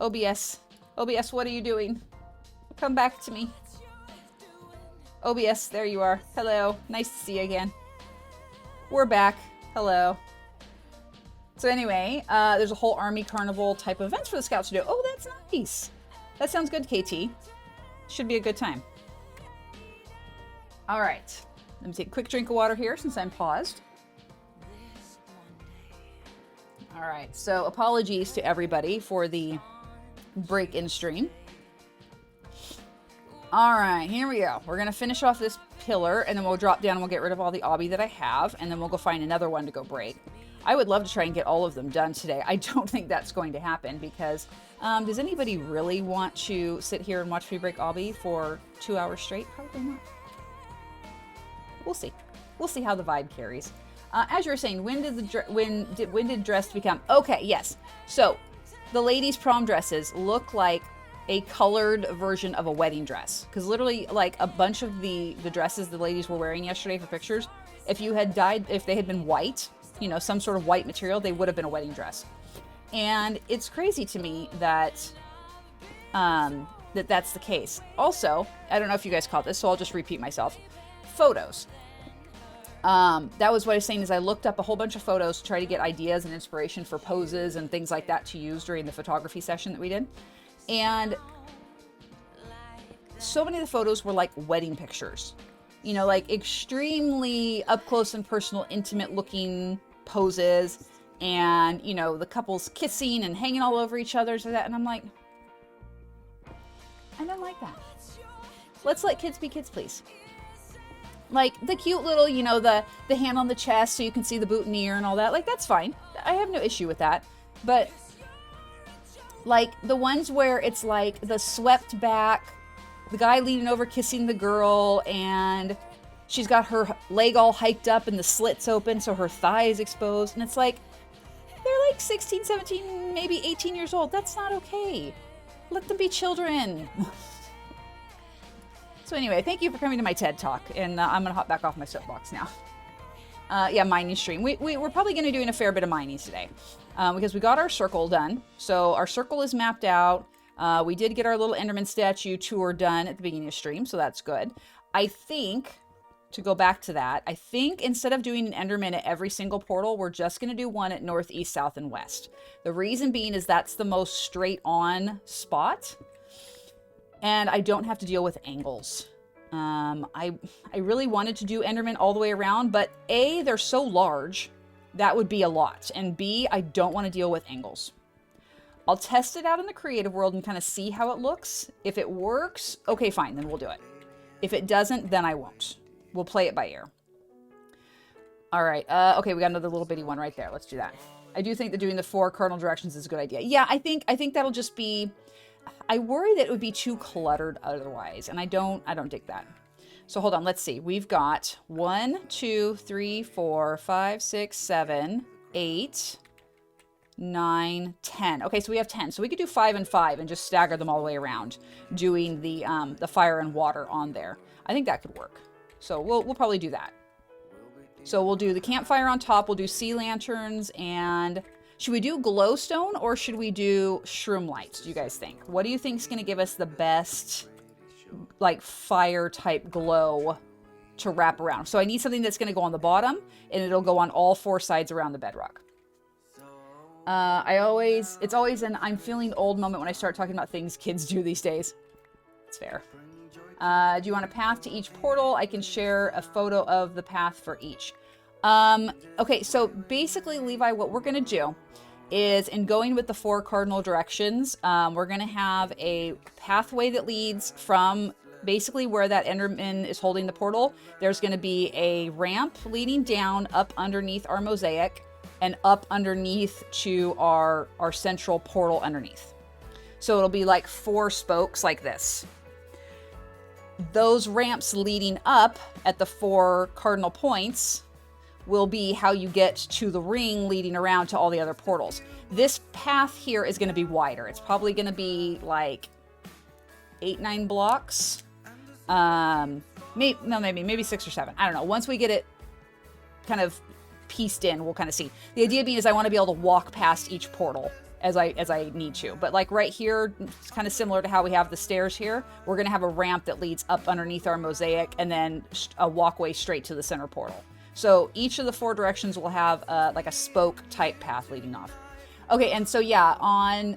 OBS. OBS, what are you doing? Come back to me. OBS, there you are. Hello. Nice to see you again. We're back. Hello. So anyway, there's a whole Army Carnival type of events for the Scouts to do. Oh, that's nice. That sounds good, KT. Should be a good time. All right. Let me take a quick drink of water here since I'm paused. All right. So apologies to everybody for the break in stream. All right, here we go. We're going to finish off this pillar, and then we'll drop down and we'll get rid of all the obby that I have, and then we'll go find another one to go break. I would love to try and get all of them done today. I don't think that's going to happen because does anybody really want to sit here and watch me break obby for 2 hours straight? Probably not. We'll see. We'll see how the vibe carries. As you were saying, when did dress become... Okay, yes. So the ladies' prom dresses look like a colored version of a wedding dress, because literally like a bunch of the dresses the ladies were wearing yesterday for pictures, if they had been white, you know, some sort of white material, they would have been a wedding dress. And it's crazy to me that that's the case. Also, I don't know if you guys caught this, so I'll just repeat myself. Photos. That was what I was saying, is I looked up a whole bunch of photos to try to get ideas and inspiration for poses and things like that to use during the photography session that we did. And so many of the photos were like wedding pictures, you know, like extremely up close and personal, intimate looking poses, and, you know, the couples kissing and hanging all over each other, so that, and I'm like, I don't like that. Let's let kids be kids, please. Like the cute little, you know, the hand on the chest so you can see the boutonniere and all that, like that's fine. I have no issue with that. But like the ones where it's like the swept back, the guy leaning over kissing the girl, and she's got her leg all hiked up and the slits open so her thigh is exposed. And it's like, they're like 16, 17, maybe 18 years old. That's not okay. Let them be children. So anyway, thank you for coming to my TED Talk. And I'm going to hop back off my soapbox now. Yeah, mining stream. We're probably going to be doing a fair bit of mining today because we got our circle done. So our circle is mapped out. We did get our little Enderman statue tour done at the beginning of stream, so that's good. I think, to go back to that, I think instead of doing an Enderman at every single portal, we're just going to do one at north, east, south, and west. The reason being is that's the most straight on spot, and I don't have to deal with angles. I really wanted to do Enderman all the way around, but A, they're so large, that would be a lot. And B, I don't want to deal with angles. I'll test it out in the creative world and kind of see how it looks. If it works, okay, fine, then we'll do it. If it doesn't, then I won't. We'll play it by ear. All right, okay, we got another little bitty one right there. Let's do that. I do think that doing the 4 cardinal directions is a good idea. Yeah, I think that'll just be... I worry that it would be too cluttered otherwise, and I don't dig that. So hold on, let's see. We've got 1, 2, 3, 4, 5, 6, 7, 8, 9, 10. Okay, so we have 10. So we could do 5 and 5 and just stagger them all the way around, doing the fire and water on there. I think that could work. So we'll probably do that. So we'll do the campfire on top. We'll do sea lanterns, and should we do glowstone or should we do shroom lights? Do you guys think? What do you think is going to give us the best, like, fire type glow to wrap around? So I need something that's going to go on the bottom, and it'll go on all 4 sides around the bedrock. It's always an I'm feeling old moment when I start talking about things kids do these days. It's fair. Do you want a path to each portal? I can share a photo of the path for each. Okay, so basically, Levi, what we're going to do is, in going with the 4 cardinal directions, we're going to have a pathway that leads from basically where that Enderman is holding the portal. There's going to be a ramp leading down up underneath our mosaic and up underneath to our central portal underneath. So it'll be like 4 spokes like this. Those ramps leading up at the 4 cardinal points will be how you get to the ring leading around to all the other portals. This path here is going to be wider. It's probably going to be like 8-9 blocks. Maybe 6 or 7. I don't know. Once we get it kind of pieced in, we'll kind of see. The idea being is I want to be able to walk past each portal as I need to. But like right here, it's kind of similar to how we have the stairs here. We're going to have a ramp that leads up underneath our mosaic and then a walkway straight to the center portal. So each of the 4 directions will have like a spoke type path leading off. Okay, and so yeah,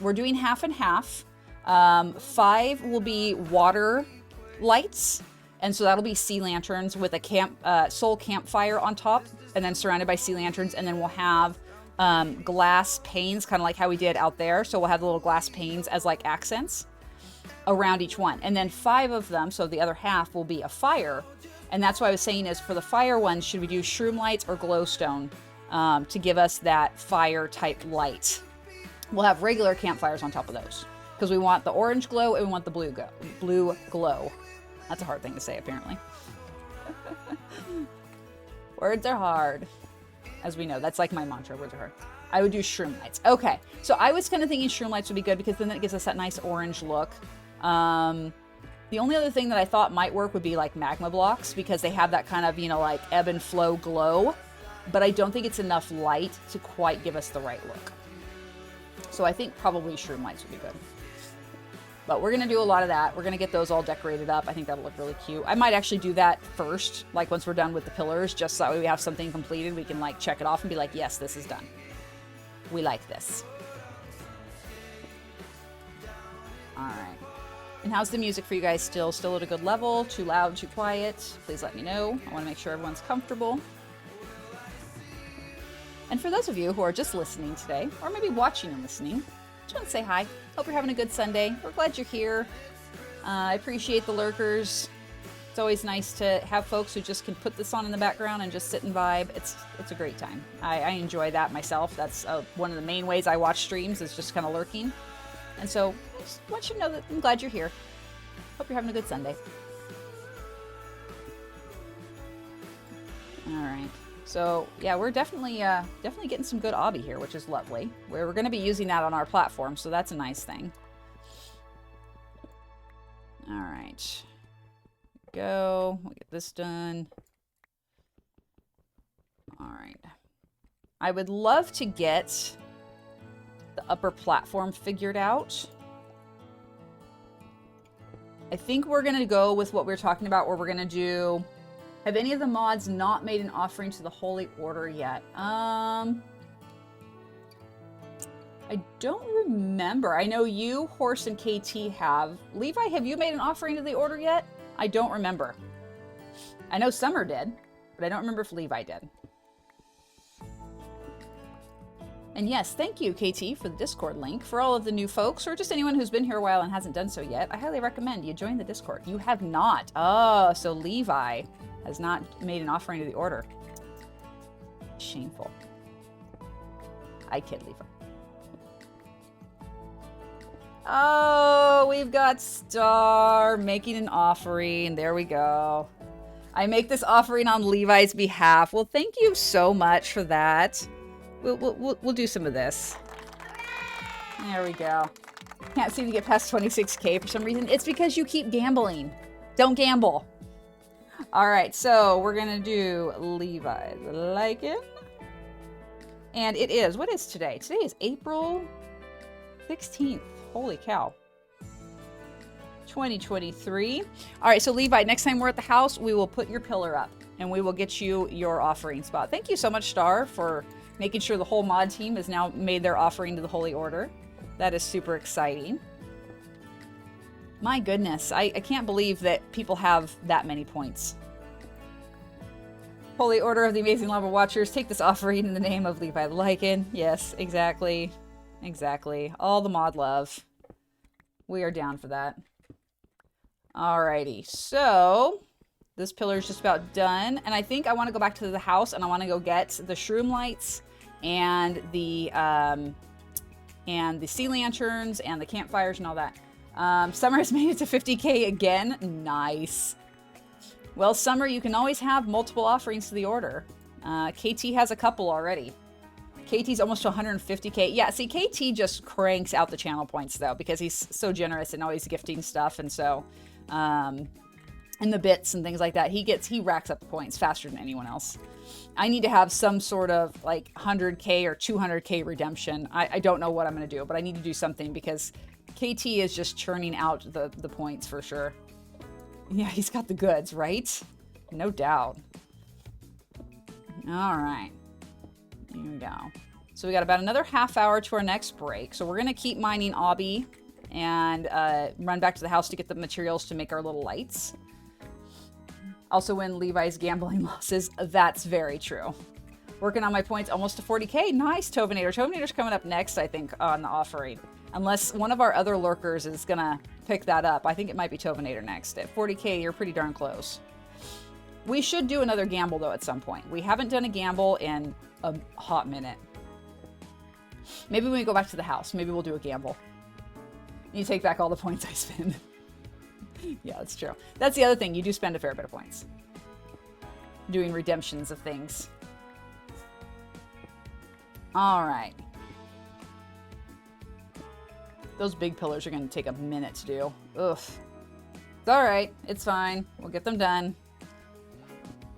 we're doing half and half. 5 will be water lights, and so that'll be sea lanterns with a soul campfire on top, and then surrounded by sea lanterns, and then we'll have glass panes, kind of like how we did out there. So we'll have the little glass panes as like accents around each one. And then 5 of them, so the other half, will be a fire. And that's what I was saying is for the fire ones, should we do shroom lights or glowstone to give us that fire type light? We'll have regular campfires on top of those because we want the orange glow and we want the blue glow. That's a hard thing to say, apparently. Words are hard. As we know, that's like my mantra, words are hard. I would do shroom lights. Okay, so I was kind of thinking shroom lights would be good because then it gives us that nice orange look. The only other thing that I thought might work would be like magma blocks because they have that kind of, like ebb and flow glow. But I don't think it's enough light to quite give us the right look. So I think probably shroom lights would be good. But we're going to do a lot of that. We're going to get those all decorated up. I think that'll look really cute. I might actually do that first, like once we're done with the pillars, just so that way we have something completed. We can like check it off and be like, yes, this is done. We like this. All right. And how's the music for you guys still? Still at a good level? Too loud, too quiet? Please let me know. I want to make sure everyone's comfortable. And for those of you who are just listening today, or maybe watching and listening, just want to say hi. Hope you're having a good Sunday. We're glad you're here. I appreciate the lurkers. It's always nice to have folks who just can put this on in the background and just sit and vibe. It's a great time. I enjoy that myself. That's one of the main ways I watch streams is just kind of lurking. And so I just want you to know that I'm glad you're here. Hope you're having a good Sunday. All right. So yeah, we're definitely getting some good obby here, which is lovely. We're going to be using that on our platform, so that's a nice thing. All right, go. We'll get this done. All right. I would love to get the upper platform figured out. I think we're going to go with what we were talking about, where we're going to do. Have any of the mods not made an offering to the Holy Order yet? I don't remember. I know you, Horse, and KT have. Levi, have you made an offering to the Order yet? I don't remember. I know Summer did, but I don't remember if Levi did. And yes, thank you, KT, for the Discord link. For all of the new folks, or just anyone who's been here a while and hasn't done so yet, I highly recommend you join the Discord. You have not. Oh, so Levi has not made an offering to the Order. Shameful. I kid, Levi. Oh, we've got Star making an offering. There we go. I make this offering on Levi's behalf. Well, thank you so much for that. We'll do some of this. There we go. Can't seem to get past 26K for some reason. It's because you keep gambling. Don't gamble. All right, so we're gonna do Levi's Lycan. And it is, what is today? Today is April 16th. Holy cow. 2023. All right, so Levi, next time we're at the house, we will put your pillar up and we will get you your offering spot. Thank you so much, Star, for making sure the whole mod team has now made their offering to the Holy Order. That is super exciting. My goodness, I can't believe that people have that many points. Holy Order of the Amazing Lava Watchers, take this offering in the name of Levi Lycan. Yes, exactly. Exactly. All the mod love. We are down for that. Alrighty, so this pillar is just about done. And I think I want to go back to the house and I want to go get the shroom lights and the sea lanterns and the campfires and all that. Summer has made it to 50K again. Nice. Well, Summer, you can always have multiple offerings to the Order. KT has a couple already. KT's almost to 150K. Yeah, see, KT just cranks out the channel points, though, because he's so generous and always gifting stuff. And so, and the bits and things like that, he racks up the points faster than anyone else. I need to have some sort of like 100K or 200K redemption. I don't know what I'm going to do, but I need to do something because KT is just churning out the points for sure. Yeah, he's got the goods, right? No doubt. All right. Here we go. So we got about another half hour to our next break. So we're going to keep mining obby and run back to the house to get the materials to make our little lights. Also win Levi's gambling losses. That's very true. Working on my points almost to 40K. Nice, Tovinator. Tovinator's coming up next, I think, on the offering. Unless one of our other lurkers is going to pick that up. I think it might be Tovinator next. At 40K, you're pretty darn close. We should do another gamble, though, at some point. We haven't done a gamble in a hot minute. Maybe when we go back to the house, maybe we'll do a gamble. You take back all the points I spend. Yeah, that's true. That's the other thing. You do spend a fair bit of points. Doing redemptions of things. All right. Those big pillars are going to take a minute to do. Ugh. It's all right. It's fine. We'll get them done.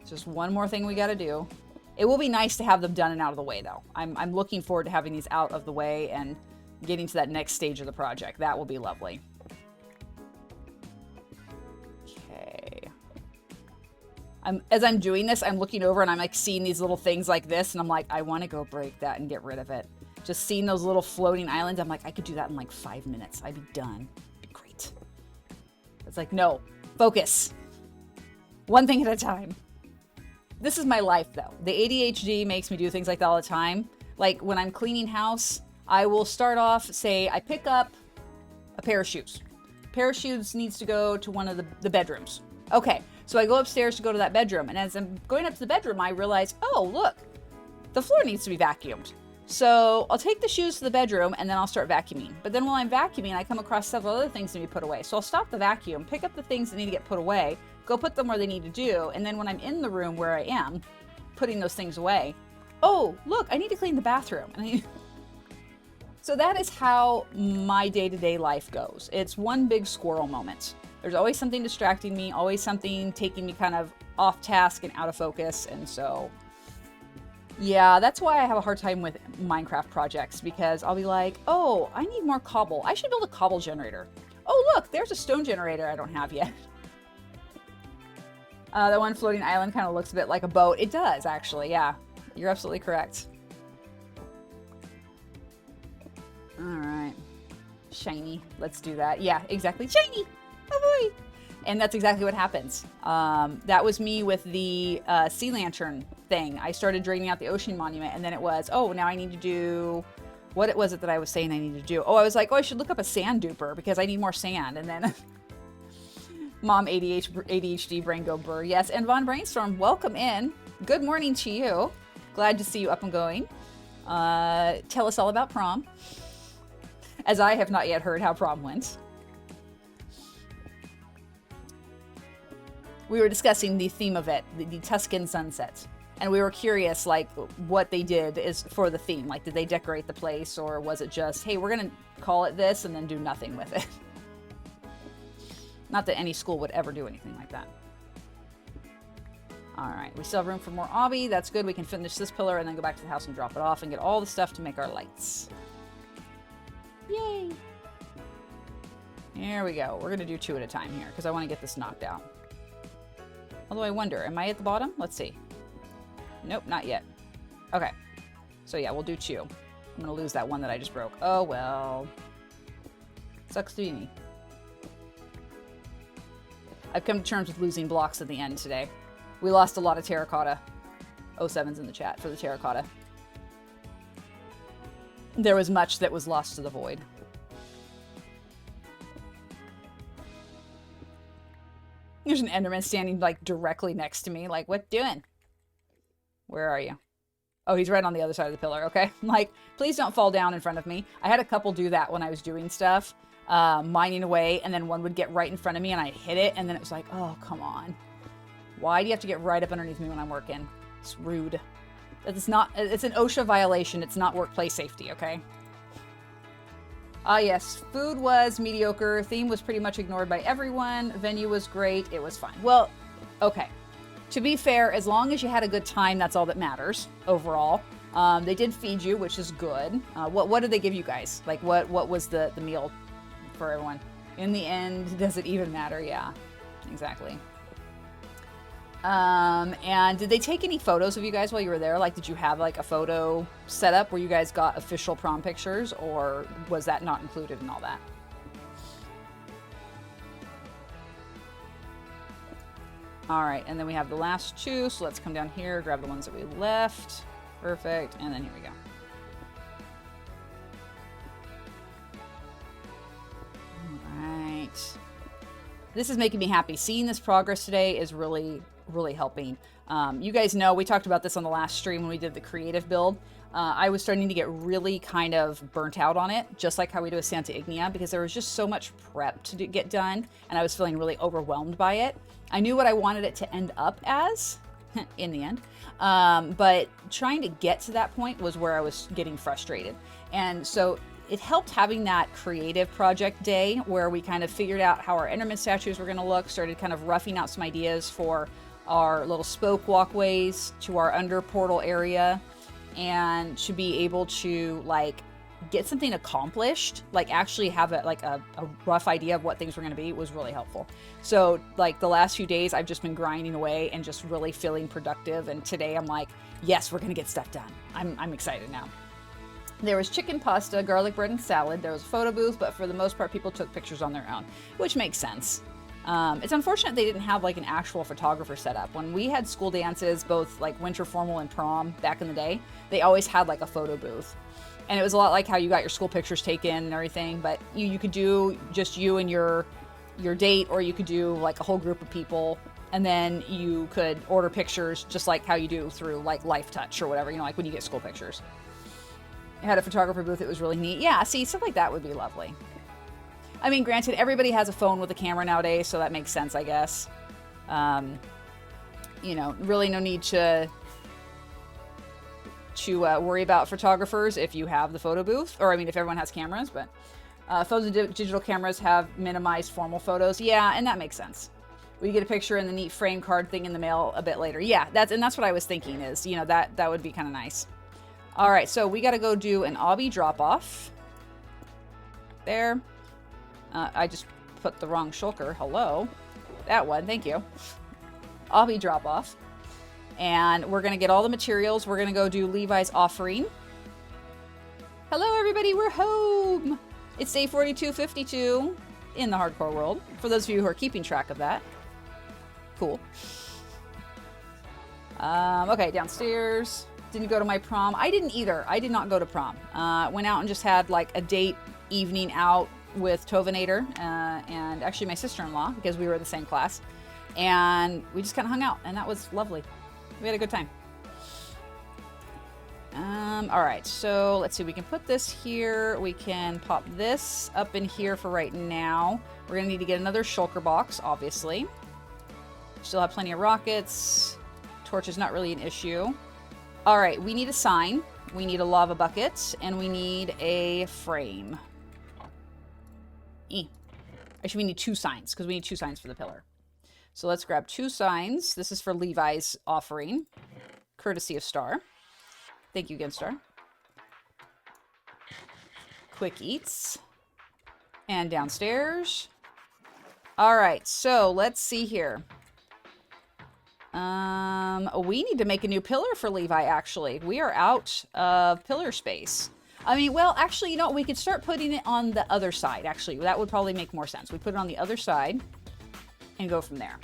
It's just one more thing we got to do. It will be nice to have them done and out of the way, though. I'm looking forward to having these out of the way and getting to that next stage of the project. That will be lovely. Okay. As I'm doing this, I'm looking over and I'm like seeing these little things like this, and I'm like, I want to go break that and get rid of it. Just seeing those little floating islands, I'm like, I could do that in like 5 minutes. I'd be done. It'd be great. It's like, no, focus. One thing at a time. This is my life, though. The ADHD makes me do things like that all the time. Like when I'm cleaning house, I will start off, say, I pick up a pair of shoes. Pair of shoes needs to go to one of the bedrooms. Okay, so I go upstairs to go to that bedroom. And as I'm going up to the bedroom, I realize, oh, look, the floor needs to be vacuumed. So I'll take the shoes to the bedroom and then I'll start vacuuming. But then while I'm vacuuming, I come across several other things that need to be put away. So I'll stop the vacuum, pick up the things that need to get put away, go put them where they need to do. And then when I'm in the room where I am, putting those things away, oh, look, I need to clean the bathroom. So that is how my day-to-day life goes. It's one big squirrel moment. There's always something distracting me, always something taking me kind of off task and out of focus. And so, yeah, that's why I have a hard time with Minecraft projects, because I'll be like, oh, I need more cobble. I should build a cobble generator. Oh, look, there's a stone generator I don't have yet. That one floating island kind of looks a bit like a boat. It does, actually, yeah. You're absolutely correct. All right. Shiny. Let's do that. Yeah, exactly. Shiny! Oh boy! And that's exactly what happens. That was me with the sea lantern thing. I started draining out the ocean monument, and then it was, oh, now I need to do... What was it that I was saying I needed to do? Oh, I was like, oh, I should look up a sand duper because I need more sand. And then... Mom ADHD brain go burr. Yes, and Von Brainstorm, welcome in. Good morning to you. Glad to see you up and going. Tell us all about prom. As I have not yet heard how prom went. We were discussing the theme of it, the Tuscan sunset. And we were curious, like, what they did is for the theme. Like, did they decorate the place, or was it just, hey, we're going to call it this and then do nothing with it? Not that any school would ever do anything like that. All right, we still have room for more obby. That's good. We can finish this pillar and then go back to the house and drop it off and get all the stuff to make our lights. Yay! Here we go. We're going to do 2 at a time here because I want to get this knocked out. Although I wonder, am I at the bottom? Let's see. Nope, not yet. Okay. So yeah, we'll do 2. I'm going to lose that one that I just broke. Oh, well. Sucks to be me. I've come to terms with losing blocks at the end today. We lost a lot of terracotta. 07's in the chat for the terracotta. There was much that was lost to the void. There's an Enderman standing like directly next to me. Like, what doing? Where are you? Oh, he's right on the other side of the pillar. Okay. I'm like, please don't fall down in front of me. I had a couple do that when I was doing stuff. Mining away, and then one would get right in front of me and I'd hit it, and then it was like, oh, come on. Why do you have to get right up underneath me when I'm working? It's rude. It's not, it's an OSHA violation. It's not workplace safety, okay? Yes, food was mediocre. Theme was pretty much ignored by everyone. Venue was great. It was fine. Well, okay. To be fair, as long as you had a good time, that's all that matters overall. They did feed you, which is good. What did they give you guys? Like, what was the meal for everyone? In the end, does it even matter? Yeah, exactly. And did they take any photos of you guys while you were there? Like, did you have like a photo set up where you guys got official prom pictures, or was that not included in all that? All right, and then we have the last two, so let's come down here, grab the ones that we left. Perfect, and then here we go. All right. This is making me happy. Seeing this progress today is really, really helping. You guys know, we talked about this on the last stream when we did the creative build. I was starting to get really kind of burnt out on it, just like how we do with Santa Ignia, because there was just so much prep to get done, and I was feeling really overwhelmed by it. I knew what I wanted it to end up as in the end, but trying to get to that point was where I was getting frustrated. And so it helped having that creative project day where we kind of figured out how our Enderman statues were going to look, started kind of roughing out some ideas for our little spoke walkways to our under portal area, and to be able to like get something accomplished, like actually have a rough idea of what things were going to be, was really helpful. So like the last few days I've just been grinding away and just really feeling productive, and today I'm like, yes, we're going to get stuff done. I'm excited now. There was chicken pasta, garlic bread, and salad. There was a photo booth, but for the most part people took pictures on their own, which makes sense. It's unfortunate they didn't have like an actual photographer set up. When we had school dances, both like winter formal and prom back in the day, they always had like a photo booth. And it was a lot like how you got your school pictures taken and everything, but you could do just you and your date, or you could do like a whole group of people, and then you could order pictures just like how you do through like LifeTouch or whatever, you know, like when you get school pictures. It had a photographer booth. It was really neat. Yeah, see, stuff like that would be lovely. I mean, granted, everybody has a phone with a camera nowadays, so that makes sense, I guess. You know, really no need to worry about photographers if you have the photo booth, or I mean, if everyone has cameras, but phones and digital cameras have minimized formal photos. Yeah, and that makes sense. We get a picture in the neat frame card thing in the mail a bit later. Yeah, that's what I was thinking is, you know, that would be kind of nice. All right, so we got to go do an obby drop-off. There. I just put the wrong shulker. Hello. That one, thank you. Obby drop-off. And we're going to get all the materials. We're going to go do Levi's offering. Hello, everybody. We're home. It's day 4252 in the hardcore world. For those of you who are keeping track of that. Cool. Okay, downstairs. Didn't go to my prom. I didn't either. I did not go to prom. Went out and just had like a date evening out with Tovinator and actually my sister-in-law, because we were in the same class. And we just kind of hung out, and that was lovely. We had a good time. All right, so let's see. We can put this here. We can pop this up in here for right now. We're going to need to get another shulker box, obviously. Still have plenty of rockets. Torch is not really an issue. All right, we need a sign. We need a lava bucket, and we need a frame. Actually, we need two signs, because we need two signs for the pillar. So let's grab two signs. This is for Levi's offering, courtesy of Star. Thank you again, Star. Quick eats. And downstairs. All right, so let's see here. We need to make a new pillar for Levi, actually. We are out of pillar space. I mean, well, actually, you know, we could start putting it on the other side, actually. That would probably make more sense. We put it on the other side and go from there.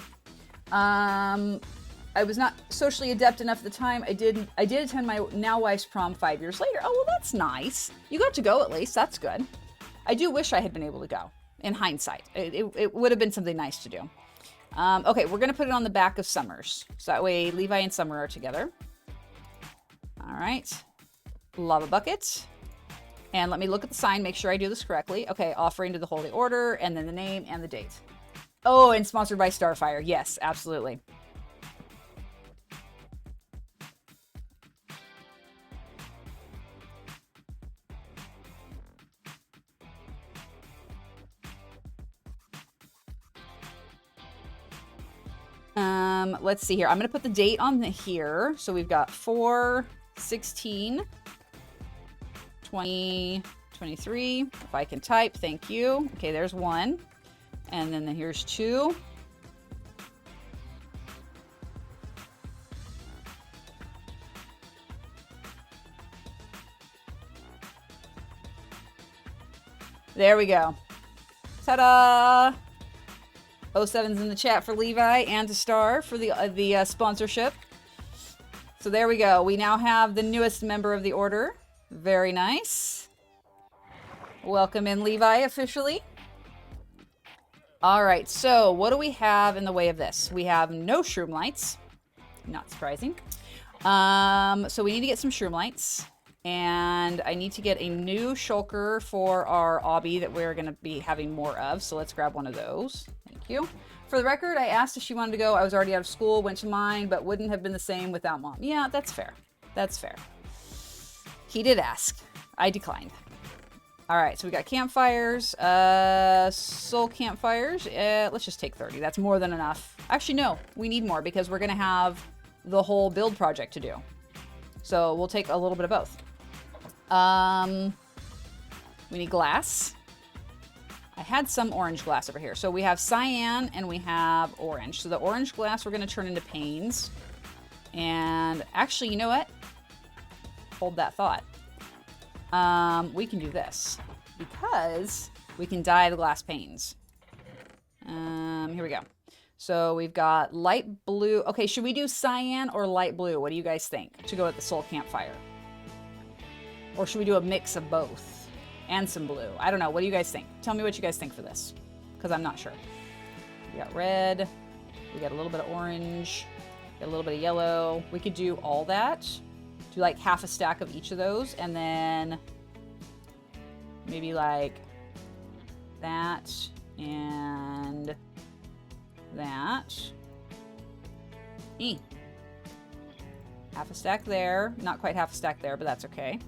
I was not socially adept enough at the time. I did attend my now wife's prom 5 years later. Oh, well, that's nice. You got to go at least. That's good. I do wish I had been able to go, in hindsight. It would have been something nice to do. Okay, we're going to put it on the back of Summer's. So that way Levi and Summer are together. All right. Lava bucket. And let me look at the sign, make sure I do this correctly. Okay, offering to the Holy Order, and then the name and the date. Oh, and sponsored by Starfire. Yes, absolutely. Let's see here. I'm going to put the date on here. So we've got 4/16, 2023. If I can type, thank you. Okay, there's 1. And then here's 2. There we go. Ta-da! 07's in the chat for Levi and to Star for the sponsorship. So there we go. We now have the newest member of the order. Very nice. Welcome in, Levi, officially. All right, so what do we have in the way of this? We have no shroom lights. Not surprising. So we need to get some shroom lights. And I need to get a new shulker for our obby that we're going to be having more of. So let's grab one of those. Thank you. For the record, I asked if she wanted to go. I was already out of school, went to mine, but wouldn't have been the same without mom. Yeah, that's fair. That's fair. He did ask. I declined. All right, so we got campfires, soul campfires. Let's just take 30. That's more than enough. Actually, no, we need more because we're going to have the whole build project to do. So we'll take a little bit of both. We need glass. I had some orange glass over here. So we have cyan and we have orange. So the orange glass we're going to turn into panes. And actually, you know what? Hold that thought. We can do this because we can dye the glass panes. Here we go. So we've got light blue. Okay, should we do cyan or light blue? What do you guys think to go at the soul campfire? Or should we do a mix of both and some blue? I don't know. What do you guys think? Tell me what you guys think for this, because I'm not sure. We got red. We got a little bit of orange. Got a little bit of yellow. We could do all that. Do like half a stack of each of those, and then maybe like that and that. Half a stack there. Not quite half a stack there, but that's okay.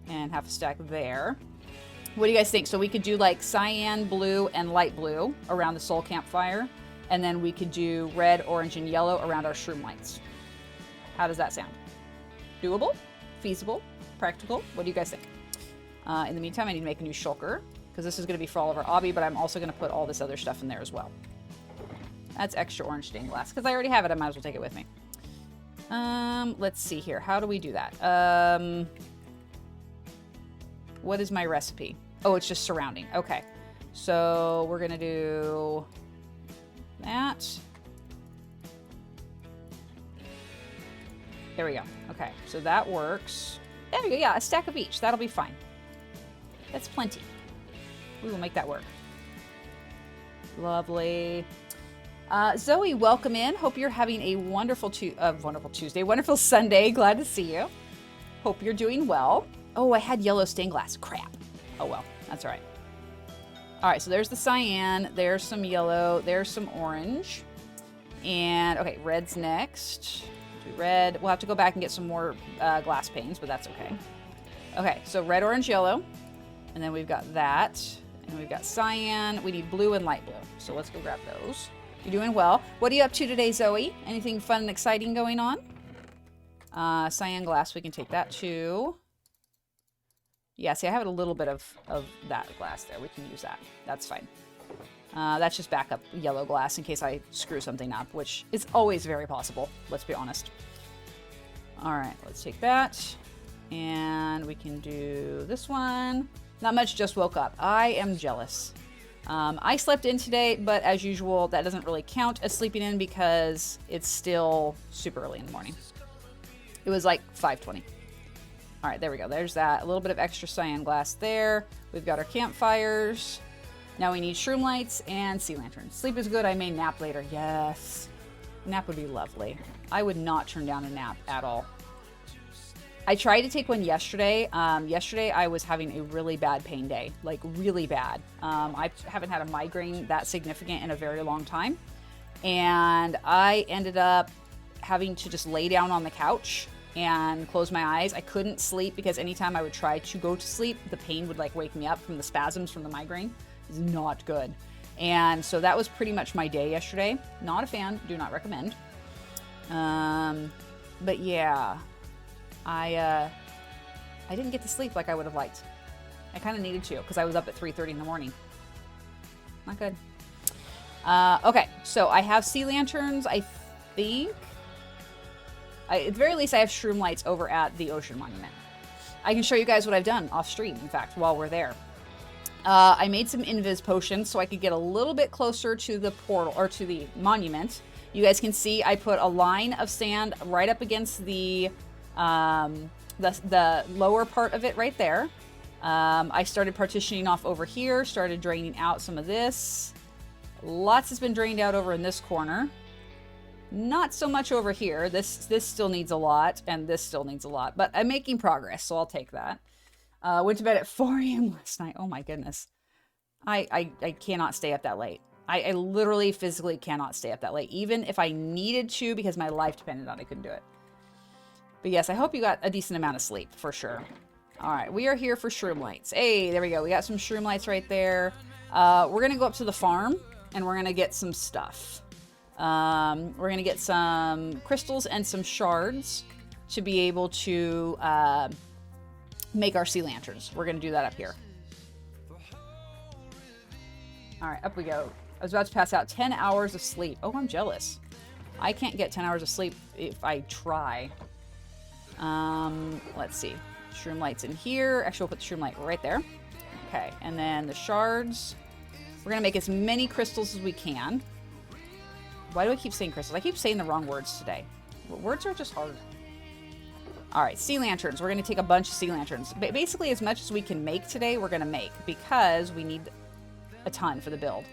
And half a stack there. What do you guys think? So we could do like cyan, blue, and light blue around the soul campfire. And then we could do red, orange, and yellow around our shroom lights. How does that sound? Doable? Feasible? Practical? What do you guys think? In the meantime, I need to make a new shulker because this is going to be for all of our obby, but I'm also going to put all this other stuff in there as well. That's extra orange stained glass because I already have it. I might as well take it with me. Let's see here. How do we do that? What is my recipe? Oh, it's just surrounding. Okay. So we're going to do that. There we go. Okay. So that works. There we go. Yeah, a stack of each. That'll be fine. That's plenty. We will make that work. Lovely. Zoe, welcome in. Hope you're having a wonderful Tuesday, wonderful Sunday. Glad to see you. Hope you're doing well. Oh, I had yellow stained glass. Crap. Oh, well. That's all right. All right, so there's the cyan. There's some yellow. There's some orange. And, okay, red's next. Do red. We'll have to go back and get some more glass panes, but that's okay. Okay, so red, orange, yellow. And then we've got that. And we've got cyan. We need blue and light blue. So let's go grab those. You're doing well. What are you up to today, Zoe? Anything fun and exciting going on? Cyan glass, we can take that too. Yeah, see, I have a little bit of that glass there. We can use that. That's fine. That's just backup yellow glass in case I screw something up, which is always very possible. Let's be honest. All right, let's take that. And we can do this one. Not much, just woke up. I am jealous. I slept in today, but as usual, that doesn't really count as sleeping in because it's still super early in the morning. It was like 5:20. All right, there we go. There's that. A little bit of extra cyan glass there. We've got our campfires. Now we need shroom lights and sea lanterns. Sleep is good. I may nap later. Yes. Nap would be lovely. I would not turn down a nap at all. I tried to take one yesterday. Yesterday I was having a really bad pain day, like really bad. I haven't had a migraine that significant in a very long time. And I ended up having to just lay down on the couch and close my eyes. I couldn't sleep because anytime I would try to go to sleep, the pain would like wake me up from the spasms from the migraine. It's not good. And so that was pretty much my day yesterday. Not a fan, do not recommend. But yeah, I didn't get to sleep like I would have liked. I kind of needed to because I was up at 3:30 in the morning. Not good. Okay, so I have sea lanterns, I think. At the very least, I have shroom lights over at the Ocean Monument. I can show you guys what I've done off stream, in fact, while we're there. I made some invis potions so I could get a little bit closer to the portal, or to the monument. You guys can see I put a line of sand right up against the lower part of it right there. I started partitioning off over here, started draining out some of this. Lots has been drained out over in this corner. Not so much over here. This still needs a lot, and this still needs a lot. But I'm making progress, so I'll take that. Went to bed at 4 a.m. last night. Oh my goodness. I cannot stay up that late. I literally physically cannot stay up that late. Even if I needed to, because my life depended on it, I couldn't do it. But yes, I hope you got a decent amount of sleep, for sure. All right, we are here for shroom lights. Hey, there we go. We got some shroom lights right there. We're going to go up to the farm, and we're going to get some stuff. We're going to get some crystals and some shards to be able to make our sea lanterns. We're going to do that up here. All right, up we go. I was about to pass out. 10 hours of sleep. Oh, I'm jealous. I can't get 10 hours of sleep if I try. Let's see. Shroom lights in here. Actually, we'll put the shroom light right there. Okay, and then the shards. We're going to make as many crystals as we can. Why do I keep saying crystals? I keep saying the wrong words today. Words are just hard. All right, sea lanterns. We're going to take a bunch of sea lanterns. Basically, as much as we can make today, we're going to make, because we need a ton for the build.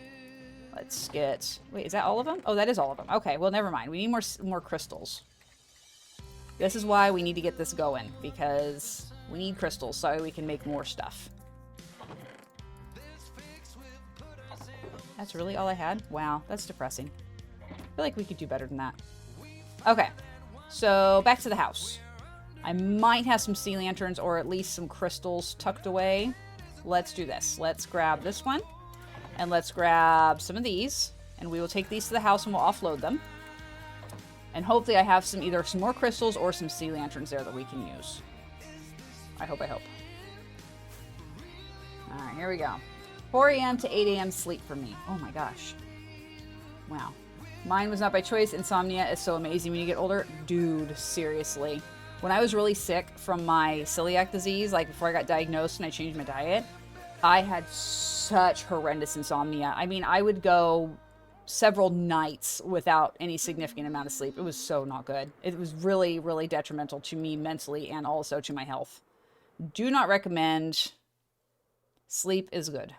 Let's get... Wait, is that all of them? Oh, that is all of them. Okay, well, never mind. We need more crystals. This is why we need to get this going, because we need crystals so we can make more stuff. That's really all I had? Wow, that's depressing. I feel like we could do better than that. Okay, so back to the house. I might have some sea lanterns or at least some crystals tucked away. Let's do this. Let's grab this one, and let's grab some of these, and we will take these to the house and we'll offload them. And hopefully I have either some more crystals or some sea lanterns there that we can use. I hope. All right, here we go. 4 a.m. to 8 a.m. sleep for me. Oh my gosh. Wow. Mine was not by choice. Insomnia is so amazing when you get older. Dude, seriously. When I was really sick from my celiac disease, like before I got diagnosed and I changed my diet, I had such horrendous insomnia. I mean, I would go several nights without any significant amount of sleep. It was so not good. It was really, really detrimental to me mentally and also to my health. Do not recommend. Sleep is good.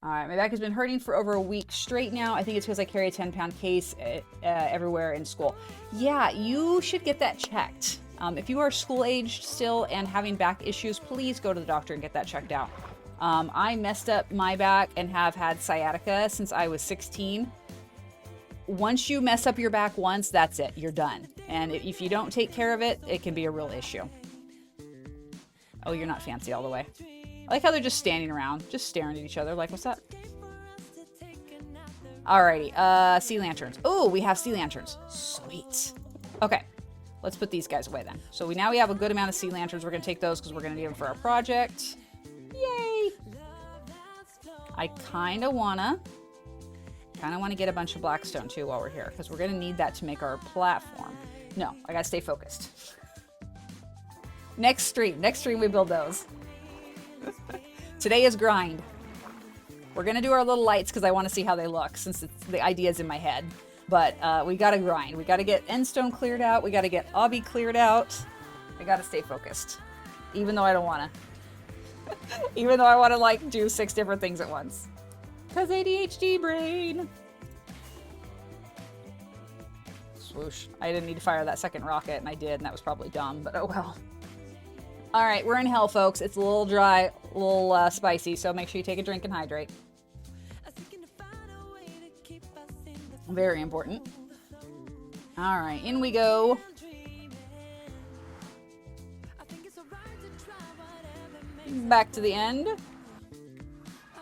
All right, my back has been hurting for over a week straight now. I think it's because I carry a 10-pound case everywhere in school. Yeah, you should get that checked. If you are school-aged still and having back issues, please go to the doctor and get that checked out. I messed up my back and have had sciatica since I was 16. Once you mess up your back once, that's it. You're done. And if you don't take care of it, it can be a real issue. Oh, you're not fancy all the way. I like how they're just standing around, just staring at each other like, what's up? Alrighty, sea lanterns. Oh, we have sea lanterns. Sweet. Okay, let's put these guys away then. So now we have a good amount of sea lanterns. We're going to take those because we're going to need them for our project. Yay! I kind of want to get a bunch of blackstone too while we're here, because we're going to need that to make our platform. No, I got to stay focused. Next stream we build those. Today is grind. We're gonna do our little lights because I want to see how they look, since the idea's in my head. But we gotta grind. We gotta get endstone cleared out. We gotta get obby cleared out. I gotta stay focused, even though I don't wanna. Even though I want to like do 6 different things at once. Cause ADHD brain. Swoosh. I didn't need to fire that second rocket, and I did, and that was probably dumb. But oh well. All right, we're in hell, folks. It's a little dry, a little spicy, so make sure you take a drink and hydrate. Very important. All right, in we go. Back to the end.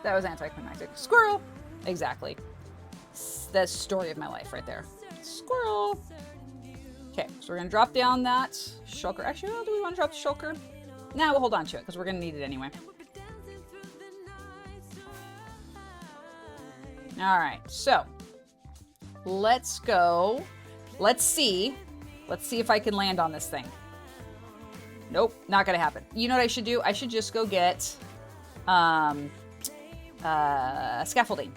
That was anticlimactic. Squirrel! Exactly. That's the story of my life right there. Squirrel. Okay, so we're gonna drop down that shulker. Actually, do we want to drop the shulker? Nah, we'll hold on to it because we're gonna need it anyway. All right, so let's go. Let's see if I can land on this thing. Nope, not gonna happen. You know what I should do? I should just go get scaffolding.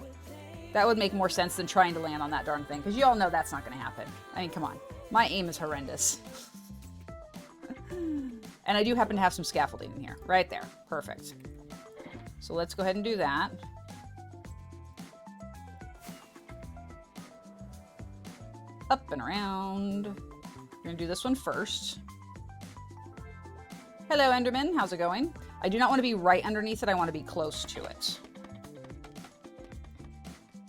That would make more sense than trying to land on that darn thing, because you all know that's not gonna happen. I mean, come on. My aim is horrendous. And I do happen to have some scaffolding in here. Right there. Perfect. So let's go ahead and do that. Up and around. We're gonna do this one first. Hello, Enderman. How's it going? I do not want to be right underneath it. I want to be close to it.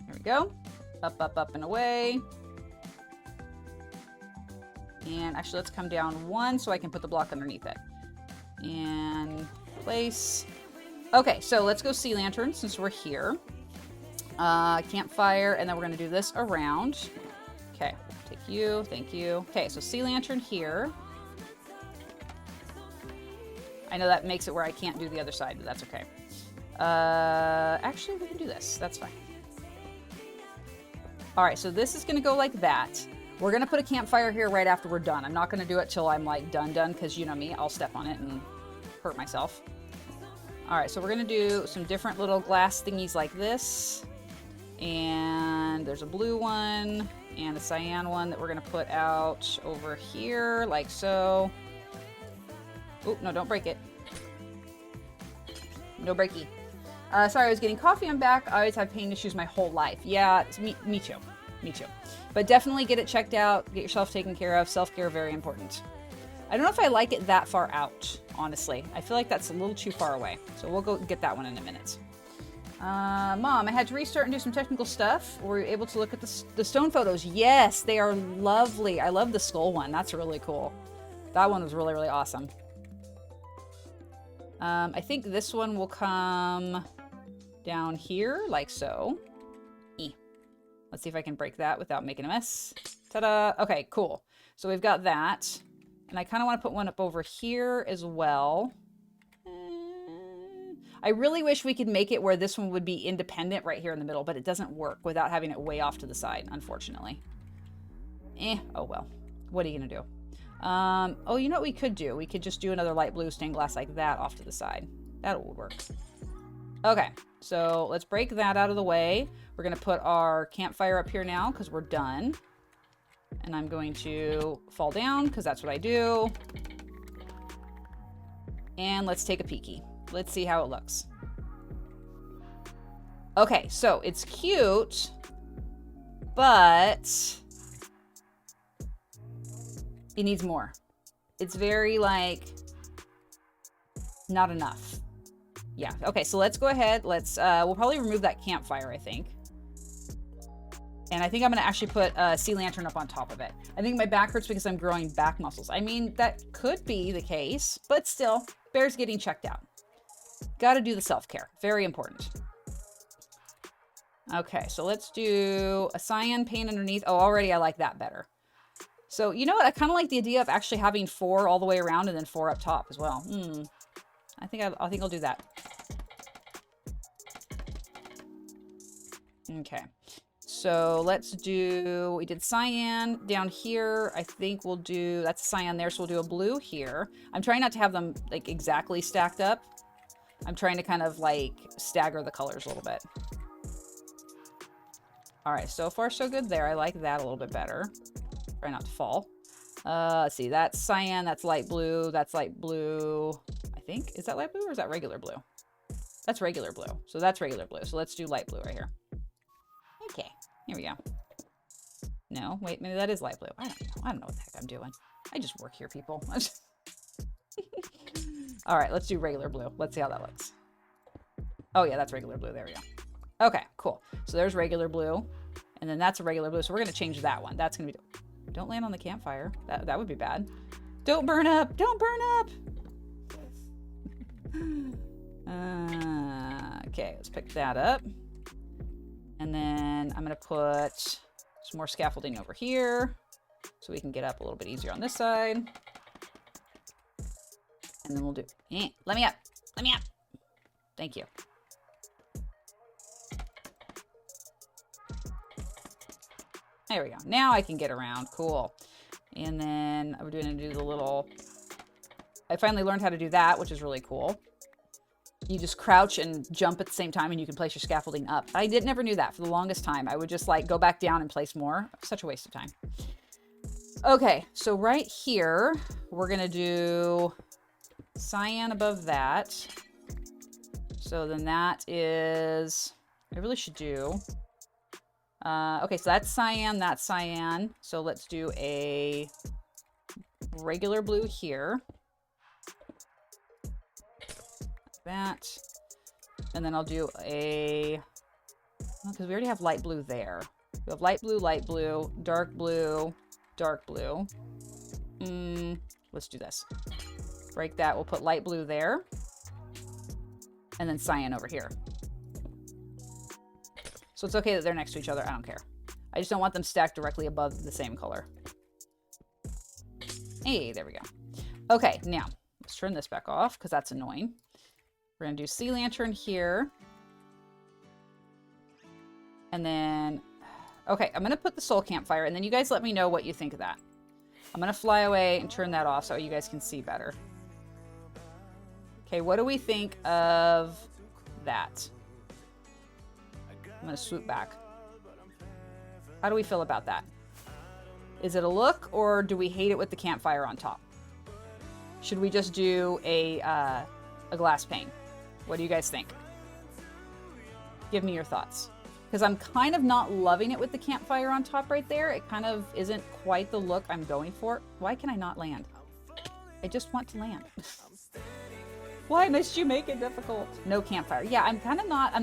There we go. Up, up, up, and away. And actually, let's come down one so I can put the block underneath it. And place. Okay, so let's go sea lantern since we're here. Campfire, and then we're going to do this around. Okay, take you. Thank you. Okay, so sea lantern here. I know that makes it where I can't do the other side, but that's okay. Actually, we can do this. That's fine. All right, so this is going to go like that. We're going to put a campfire here right after we're done. I'm not going to do it till I'm like done, because you know me, I'll step on it and hurt myself. All right, so we're going to do some different little glass thingies like this. And there's a blue one and a cyan one that we're going to put out over here like so. Oh, no, don't break it. No breaky. Sorry, I was getting coffee. I'm back. I always have pain issues my whole life. Yeah, me too. Me too. But definitely get it checked out. Get yourself taken care of. Self-care, very important. I don't know if I like it that far out, honestly. I feel like that's a little too far away. So we'll go get that one in a minute. Mom, I had to restart and do some technical stuff. Were you able to look at the stone photos? Yes, they are lovely. I love the skull one. That's really cool. That one was really, really awesome. I think this one will come down here, like so. Let's see if I can break that without making a mess. Ta-da! Okay, cool. So we've got that. And I kind of want to put one up over here as well. I really wish we could make it where this one would be independent right here in the middle, but it doesn't work without having it way off to the side, unfortunately. Oh well. What are you going to do? Oh, you know what we could do? We could just do another light blue stained glass like that off to the side. That would work. Okay, so let's break that out of the way. We're going to put our campfire up here now because we're done. And I'm going to fall down because that's what I do. And let's take a peekie. Let's see how it looks. Okay, so it's cute, but it needs more. It's very, like, not enough. Yeah, okay, so let's go ahead. Let's, we'll probably remove that campfire, I think. And I think I'm gonna actually put a sea lantern up on top of it. I think my back hurts because I'm growing back muscles. I mean, that could be the case, but still, Bear's getting checked out. Gotta do the self-care, very important. Okay, so let's do a cyan paint underneath. Oh, already I like that better. So, you know what? I kind of like the idea of actually having 4 all the way around and then 4 up top as well. I think I'll do that. Okay. So let's do, we did cyan down here. I think we'll do, that's a cyan there, so we'll do a blue here. I'm trying not to have them like exactly stacked up. I'm trying to kind of like stagger the colors a little bit. All right, so far so good there. I like that a little bit better. Try not to fall. Let's see, that's cyan, that's light blue, that's light blue. I think, is that light blue or is that regular blue? That's regular blue, so that's regular blue. So let's do light blue right here. Okay, here we go. No, wait, maybe that is light blue. I don't know what the heck I'm doing. I just work here, people. All right, let's do regular blue. Let's see how that looks. Oh yeah, that's regular blue, there we go. Okay, cool. So there's regular blue, and then that's a regular blue, so we're gonna change that one. That's gonna be, don't land on the campfire. That would be bad. Don't burn up, don't burn up. Okay, let's pick that up. And then I'm gonna put Some more scaffolding over here so we can get up a little bit easier on this side. And then we'll do, let me up, let me up. Thank you. There we go. Now I can get around. Cool. And then I'm going to do the little, I finally learned how to do that, which is really cool. You just crouch and jump at the same time and you can place your scaffolding up. I never knew that for the longest time. I would just like go back down and place more. Such a waste of time. Okay, so right here, we're going to do cyan above that. So then that is, I really should do, okay, so that's cyan, that's cyan. So let's do a regular blue here. That. And then I'll do a, because we already have light blue there. We have light blue, dark blue, dark blue. Let's do this. Break that, we'll put light blue there. And then cyan over here. So it's okay that they're next to each other, I don't care. I just don't want them stacked directly above the same color. Hey, there we go. Okay, now, let's turn this back off because that's annoying. We're gonna do sea lantern here. And then, okay, I'm gonna put the soul campfire and then you guys let me know what you think of that. I'm gonna fly away and turn that off so you guys can see better. Okay, what do we think of that? I'm gonna swoop back. How do we feel about that? Is it a look or do we hate it with the campfire on top? Should we just do a glass pane? What do you guys think? Give me your thoughts. Because I'm kind of not loving it with the campfire on top right there. It kind of isn't quite the look I'm going for. Why can I not land? I just want to land. Why must you make it difficult? No campfire. Yeah, I'm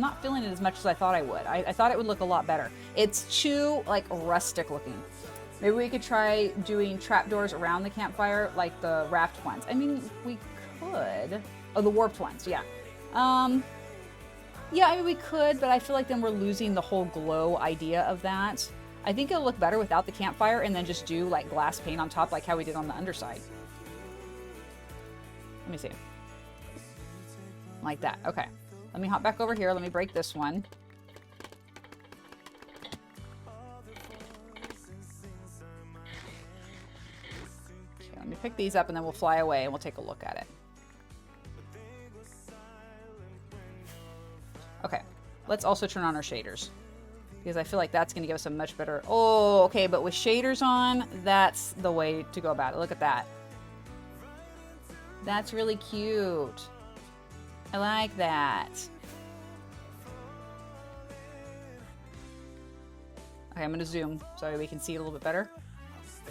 not feeling it as much as I thought I would. I thought it would look a lot better. It's too, like, rustic looking. Maybe we could try doing trapdoors around the campfire, like the raft ones. I mean, we could. Oh, the warped ones, yeah. Yeah, I mean, we could, but I feel like then we're losing the whole glow idea of that. I think it'll look better without the campfire and then just do, like, glass paint on top like how we did on the underside. Let me see. Like that. Okay. Let me hop back over here. Let me break this one. Okay, let me pick these up and then we'll fly away and we'll take a look at it. Okay. Let's also turn on our shaders because I feel like that's going to give us a much better... Oh, okay. But with shaders on, that's the way to go about it. Look at that. That's really cute. I like that. Okay, I'm going to zoom so we can see it a little bit better.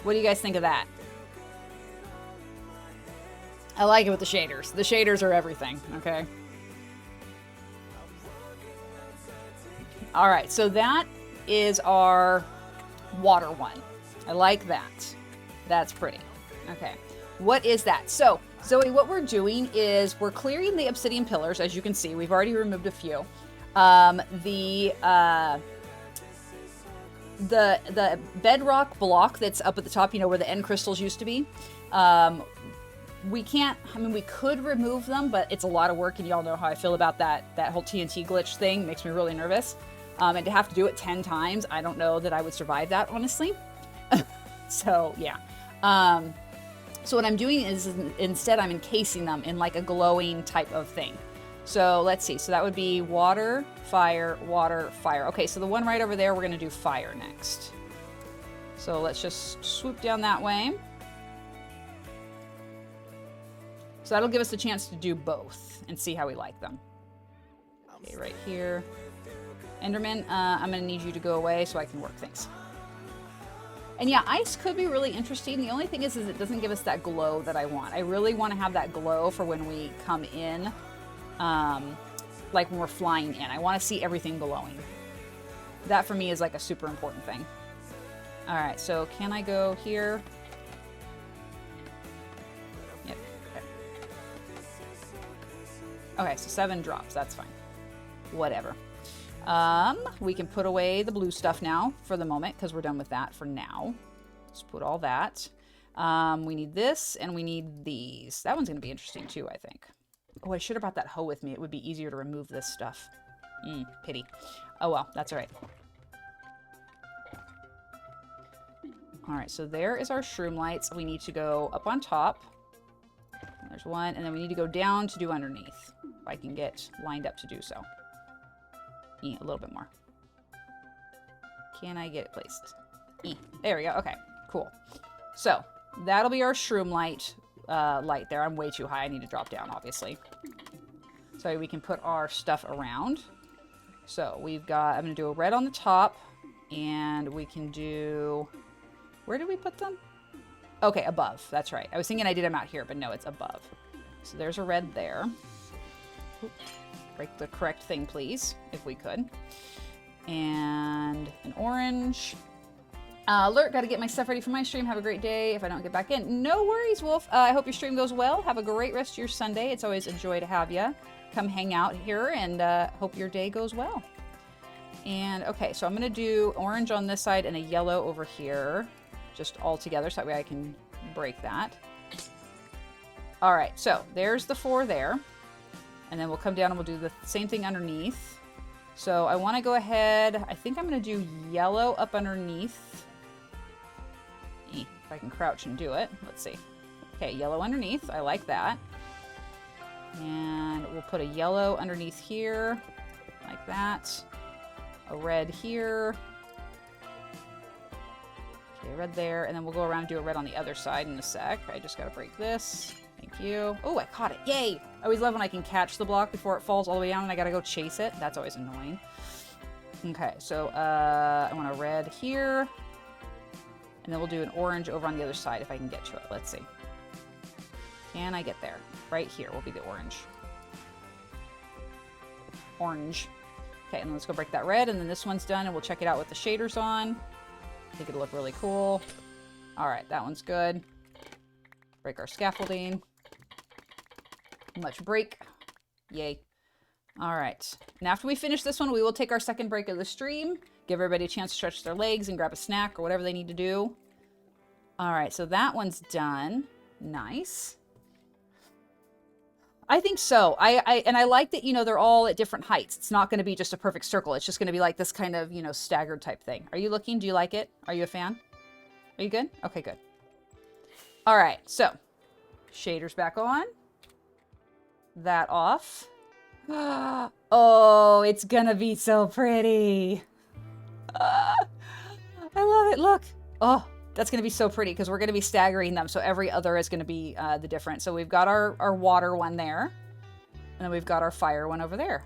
What do you guys think of that? I like it with the shaders. The shaders are everything, okay? All right, so that is our water one. I like that. That's pretty. Okay, what is that? So, Zoe, what we're doing is we're clearing the obsidian pillars. As you can see, we've already removed a few. The bedrock block that's up at the top, you know, where the end crystals used to be. We can't, I mean, we could remove them, but it's a lot of work, and y'all know how I feel about that whole TNT glitch thing. Makes me really nervous. And to have to do it 10 times, I don't know that I would survive that, honestly. So, yeah. So what I'm doing is instead I'm encasing them in like a glowing type of thing. So let's see. So that would be water, fire, water, fire. Okay, so the one right over there, we're going to do fire next. So let's just swoop down that way. So that'll give us a chance to do both and see how we like them. Okay, right here. Enderman, I'm going to need you to go away so I can work things. And yeah, ice could be really interesting. The only thing is it doesn't give us that glow that I want. I really want to have that glow for when we come in, like when we're flying in. I want to see everything glowing. That for me is like a super important thing. All right, so can I go here? Yep. Okay, so 7 drops. That's fine. Whatever. We can put away the blue stuff now for the moment because we're done with that for now. Let's put all that. We need this and we need these. That one's going to be interesting too, I think. Oh, I should have brought that hoe with me. It would be easier to remove this stuff. Pity. Oh well, that's all right. All right, so there is our shroom lights. We need to go up on top. There's one, and then we need to go down to do underneath. If I can get lined up to do so. A little bit more. Can I get it placed? There we go. Okay, cool. So that'll be our shroom light there. I'm way too high. I need to drop down, obviously. So we can put our stuff around. So we've got, I'm going to do a red on the top, and we can do, where did we put them? Okay, above. That's right. I was thinking I did them out here, but no, it's above. So there's a red there. Oop. Break the correct thing, please, if we could. And an orange. Alert, got to get my stuff ready for my stream. Have a great day if I don't get back in. No worries, Wolf. I hope your stream goes well. Have a great rest of your Sunday. It's always a joy to have you. Come hang out here, and hope your day goes well. And, okay, so I'm going to do orange on this side and a yellow over here. Just all together, so that way I can break that. All right, so there's the 4 there. And then we'll come down and we'll do the same thing underneath. So I want to go ahead, I think I'm going to do yellow up underneath. If I can crouch and do it. Let's see. Okay, yellow underneath. I like that. And we'll put a yellow underneath here, like that. A red here. Okay, red there. And then we'll go around and do a red on the other side in a sec. I just got to break this. Thank you. Oh, I caught it. Yay! I always love when I can catch the block before it falls all the way down and I gotta go chase it. That's always annoying. Okay, so I want a red here. And then we'll do an orange over on the other side if I can get to it. Let's see. Can I get there? Right here will be the orange. Orange. Okay, and let's go break that red, and then this one's done, and we'll check it out with the shaders on. I think it'll look really cool. All right, that one's good. Break our scaffolding. Much break. Yay. All right. And after we finish this one, we will take our second break of the stream. Give everybody a chance to stretch their legs and grab a snack or whatever they need to do. All right, so that one's done. Nice. I think so. And I like that, you know, they're all at different heights. It's not going to be just a perfect circle. It's just going to be like this kind of, you know, staggered type thing. Are you looking? Do you like it? Are you a fan? Are you good? Okay, good. All right, so shaders back on. That off. Oh, it's gonna be so pretty. I love it. Look. Oh, that's gonna be so pretty because we're gonna be staggering them. So every other is gonna be the different. So we've got our water one there, and then we've got our fire one over there.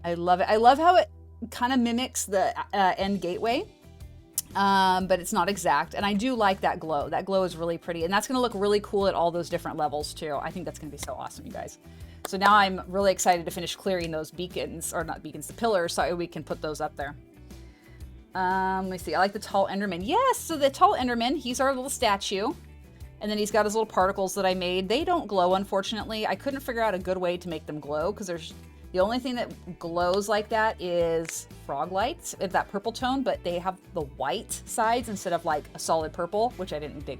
I love it. I love how it kind of mimics the end gateway. But it's not exact. And I do like that glow. That glow is really pretty. And that's going to look really cool at all those different levels too. I think that's going to be so awesome, you guys. So now I'm really excited to finish clearing those beacons, or not beacons, the pillars, so we can put those up there. Let me see. I like the tall Enderman. Yes, so the tall Enderman, he's our little statue. And then he's got his little particles that I made. They don't glow, unfortunately. I couldn't figure out a good way to make them glow because the only thing that glows like that is frog lights, of that purple tone, but they have the white sides instead of like a solid purple, which I didn't dig.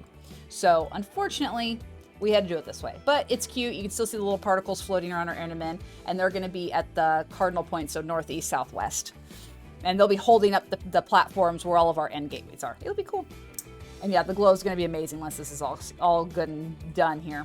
So unfortunately, we had to do it this way. But it's cute. You can still see the little particles floating around our Enderman, and they're going to be at the cardinal points, so northeast, southwest. And they'll be holding up the platforms where all of our end gateways are. It'll be cool. And yeah, the glow is going to be amazing once this is all good and done here.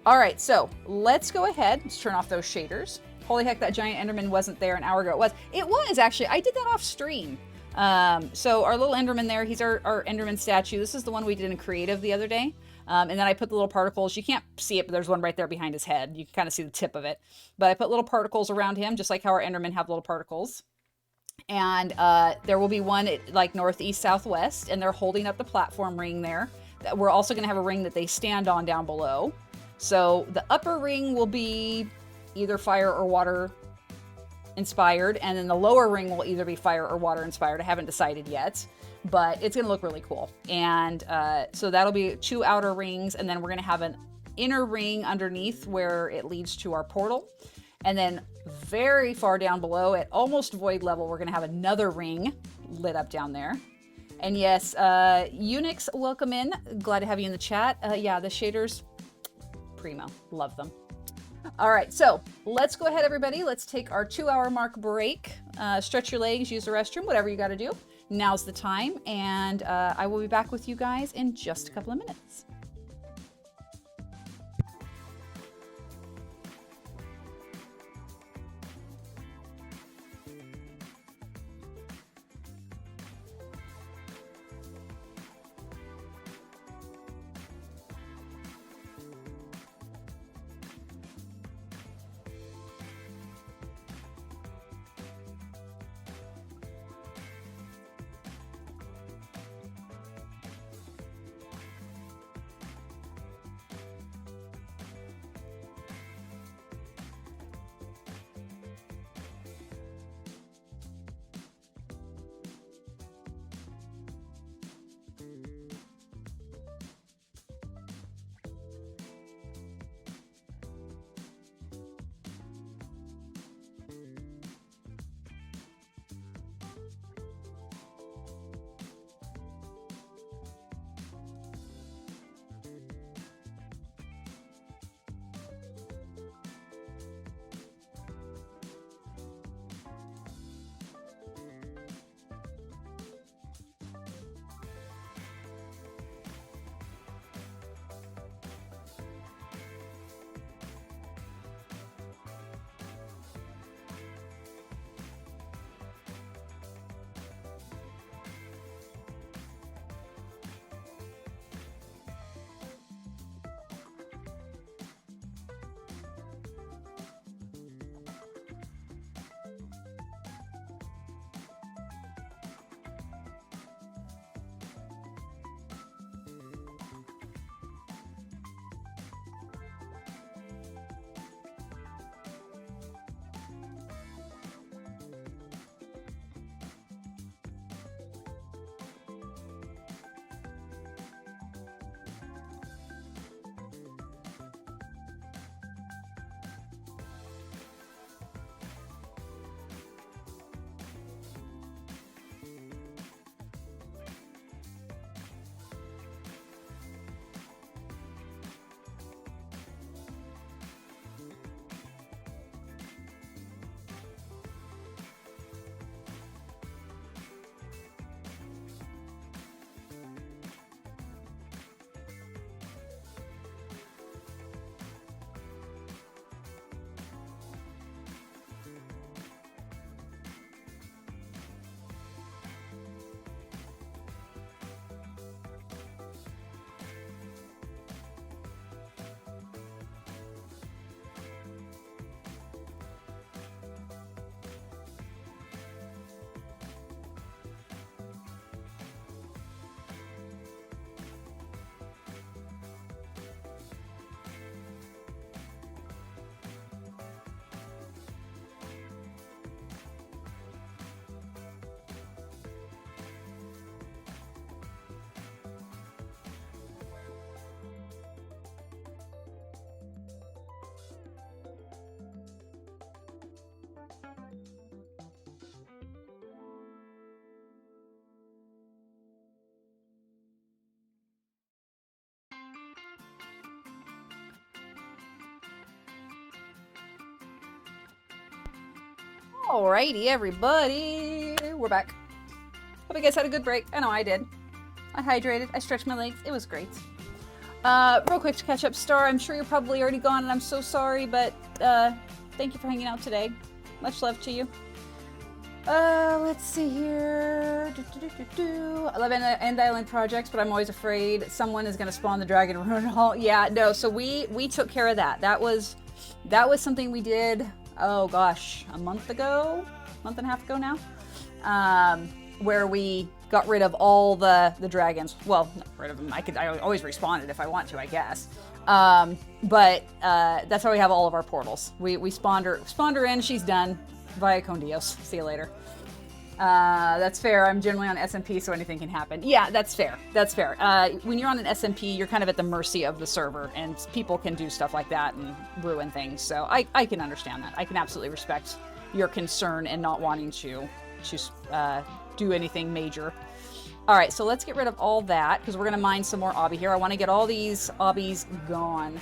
All right, so let's go ahead. Let's turn off those shaders. Holy heck, that giant Enderman wasn't there an hour ago. It was actually. I did that off stream. So our little Enderman there, he's our Enderman statue. This is the one we did in Creative the other day. And then I put the little particles. You can't see it, but there's one right there behind his head. You can kind of see the tip of it. But I put little particles around him, just like how our Endermen have little particles. And there will be one at, like northeast, southwest, and they're holding up the platform ring there. We're also going to have a ring that they stand on down below. So the upper ring will be either fire or water inspired, and then the lower ring will either be fire or water inspired. I haven't decided yet, but it's gonna look really cool. And so that'll be 2 outer rings, and then we're gonna have an inner ring underneath where it leads to our portal. And then Very far down below at almost void level, we're going to have another ring lit up down there. And yes, Unix, welcome in. Glad to have you in the chat. Yeah, the shaders, primo. Love them. All right, so let's go ahead, everybody. Let's take our 2-hour mark break. Stretch your legs, use the restroom, whatever you got to do. Now's the time, and I will be back with you guys in just a couple of minutes. Alrighty, everybody. We're back. Hope you guys had a good break. I know I did. I hydrated. I stretched my legs. It was great. Real quick to catch up, Star. I'm sure you're probably already gone, and I'm so sorry, but thank you for hanging out today. Much love to you. Let's see here. I love End Island projects, but I'm always afraid someone is going to spawn the dragon and ruin it all. Yeah, no. So we took care of that. That was something we did. Oh gosh, a month and a half ago now, where we got rid of all the dragons. Well, not rid of them. I always respawn it if I want to, I guess. But that's how we have all of our portals. We spawned her in. She's done. Via con Dios. See you later. That's fair. I'm generally on SMP, so anything can happen. Yeah, that's fair. That's fair. When you're on an SMP, you're kind of at the mercy of the server, and people can do stuff like that and ruin things. So I can understand that. I can absolutely respect your concern and not wanting to do anything major. All right, so let's get rid of all that because we're going to mine some more obby here. I want to get all these obbies gone.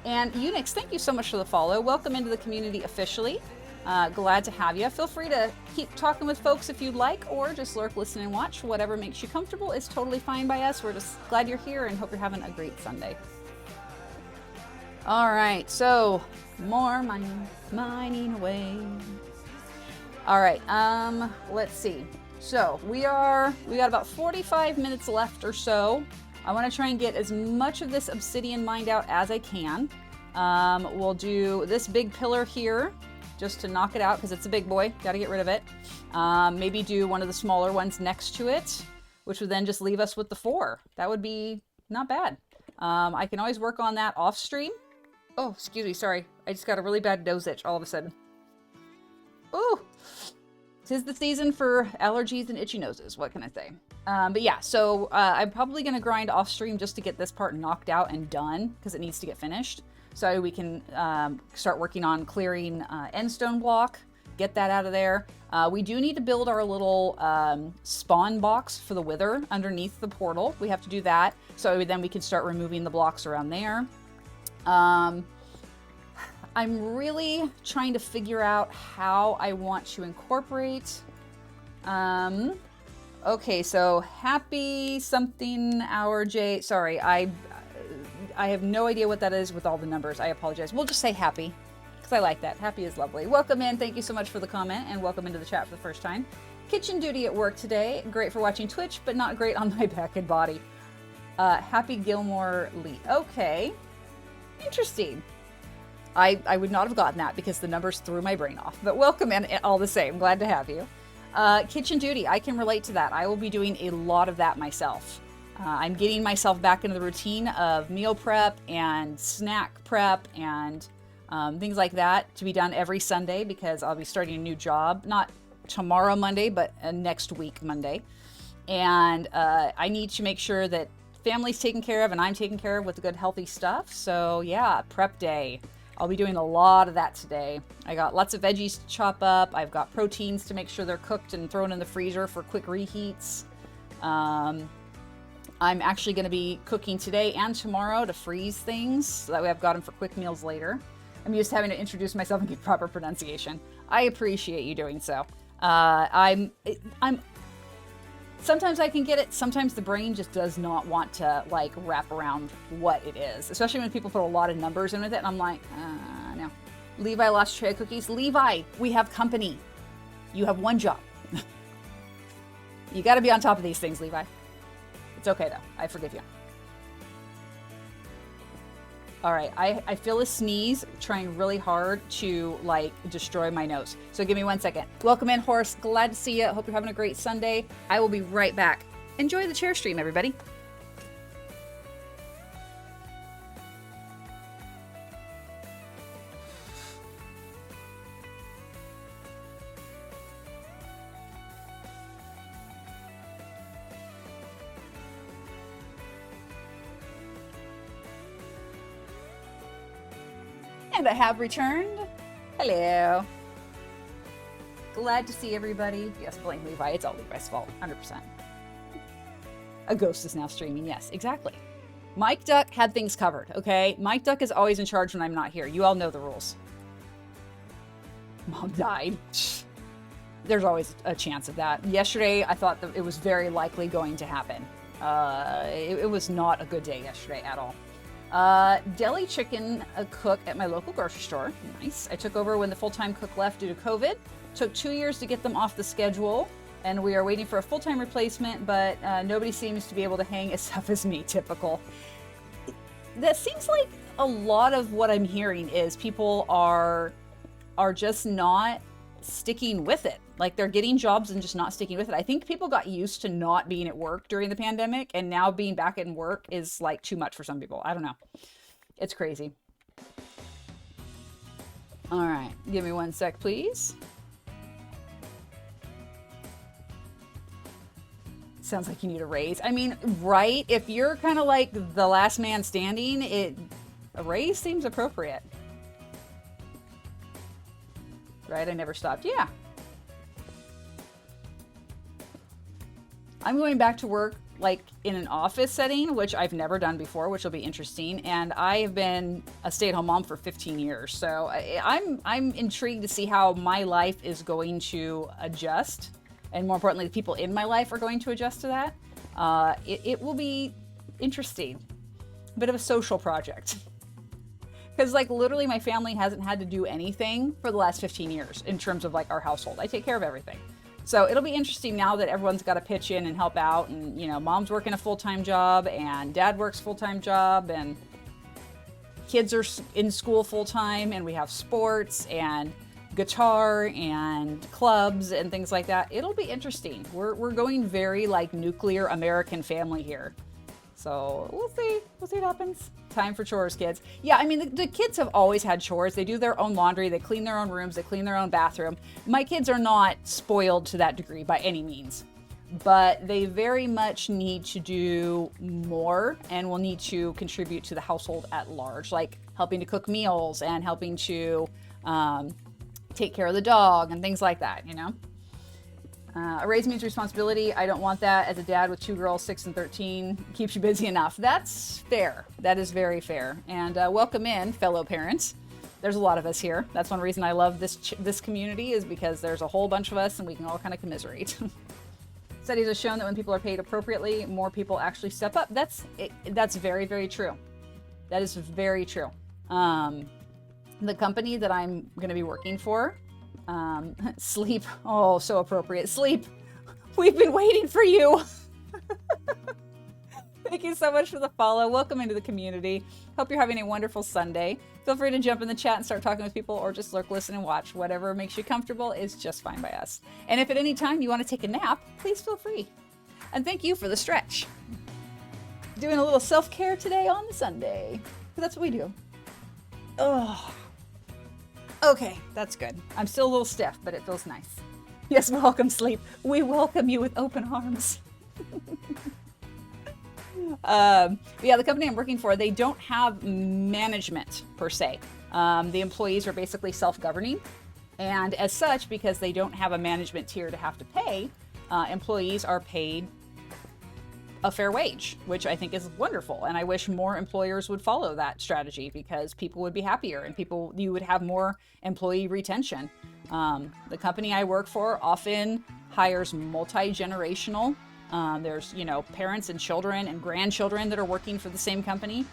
And Unix, thank you so much for the follow. Welcome into the community officially. Glad to have you. Feel free to keep talking with folks if you'd like, or just lurk, listen, and watch. Whatever makes you comfortable is totally fine by us. We're just glad you're here and hope you're having a great Sunday. All right, so more mining away. All right, let's see. So we got about 45 minutes left or so. I want to try and get as much of this obsidian mined out as I can. We'll do this big pillar here just to knock it out because it's a big boy. Got to get rid of it. Maybe do one of the smaller ones next to it, which would then just leave us with the 4. That would be not bad. I can always work on that off stream. Oh, excuse me. Sorry. I just got a really bad nose itch all of a sudden. Ooh. 'Tis the season for allergies and itchy noses. What can I say? But yeah, so I'm probably going to grind off stream just to get this part knocked out and done because it needs to get finished. So we can start working on clearing endstone block, get that out of there. We do need to build our little spawn box for the wither underneath the portal. We have to do that. So then we can start removing the blocks around there. I'm really trying to figure out how I want to incorporate. Okay, so happy something hour J. Sorry, I have no idea what that is with all the numbers. I apologize. We'll just say happy because I like that. Happy is lovely. Welcome in. Thank you so much for the comment and welcome into the chat for the first time. Kitchen duty at work today. Great for watching Twitch, but not great on my back and body. Happy Gilmore Lee. Okay. Interesting. I would not have gotten that because the numbers threw my brain off. But welcome in all the same. Glad to have you. Kitchen duty. I can relate to that. I will be doing a lot of that myself. I'm getting myself back into the routine of meal prep and snack prep and things like that to be done every Sunday because I'll be starting a new job. Not tomorrow Monday, but next week Monday. And I need to make sure that family's taken care of and I'm taken care of with good healthy stuff. So yeah, prep day. I'll be doing a lot of that today. I got lots of veggies to chop up. I've got proteins to make sure they're cooked and thrown in the freezer for quick reheats. I'm actually going to be cooking today and tomorrow to freeze things so that way I've got them for quick meals later. I'm used to having to introduce myself and get proper pronunciation. I appreciate you doing so. I'm sometimes I can get it. Sometimes the brain just does not want to like wrap around what it is, especially when people put a lot of numbers in with it. And I'm like, no. Levi lost tray of cookies. Levi, we have company. You have one job. You got to be on top of these things, Levi. It's okay though. I forgive you. All right, I feel a sneeze trying really hard to like destroy my nose. So give me 1 second. Welcome in, Horace. Glad to see you. Hope you're having a great Sunday. I will be right back. Enjoy the chair stream, everybody. And I have returned. Hello. Glad to see everybody. Yes, blame Levi. It's all Levi's fault. 100%. A ghost is now streaming. Yes, exactly. Mike Duck had things covered, okay? Mike Duck is always in charge when I'm not here. You all know the rules. Mom died. There's always a chance of that. Yesterday, I thought that it was very likely going to happen. It was not a good day yesterday at all. Deli chicken cook at my local grocery store. Nice. I took over when the full-time cook left due to COVID. Took 2 years to get them off the schedule, and we are waiting for a full-time replacement, but nobody seems to be able to hang as tough as me. Typical. That seems like a lot of what I'm hearing is people are just not sticking with it. Like they're getting jobs and just not sticking with it. I think people got used to not being at work during the pandemic, and now being back in work is like too much for some people. I don't know. It's crazy. All right, give me 1 sec, please. Sounds like you need a raise. I mean, right? If you're kind of like the last man standing, a raise seems appropriate. Right? I never stopped. Yeah. I'm going back to work like in an office setting, which I've never done before, which will be interesting. And I have been a stay-at-home mom for 15 years. So I'm intrigued to see how my life is going to adjust. And more importantly, the people in my life are going to adjust to that. It will be interesting. A bit of a social project. Because like literally my family hasn't had to do anything for the last 15 years in terms of like our household. I take care of everything. So it'll be interesting now that everyone's got to pitch in and help out. And, you know, mom's working a full-time job and dad works full-time job and kids are in school full-time and we have sports and guitar and clubs and things like that. It'll be interesting. We're going very like nuclear American family here. So we'll see what happens. Time for chores, kids. Yeah, I mean, the kids have always had chores. They do their own laundry, they clean their own rooms, they clean their own bathroom. My kids are not spoiled to that degree by any means, but they very much need to do more and will need to contribute to the household at large, like helping to cook meals and helping to take care of the dog and things like that, you know? A raise means responsibility. I don't want that. As a dad with 2 girls, 6 and 13, keeps you busy enough. That's fair. That is very fair. And welcome in, fellow parents. There's a lot of us here. That's one reason I love this community, is because there's a whole bunch of us and we can all kind of commiserate. Studies have shown that when people are paid appropriately, more people actually step up. That's very, very true. That is very true. The company that I'm going to be working for, Sleep. Oh, so appropriate. Sleep. We've been waiting for you. Thank you so much for the follow. Welcome into the community. Hope you're having a wonderful Sunday. Feel free to jump in the chat and start talking with people, or just lurk, listen, and watch. Whatever makes you comfortable is just fine by us. And if at any time you want to take a nap, please feel free. And thank you for the stretch. Doing a little self-care today on the Sunday. That's what we do. Oh. Okay, that's good. I'm still a little stiff, but it feels nice. Yes, welcome, Sleep. We welcome you with open arms. Yeah, the company I'm working for, they don't have management per se. The employees are basically self-governing. And as such, because they don't have a management tier to have to pay, employees are paid a fair wage, which I think is wonderful. And I wish more employers would follow that strategy, because people would be happier and you would have more employee retention. The company I work for often hires multi-generational. There's, you know, parents and children and grandchildren that are working for the same company.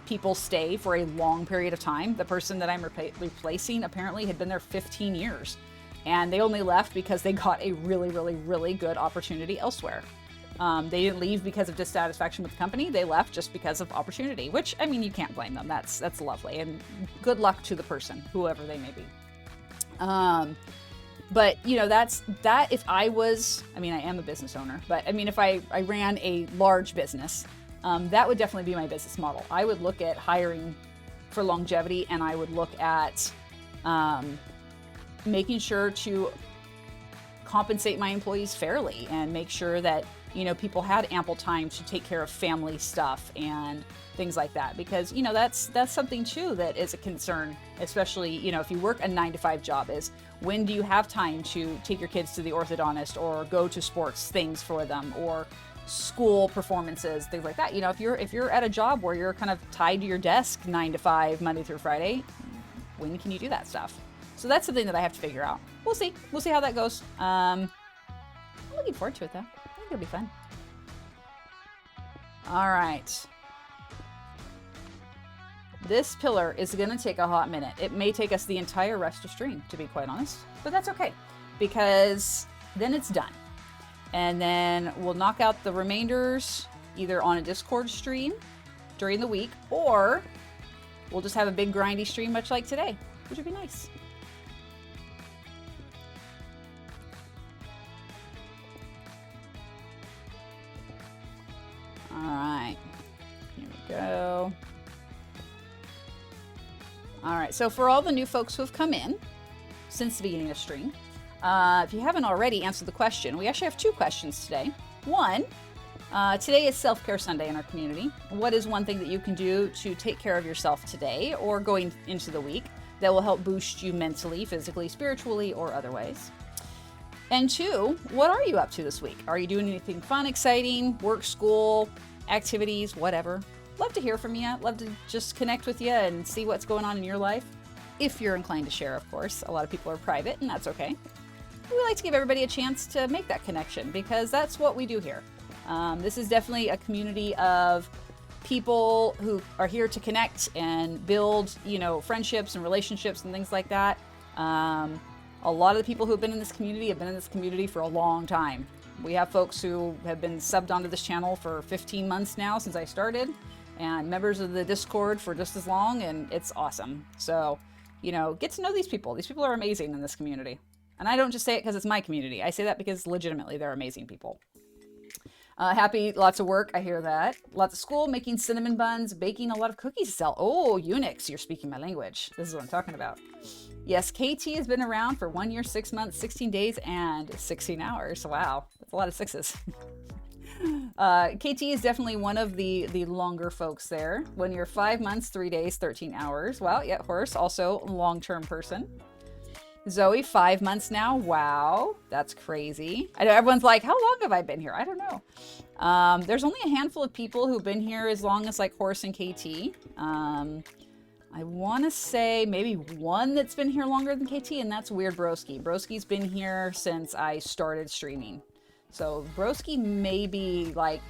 People stay for a long period of time. The person that I'm replacing apparently had been there 15 years, and they only left because they got a really, really, really good opportunity elsewhere. They didn't leave because of dissatisfaction with the company. They left just because of opportunity, which, I mean, you can't blame them. That's lovely. And good luck to the person, whoever they may be. But, you know, that if I was, I mean, I am a business owner, but I mean, if I ran a large business, that would definitely be my business model. I would look at hiring for longevity, and I would look at making sure to compensate my employees fairly and make sure that, you know, people had ample time to take care of family stuff and things like that. Because, you know, that's something too that is a concern, especially, you know, if you work a 9-to-5 job, is when do you have time to take your kids to the orthodontist or go to sports things for them, or school performances, things like that. You know, if you're at a job where you're kind of tied to your desk 9 to 5, Monday through Friday, when can you do that stuff? So that's something that I have to figure out. We'll see how that goes. I'm looking forward to it though. I think it'll be fun. All right. This pillar is going to take a hot minute. It may take us the entire rest of stream, to be quite honest, but that's okay, because then it's done. And then we'll knock out the remainders either on a Discord stream during the week, or we'll just have a big grindy stream much like today, which would be nice. All right, here we go. All right, so for all the new folks who have come in since the beginning of stream, If you haven't already answered the question, we actually have 2 questions today. One, today is Self-Care Sunday in our community. What is one thing that you can do to take care of yourself today or going into the week that will help boost you mentally, physically, spiritually, or otherwise? And 2, what are you up to this week? Are you doing anything fun, exciting, work, school, activities, whatever? Love to hear from you. Love to just connect with you and see what's going on in your life. If you're inclined to share, of course. A lot of people are private, and that's okay. We like to give everybody a chance to make that connection because that's what we do here. This is definitely a community of people who are here to connect and build, friendships and relationships and things like that. A lot of the people who have been in this community have been in this community for a long time. We have folks who have been subbed onto this channel for 15 months now since I started, and members of the Discord for just as long, and it's awesome. So, get to know these people. These people are amazing in this community. And I don't just say it because it's my community. I say that because legitimately they're amazing people. Happy, lots of work. I hear that. Lots of school, making cinnamon buns, baking a lot of cookies to sell. Oh, Unix, you're speaking my language. This is what I'm talking about. Yes, KT has been around for 1 year, 6 months, 16 days, and 16 hours. Wow, that's a lot of 6s. KT is definitely one of the longer folks there. 1 year, 5 months, 3 days, 13 hours. Wow, yeah, Horse, also a long-term person. Zoe, 5 months now. Wow, that's crazy. I know everyone's like, how long have I been here? I don't know. There's only a handful of people who've been here as long as like Horse and KT. I want to say maybe one that's been here longer than KT, and that's Weird Broski. Broski's been here since I started streaming. So Broski may be like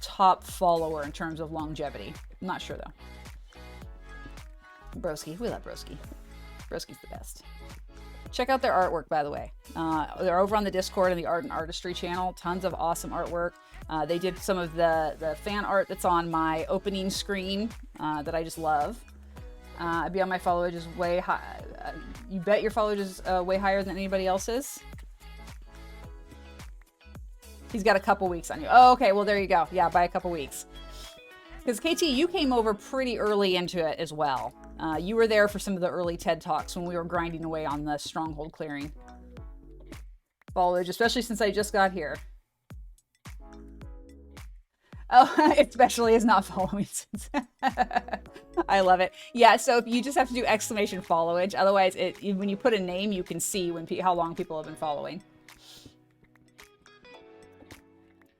top follower in terms of longevity. I'm not sure though. Broski, we love Broski. Broski's the best. Check out their artwork, by the way. They're over on the Discord and the Art and Artistry channel. Tons of awesome artwork. They did some of the fan art that's on my opening screen that I just love. I'd be on my followage is way high. You bet your followage is way higher than anybody else's. He's got a couple weeks on you. Oh, okay. Well, there you go. Yeah, by a couple weeks. Because KT, you came over pretty early into it as well. You were there for some of the early TED Talks when we were grinding away on the stronghold clearing. Followage, especially since I just got here. Oh, especially is not following. I love it. Yeah, so if you just have to do exclamation followage. Otherwise, when you put a name, you can see how long people have been following.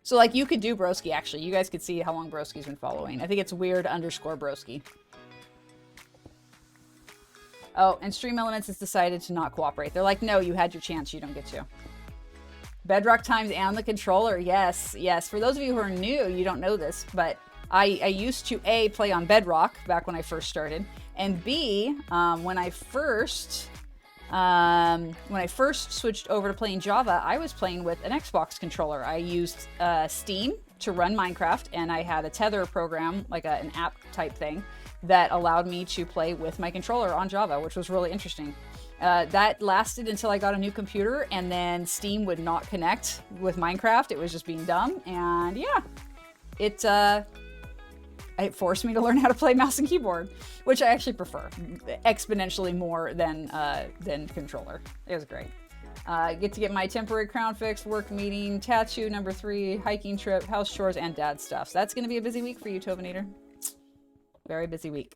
So like you could do Broski, actually. You guys could see how long Broski's been following. I think it's weird_Broski. Oh, and Stream Elements has decided to not cooperate. They're like, no, you had your chance. You don't get to. Bedrock Times and the controller. Yes, yes. For those of you who are new, you don't know this, but I used to A, play on Bedrock back when I first started, and B, when I first switched over to playing Java, I was playing with an Xbox controller. I used Steam to run Minecraft, and I had a Tether program, like an app type thing, that allowed me to play with my controller on Java, which was really interesting. That lasted until I got a new computer, and then Steam would not connect with Minecraft. It was just being dumb, and yeah, it forced me to learn how to play mouse and keyboard, which I actually prefer exponentially more than controller. It was great. Get to get my temporary crown fixed, work meeting, tattoo number 3, hiking trip, house chores, and dad stuff. So that's going to be a busy week for you, Tovinator. Very busy week.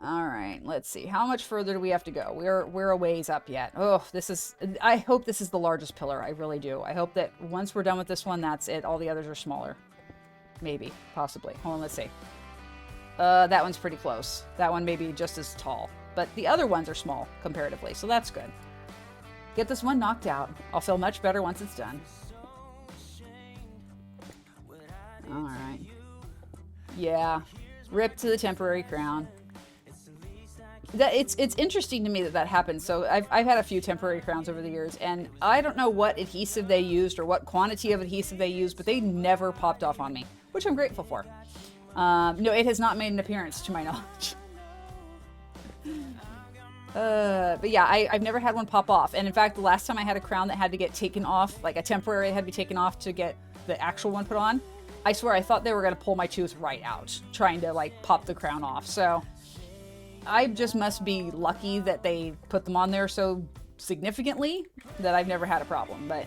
All right, let's see. How much further do we have to go? We're a ways up yet. Oh, I hope this is the largest pillar. I really do. I hope that once we're done with this one, that's it. All the others are smaller. Maybe, possibly. Hold on, let's see. That one's pretty close. That one may be just as tall. But the other ones are small, comparatively, so that's good. Get this one knocked out. I'll feel much better once it's done. All right. Yeah. Rip to the temporary crown. It's interesting to me that happened. So I've had a few temporary crowns over the years, and I don't know what adhesive they used or what quantity of adhesive they used, but they never popped off on me, which I'm grateful for. No, it has not made an appearance to my knowledge. But yeah, I've never had one pop off. And in fact, the last time I had a crown that had to get taken off, like a temporary had to be taken off to get the actual one put on, I swear I thought they were going to pull my tooth right out, trying to like pop the crown off. So I just must be lucky that they put them on there so significantly that I've never had a problem, but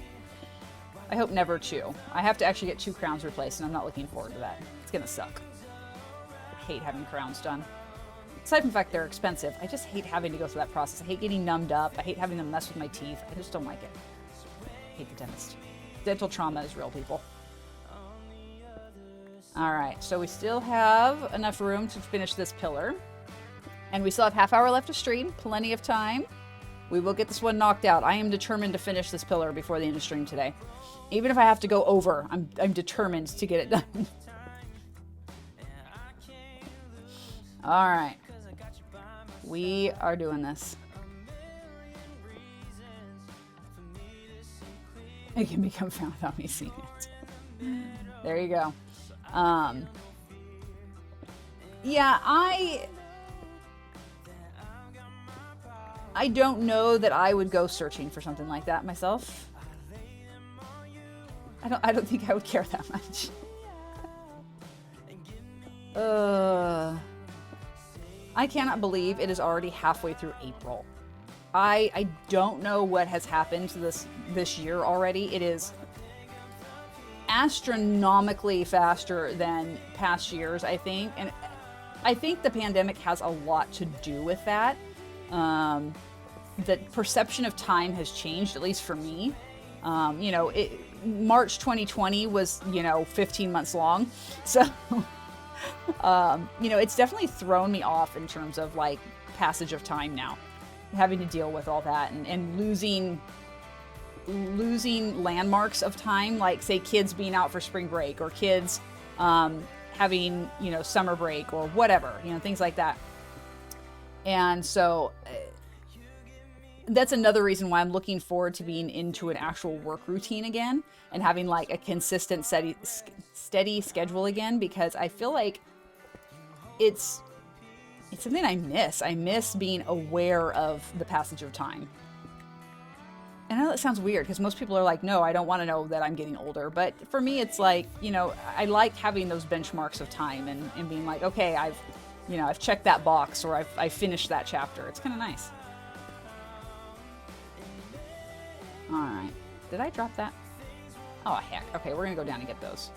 I hope never to. I have to actually get 2 crowns replaced, and I'm not looking forward to that. It's gonna suck. I hate having crowns done. Aside from the fact they're expensive, I just hate having to go through that process. I hate getting numbed up. I hate having them mess with my teeth. I just don't like it. I hate the dentist. Dental trauma is real, people. All right, so we still have enough room to finish this pillar. And we still have half hour left to stream, plenty of time. We will get this one knocked out. I am determined to finish this pillar before the end of stream today. Even if I have to go over, I'm determined to get it done. All right. We are doing this. It can become found without me seeing it. There you go. Yeah, I don't know that I would go searching for something like that myself. I don't think I would care that much. I cannot believe it is already halfway through April. I don't know what has happened to this year already. It is astronomically faster than past years, I think. And I think the pandemic has a lot to do with that. The perception of time has changed, at least for me. March 2020 was, 15 months long. So, it's definitely thrown me off in terms of like passage of time now, having to deal with all that and losing landmarks of time, like say kids being out for spring break or kids having, summer break or whatever, things like that. And so that's another reason why I'm looking forward to being into an actual work routine again and having like a consistent, steady schedule again, because I feel like it's something I miss. I miss being aware of the passage of time. And I know that sounds weird because most people are like, no, I don't want to know that I'm getting older. But for me, it's like, I like having those benchmarks of time and being like, okay, I've checked that box or I've finished that chapter. It's kind of nice. All right. Did I drop that? Oh, heck. Okay, we're going to go down and get those.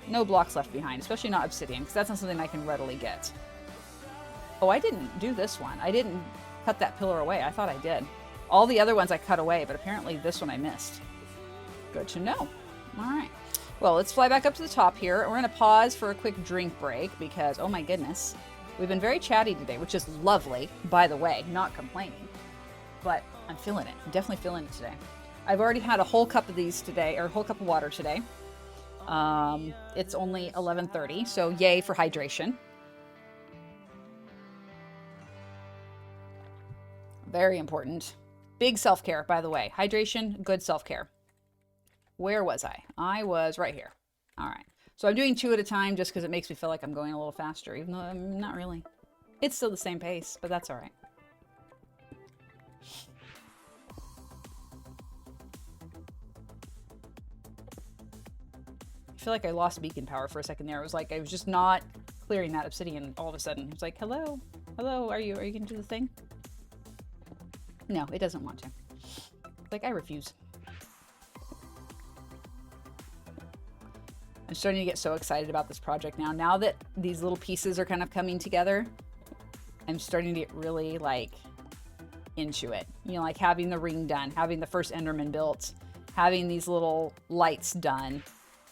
No blocks left behind, especially not obsidian, because that's not something I can readily get. Oh, I didn't do this one. I didn't cut that pillar away. I thought I did. All the other ones I cut away, but apparently this one I missed. Good to know. All right. Well, let's fly back up to the top here. We're going to pause for a quick drink break because, oh my goodness, we've been very chatty today, which is lovely, by the way, not complaining. But I'm feeling it. I'm definitely feeling it today. I've already had a whole cup of these today, or a whole cup of water today. It's only 11:30, so yay for hydration. Very important. Big self-care, by the way. Hydration, good self-care. Where was I? I was right here. All right. So I'm doing 2 at a time just because it makes me feel like I'm going a little faster, even though I'm not really. It's still the same pace, but that's all right. I feel like I lost beacon power for a second there. It was like I was just not clearing that obsidian all of a sudden. It's like, hello, are you gonna do the thing? No, it doesn't want to. Like, I refuse. I'm starting to get so excited about this project now. Now that these little pieces are kind of coming together, I'm starting to get really like into it. Like having the ring done, having the first Enderman built, having these little lights done.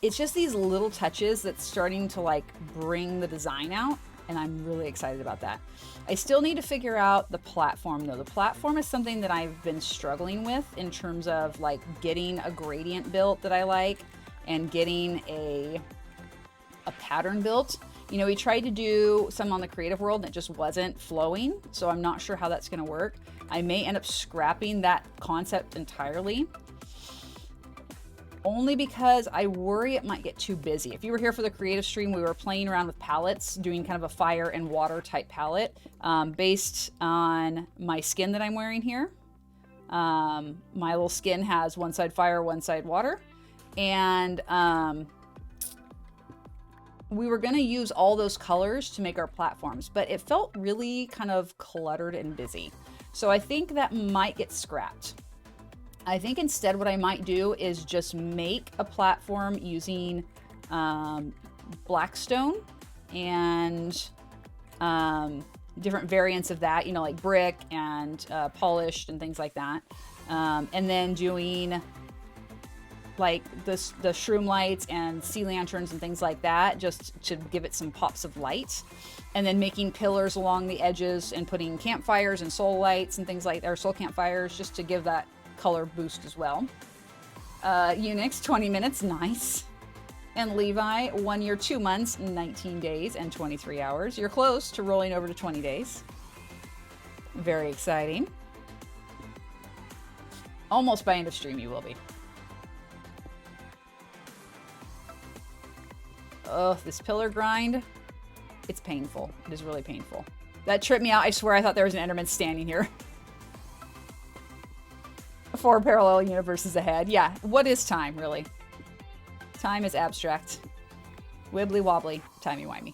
It's just these little touches that's starting to like bring the design out, and I'm really excited about that. I still need to figure out the platform though. The platform is something that I've been struggling with in terms of like getting a gradient built that I like and getting a pattern built. We tried to do some on the creative world and it just wasn't flowing, so I'm not sure how that's going to work. I may end up scrapping that concept entirely, only because I worry it might get too busy. If you were here for the creative stream, we were playing around with palettes, doing kind of a fire and water type palette based on my skin that I'm wearing here. My little skin has one side fire, one side water. And we were going to use all those colors to make our platforms, but it felt really kind of cluttered and busy. So I think that might get scrapped. I think instead what I might do is just make a platform using Blackstone and different variants of that, you know, like brick and polished and things like that. And then doing like the shroom lights and sea lanterns and things like that, just to give it some pops of light. And then making pillars along the edges and putting campfires and soul lights and things like that, or soul campfires, just to give that color boost as well. Unix, 20 minutes, nice. And Levi, 1 year, 2 months, 19 days, and 23 hours. You're close to rolling over to 20 days. Very exciting. Almost by end of stream, you will be. Oh, this pillar grind, it's painful. It is really painful. That tripped me out. I swear I thought there was an Enderman standing here. 4 parallel universes ahead. Yeah, what is time, really? Time is abstract. Wibbly wobbly, timey-wimey.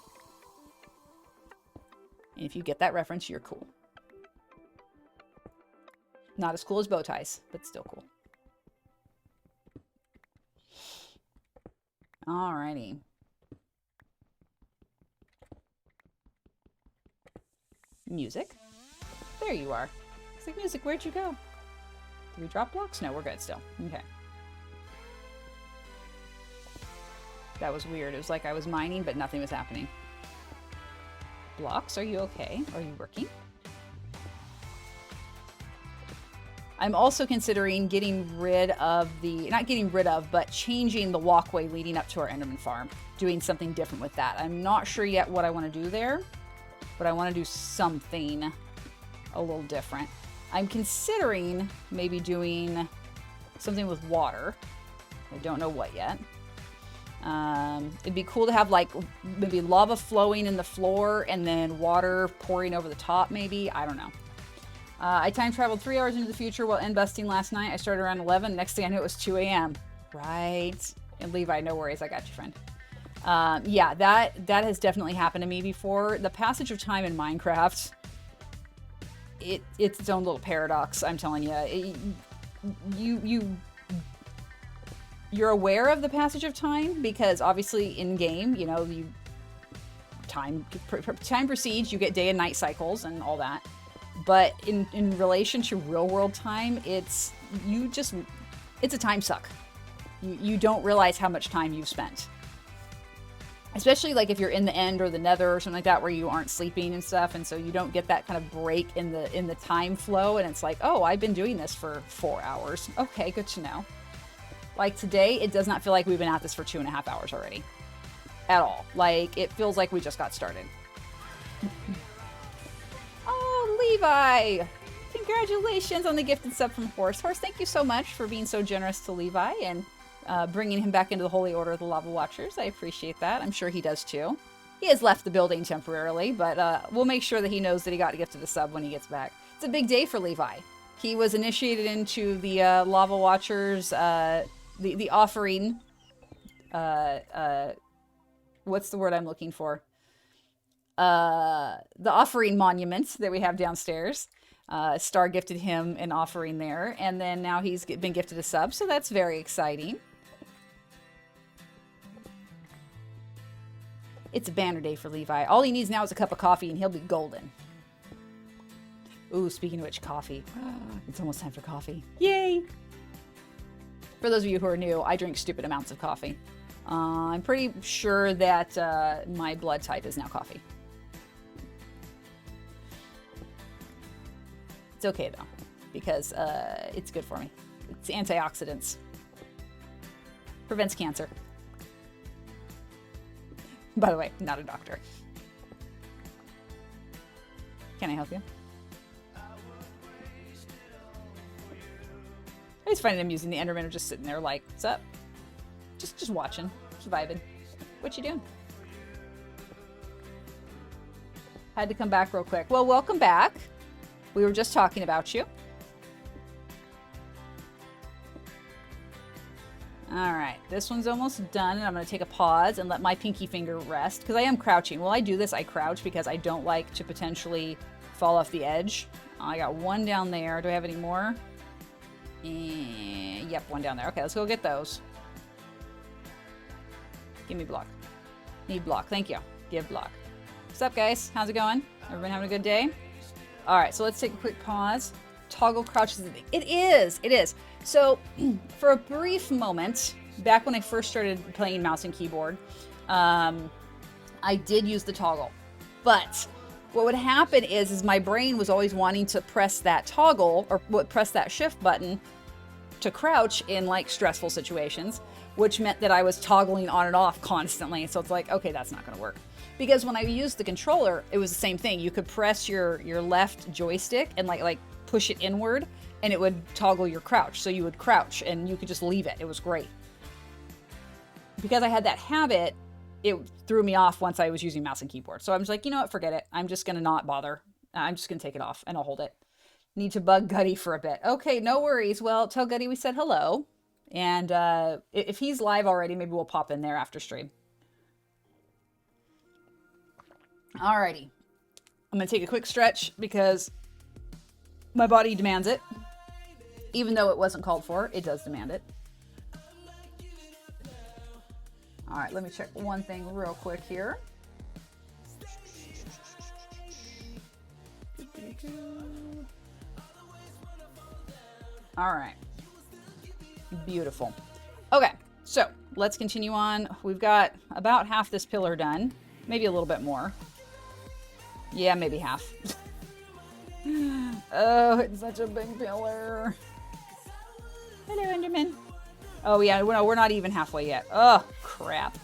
And if you get that reference, you're cool. Not as cool as bow ties, but still cool. Alrighty. Music. There you are. It's like, music, where'd you go? Did we drop blocks? No, we're good still. Okay. That was weird. It was like I was mining, but nothing was happening. Blocks, are you okay? Are you working? I'm also considering getting rid of the, not getting rid of, but changing the walkway leading up to our Enderman farm. Doing something different with that. I'm not sure yet what I want to do there, but I want to do something a little different. I'm considering maybe doing something with water. I don't know what yet. It'd be cool to have like maybe lava flowing in the floor and then water pouring over the top maybe. I don't know. I time traveled 3 hours into the future while end busting last night. I started around 11. Next thing I knew it was 2 a.m. Right. And Levi, no worries. I got you, friend. Yeah, that has definitely happened to me before. The passage of time in Minecraft, it's its own little paradox, I'm telling you. You're aware of the passage of time because obviously in game, you know, time proceeds, you get day and night cycles and all that. But in relation to real world time, it's a time suck. You don't realize how much time you've spent. Especially like if you're in the end or the nether or something like that where you aren't sleeping and stuff, and so you don't get that kind of break in the time flow, and it's like, oh, I've been doing this for 4 hours. Okay, good to know. Like today, it does not feel like we've been at this for 2.5 hours already. At all. Like, it feels like we just got started. Oh, Levi! Congratulations on the gifted sub from Horse. Horse, thank you so much for being so generous to Levi and bringing him back into the Holy Order of the Lava Watchers. I appreciate that. I'm sure he does too. He has left the building temporarily, but we'll make sure that he knows that he got a gift of the sub when he gets back. It's a big day for Levi. He was initiated into the Lava Watchers, the offering, what's the word I'm looking for? The offering monument that we have downstairs. Star gifted him an offering there, and then now he's been gifted a sub, so that's very exciting. It's a banner day for Levi. All he needs now is a cup of coffee, and he'll be golden. Ooh, speaking of which, coffee. It's almost time for coffee. Yay! For those of you who are new, I drink stupid amounts of coffee. I'm pretty sure that my blood type is now coffee. It's okay though, because it's good for me. It's antioxidants. Prevents cancer. By the way, not a doctor. Can I help you? I just find it amusing. The Endermen are just sitting there like, what's up? Just watching, just vibing. What you doing? Had to come back real quick. Well, welcome back. We were just talking about you. All right, this one's almost done, and I'm going to take a pause and let my pinky finger rest, because I am crouching. While I do this, I crouch because I don't like to potentially fall off the edge. I got one down there. Do I have any more? Yep, one down there. Okay, let's go get those. Give me block. Need block. Thank you. Give block. What's up, guys? How's it going? Everyone having a good day? All right, so let's take a quick pause. Toggle crouches. It is. It is. So for a brief moment, back when I first started playing mouse and keyboard, I did use the toggle. But what would happen is my brain was always wanting to press that toggle or press that shift button to crouch in like stressful situations, which meant that I was toggling on and off constantly. So it's like, okay, that's not going to work. Because when I used the controller, it was the same thing. You could press your left joystick and like push it inward, and it would toggle your crouch. So you would crouch and you could just leave it. It was great. Because I had that habit, it threw me off once I was using mouse and keyboard. So I'm just like, you know what, forget it. I'm just going to not bother. I'm just going to take it off and I'll hold it. Need to bug Gutty for a bit. Okay, no worries. Well, tell Gutty we said hello. And if he's live already, maybe we'll pop in there after stream. Alrighty. I'm going to take a quick stretch because my body demands it. Even though it wasn't called for, it does demand it. All right, let me check one thing real quick here. All right. Beautiful. Okay, so let's continue on. We've got about half this pillar done. Maybe a little bit more. Yeah, maybe half. Oh, it's such a big pillar. Hello, Enderman. Oh, yeah, we're not even halfway yet. Oh, crap.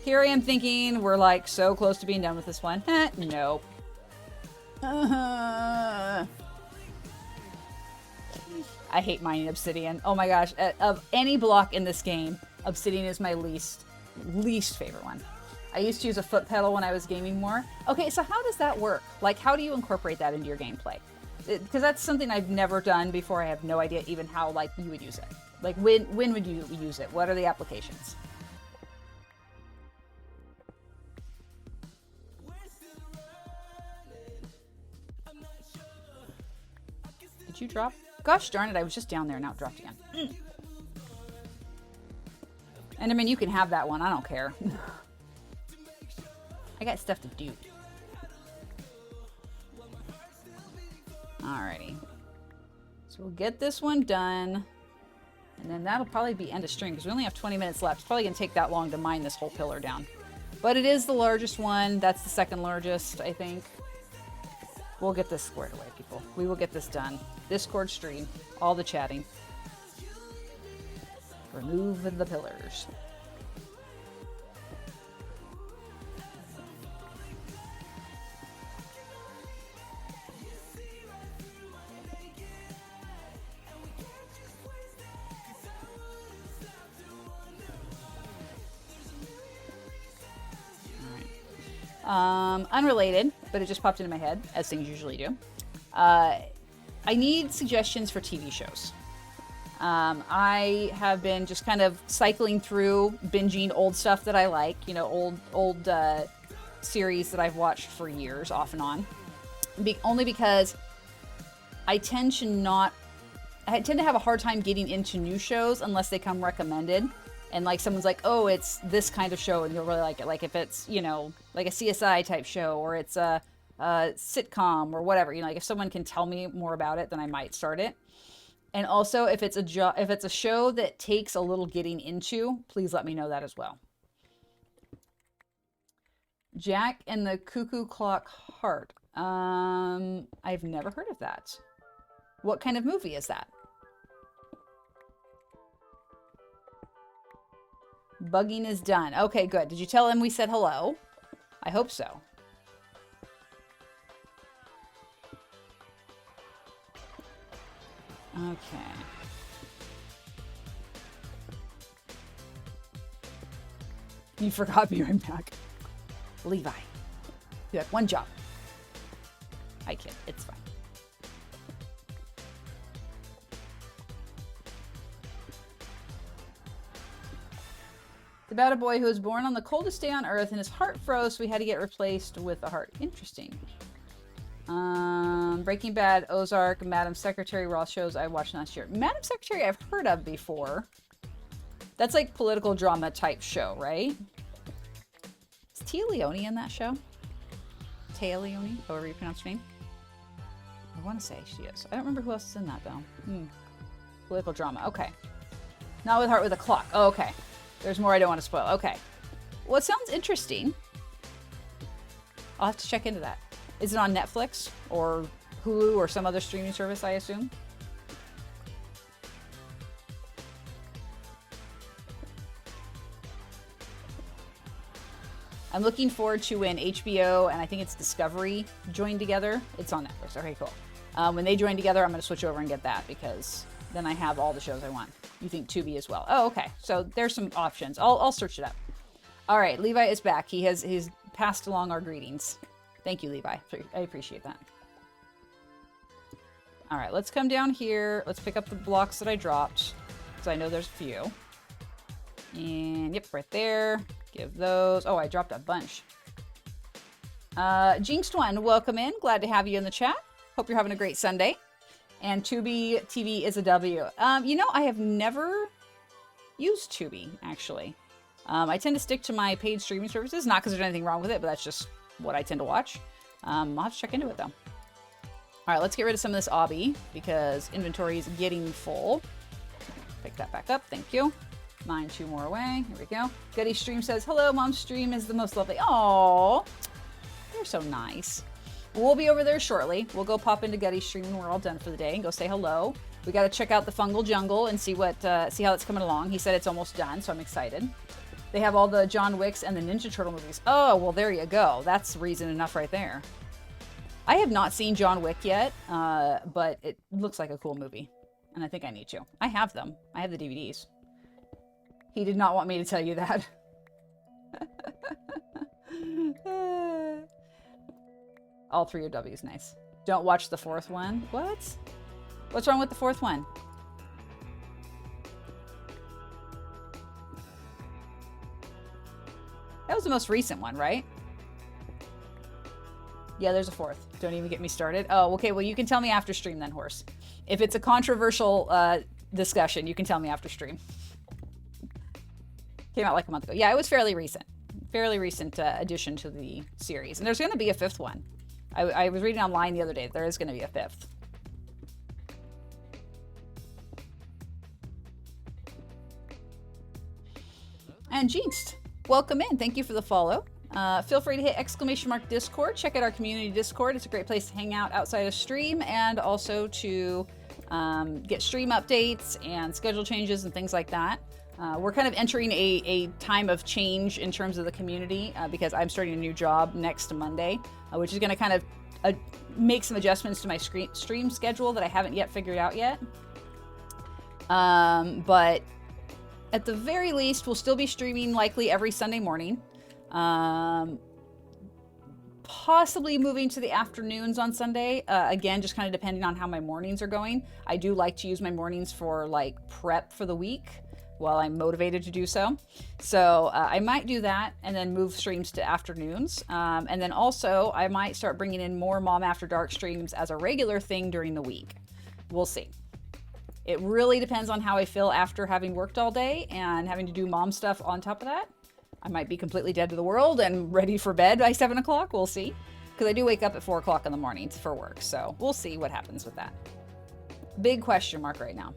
Here I am thinking we're, like, so close to being done with this one. No. I hate mining obsidian. Oh, my gosh. Of any block in this game, obsidian is my least favorite one. I used to use a foot pedal when I was gaming more. Okay, so how does that work? Like, how do you incorporate that into your gameplay? Because that's something I've never done before. I have no idea even how, like, you would use it. Like, when would you use it? What are the applications? Did you drop? Gosh darn it, I was just down there. Now it dropped again. And I mean, you can have that one. I don't care. I got stuff to do. Alrighty. So we'll get this one done. And then that'll probably be end of stream because we only have 20 minutes left. It's probably going to take that long to mine this whole pillar down. But it is the largest one. That's the second largest, I think. We'll get this squared away, people. We will get this done. Discord stream. All the chatting. Remove the pillars. Unrelated, but it just popped into my head, as things usually do. I need suggestions for TV shows. I have been just kind of cycling through, binging old stuff that I like, you know, old series that I've watched for years, off and on. Only because I tend to have a hard time getting into new shows unless they come recommended. And like someone's like, oh, it's this kind of show and you'll really like it. Like if it's, you know, like a CSI type show or it's a sitcom or whatever, you know, like if someone can tell me more about it, then I might start it. And also if it's a show that takes a little getting into, please let me know that as well. Jack and the Cuckoo Clock Heart. I've never heard of that. What kind of movie is that? Bugging is done. Okay, good. Did you tell him we said hello? I hope so. Okay. You forgot me right back. Levi. You had one job. Hi, kid. It's fine. It's about a boy who was born on the coldest day on Earth and his heart froze, so he had to get replaced with a heart. Interesting. Breaking Bad, Ozark, Madam Secretary were all shows I watched last year. Madam Secretary I've heard of before. That's like political drama type show, right? Is Tia Leone in that show? Tia Leone, however you pronounce her name. I want to say she is. I don't remember who else is in that though. Political drama. Okay. Not with Heart with a Clock. Oh, okay. There's more I don't want to spoil. Okay. Well, it sounds interesting. I'll have to check into that. Is it on Netflix or Hulu or some other streaming service, I assume? I'm looking forward to when HBO and I think it's Discovery join together. It's on Netflix. Okay, cool. When they join together, I'm going to switch over and get that because then I have all the shows I want. You think Tubi as well? Oh, okay. So there's some options. I'll search it up. All right, Levi is back. He's passed along our greetings. Thank you, Levi. I appreciate that. All right, let's come down here. Let's pick up the blocks that I dropped because I know there's a few. And yep, right there. Give those. Oh, I dropped a bunch. Jinxed One, welcome in. Glad to have you in the chat. Hope you're having a great Sunday. And Tubi TV is a W. You know, I have never used Tubi, actually. I tend to stick to my paid streaming services, not because there's anything wrong with it, but that's just what I tend to watch. I'll have to check into it, though. All right, let's get rid of some of this obby, because inventory is getting full. Pick that back up, thank you. Mine 2 more away, here we go. Gutty Stream says, hello, Mom's stream is the most lovely. Aww, they're so nice. We'll be over there shortly. We'll go pop into Gutty's stream when we're all done for the day and go say hello. We got to check out the Fungal Jungle and see how it's coming along. He said it's almost done, so I'm excited. They have all the John Wicks and the Ninja Turtle movies. Oh, well, there you go. That's reason enough right there. I have not seen John Wick yet, but it looks like a cool movie, and I think I need to. I have them. I have the DVDs. He did not want me to tell you that. All 3 are W's, nice. Don't watch the 4th one. What? What's wrong with the 4th one? That was the most recent one, right? Yeah, there's a 4th. Don't even get me started. Oh, okay, well, you can tell me after stream then, Horse. If it's a controversial discussion, you can tell me after stream. Came out like a month ago. Yeah, it was fairly recent. Fairly recent addition to the series. And there's going to be a 5th one. I was reading online the other day. There is going to be a 5th. And Jinxed, welcome in. Thank you for the follow. Feel free to hit ! Discord. Check out our community Discord. It's a great place to hang out outside of stream and also to get stream updates and schedule changes and things like that. We're kind of entering a time of change in terms of the community because I'm starting a new job next Monday, which is going to kind of make some adjustments to my stream schedule that I haven't yet figured out yet. But at the very least, we'll still be streaming likely every Sunday morning. Possibly moving to the afternoons on Sunday. Again, just kind of depending on how my mornings are going. I do like to use my mornings for like prep for the week while I'm motivated to do so. So I might do that and then move streams to afternoons. And then also I might start bringing in more Mom After Dark streams as a regular thing during the week. We'll see. It really depends on how I feel after having worked all day and having to do mom stuff on top of that. I might be completely dead to the world and ready for bed by 7 o'clock. We'll see. Because I do wake up at 4 o'clock in the morning for work. So we'll see what happens with that. Big question mark right now.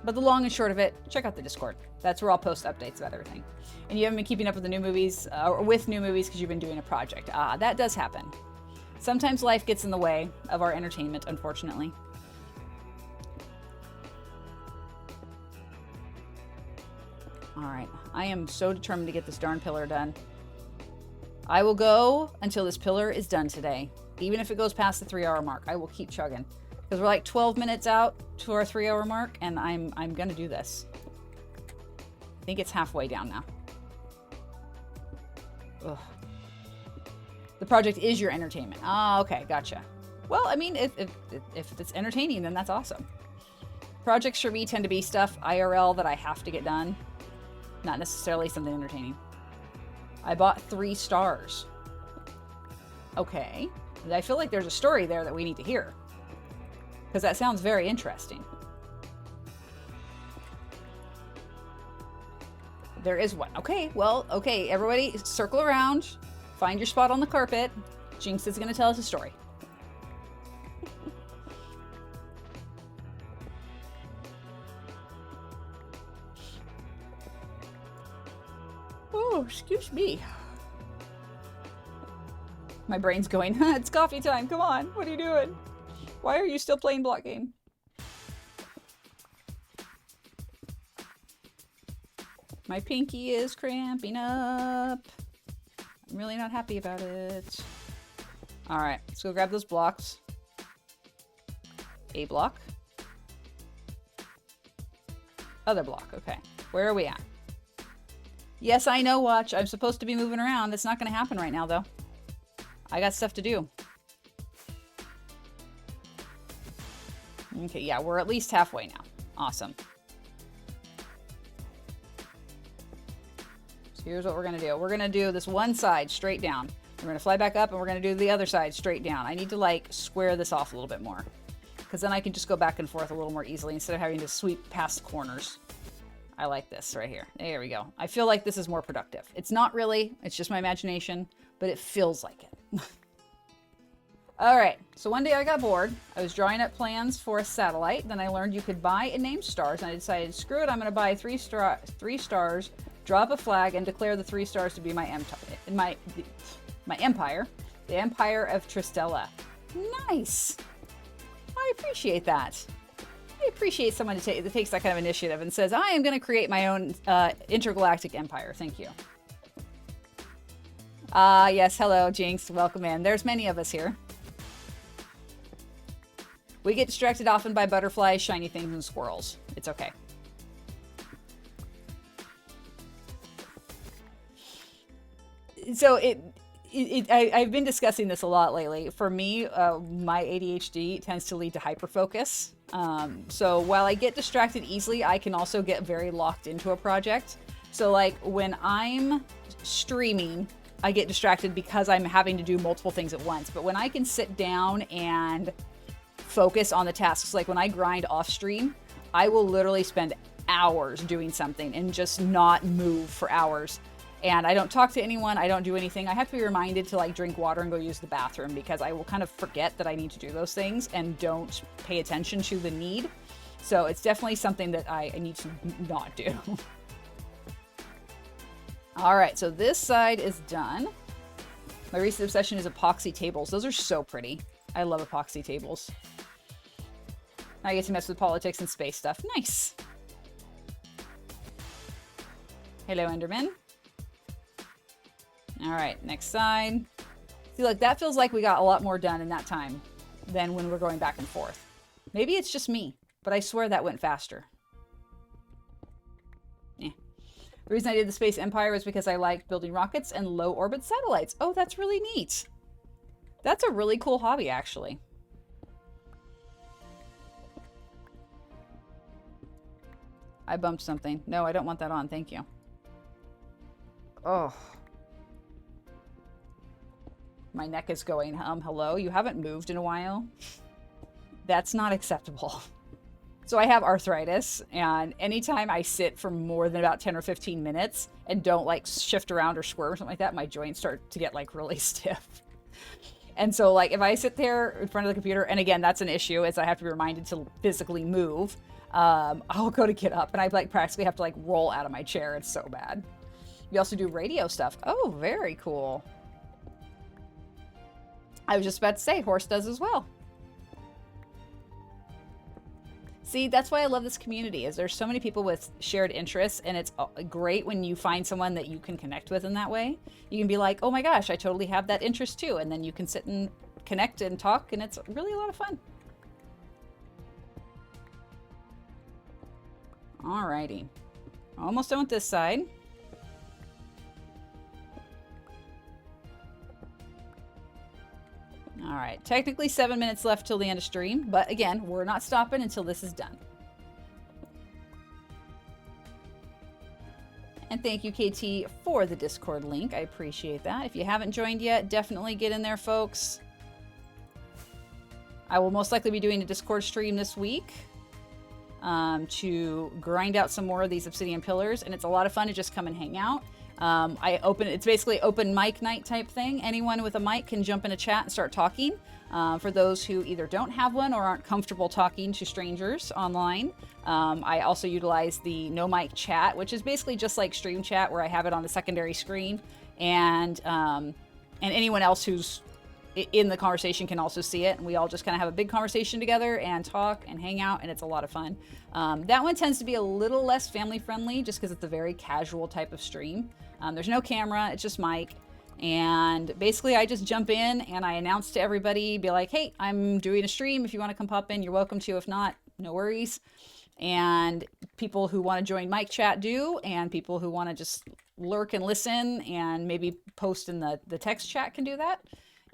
But the long and short of it, check out the Discord. That's where I'll post updates about everything. And you haven't been keeping up with the new movies, or with new movies because you've been doing a project. That does happen. Sometimes life gets in the way of our entertainment, unfortunately. All right, I am so determined to get this darn pillar done. I will go until this pillar is done today. Even if it goes past the 3-hour mark, I will keep chugging. Because we're like 12 minutes out to our 3-hour mark, and I'm gonna do this. I think it's halfway down now. Ugh. The project is your entertainment. Ah, okay, gotcha. Well, I mean, if it's entertaining, then that's awesome. Projects for me tend to be stuff IRL that I have to get done. Not necessarily something entertaining. I bought 3 stars. Okay. I feel like there's a story there that we need to hear. Because that sounds very interesting. There is one. Okay, well, okay, everybody circle around. Find your spot on the carpet. Jinx is going to tell us a story. Oh, excuse me. My brain's going, it's coffee time. Come on. What are you doing? Why are you still playing block game? My pinky is cramping up. I'm really not happy about it. All right, let's go grab those blocks. A block. Other block, okay. Where are we at? Yes, I know, Watch. I'm supposed to be moving around. That's not going to happen right now, though. I got stuff to do. Okay, yeah, we're at least halfway now. Awesome. So here's what we're going to do. We're going to do this one side straight down. We're going to fly back up, and we're going to do the other side straight down. I need to, like, square this off a little bit more. Because then I can just go back and forth a little more easily instead of having to sweep past the corners. I like this right here. There we go. I feel like this is more productive. It's not really. It's just my imagination. But it feels like it. All right. So one day I got bored. I was drawing up plans for a satellite. Then I learned you could buy and name stars. And I decided, screw it. I'm going to buy 3 stars, draw up a flag, and declare the 3 stars to be my empire. The Empire of Tristella. Nice. I appreciate that. I appreciate someone that takes that kind of initiative and says, I am going to create my own intergalactic empire. Thank you. Yes. Hello, Jinx. Welcome in. There's many of us here. We get distracted often by butterflies, shiny things, and squirrels. It's okay. So I've been discussing this a lot lately. For me, my ADHD tends to lead to hyperfocus. So while I get distracted easily, I can also get very locked into a project. So like when I'm streaming, I get distracted because I'm having to do multiple things at once. But when I can sit down and focus on the tasks, like when I grind off stream, I will literally spend hours doing something and just not move for hours. And I don't talk to anyone. I don't do anything. I have to be reminded to like drink water and go use the bathroom because I will kind of forget that I need to do those things and don't pay attention to the need. So it's definitely something that I need to not do. All right, so this side is done. My recent obsession is epoxy tables. Those are so pretty. I love epoxy tables. Now I get to mess with politics and space stuff. Nice. Hello, Enderman. All right, next side. See, look, that feels like we got a lot more done in that time than when we're going back and forth. Maybe it's just me, but I swear that went faster. The reason I did the Space Empire was because I liked building rockets and low orbit satellites. Oh, that's really neat. That's a really cool hobby, actually. I bumped something. No, I don't want that on. Thank you. Oh. My neck is going, hello? You haven't moved in a while? That's not acceptable. So I have arthritis, and anytime I sit for more than about 10 or 15 minutes and don't like shift around or squirm or something like that, my joints start to get like really stiff. And so like if I sit there in front of the computer, and again, that's an issue, is I have to be reminded to physically move. I'll go to get up and I like practically have to like roll out of my chair. It's so bad. You also do radio stuff. Oh, very cool. I was just about to say, Horse does as well. See, that's why I love this community, is there's so many people with shared interests, and it's great when you find someone that you can connect with in that way. You can be like, oh my gosh, I totally have that interest too, and then you can sit and connect and talk, and it's really a lot of fun. Alrighty. Almost done with this side. All right, technically 7 minutes left till the end of stream, but again, we're not stopping until this is done. And thank you, KT, for the Discord link. I appreciate that. If you haven't joined yet, definitely get in there, folks. I will most likely be doing a Discord stream this week to grind out some more of these obsidian pillars, and it's a lot of fun to just come and hang out. It's basically open mic night type thing. Anyone with a mic can jump in a chat and start talking. For those who either don't have one or aren't comfortable talking to strangers online, I also utilize the no mic chat, which is basically just like stream chat where I have it on the secondary screen, and anyone else who's in the conversation can also see it, and we all just kind of have a big conversation together and talk and hang out, and it's a lot of fun. That one tends to be a little less family friendly just because it's a very casual type of stream. There's no camera, it's just mic. And basically I just jump in and I announce to everybody, be like, hey, I'm doing a stream. If you want to come pop in, you're welcome to. If not, no worries. And people who want to join mic chat do, and people who want to just lurk and listen and maybe post in the text chat can do that.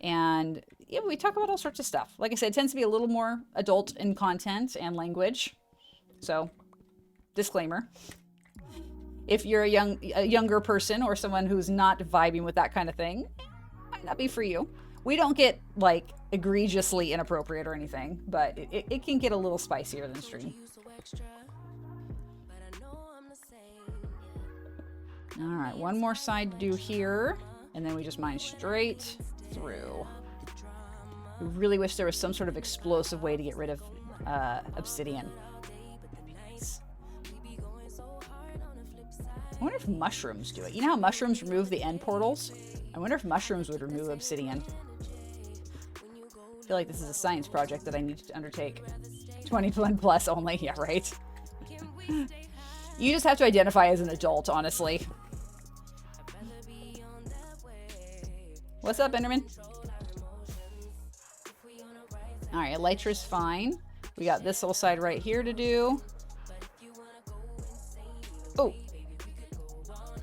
And yeah, we talk about all sorts of stuff. Like I said, it tends to be a little more adult in content and language. So, disclaimer. If you're a younger person or someone who's not vibing with that kind of thing, it might not be for you. We don't get like egregiously inappropriate or anything, but it can get a little spicier than stream. All right, one more side to do here, and then we just mine straight through. I really wish there was some sort of explosive way to get rid of obsidian. I wonder if mushrooms do it. You know how mushrooms remove the end portals? I wonder if mushrooms would remove obsidian. I feel like this is a science project that I need to undertake. 21 plus only. Yeah, right? You just have to identify as an adult, honestly. What's up, Enderman? Alright, Elytra's fine. We got this whole side right here to do. Oh!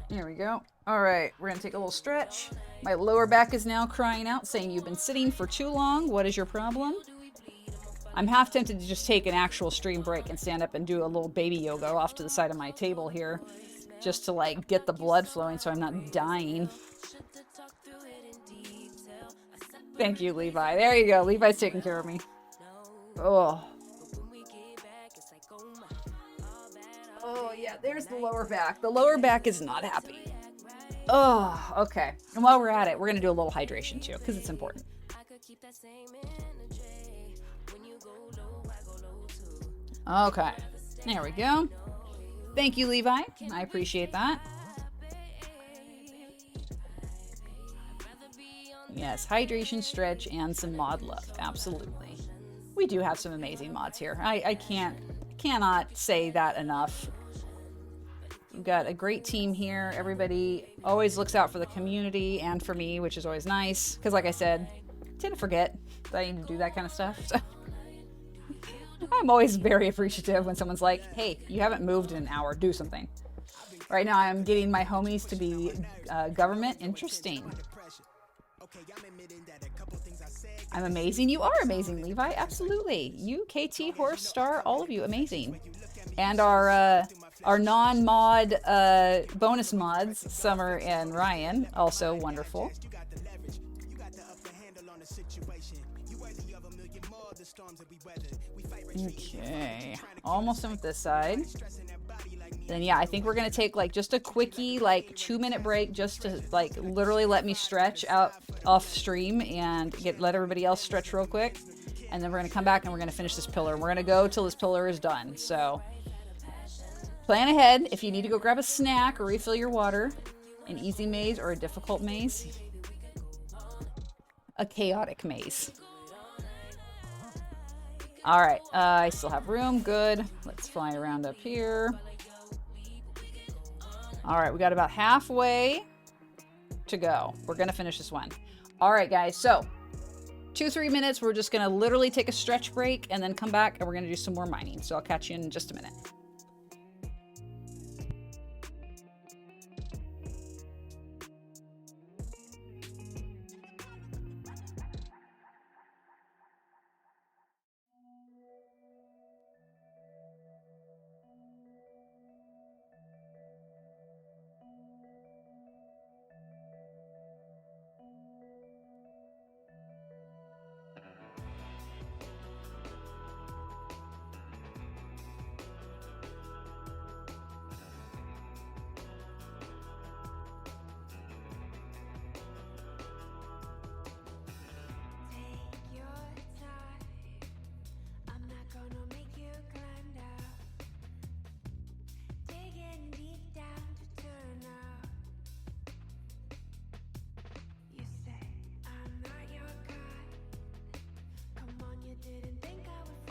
There we go. Alright, we're gonna take a little stretch. My lower back is now crying out, saying you've been sitting for too long. What is your problem? I'm half tempted to just take an actual stream break and stand up and do a little baby yoga off to the side of my table here. Just to, like, get the blood flowing so I'm not dying. Thank you, Levi. There you go. Levi's taking care of me. Oh. Oh, yeah, there's the lower back. The lower back is not happy. Oh, okay. And while we're at it, we're going to do a little hydration, too, because it's important. Okay. There we go. Thank you, Levi. I appreciate that. Yes, hydration, stretch, and some mod love. Absolutely. We do have some amazing mods here. I cannot say that enough. We've got a great team here. Everybody always looks out for the community and for me, which is always nice. Because like I said, I tend to forget that I need to do that kind of stuff. So I'm always very appreciative when someone's like, hey, you haven't moved in an hour. Do something. Right now I'm getting my homies to be government. Interesting. I'm amazing. You are amazing, Levi. Absolutely. You, KT, Horse Star, all of you, amazing. And our non-mod bonus mods, Summer and Ryan, also wonderful. Okay, almost done with this side. Then yeah, I think we're gonna take like just a quickie, like 2-minute break, just to like literally let me stretch out off stream and let everybody else stretch real quick, and then we're gonna come back and we're gonna finish this pillar. We're gonna go till this pillar is done. So plan ahead if you need to go grab a snack or refill your water. An easy maze or a difficult maze? A chaotic maze. All right, I still have room. Good. Let's fly around up here. All right, we got about halfway to go. We're gonna finish this one. All right, guys, so 2-3 minutes. We're just gonna literally take a stretch break and then come back and we're gonna do some more mining. So I'll catch you in just a minute.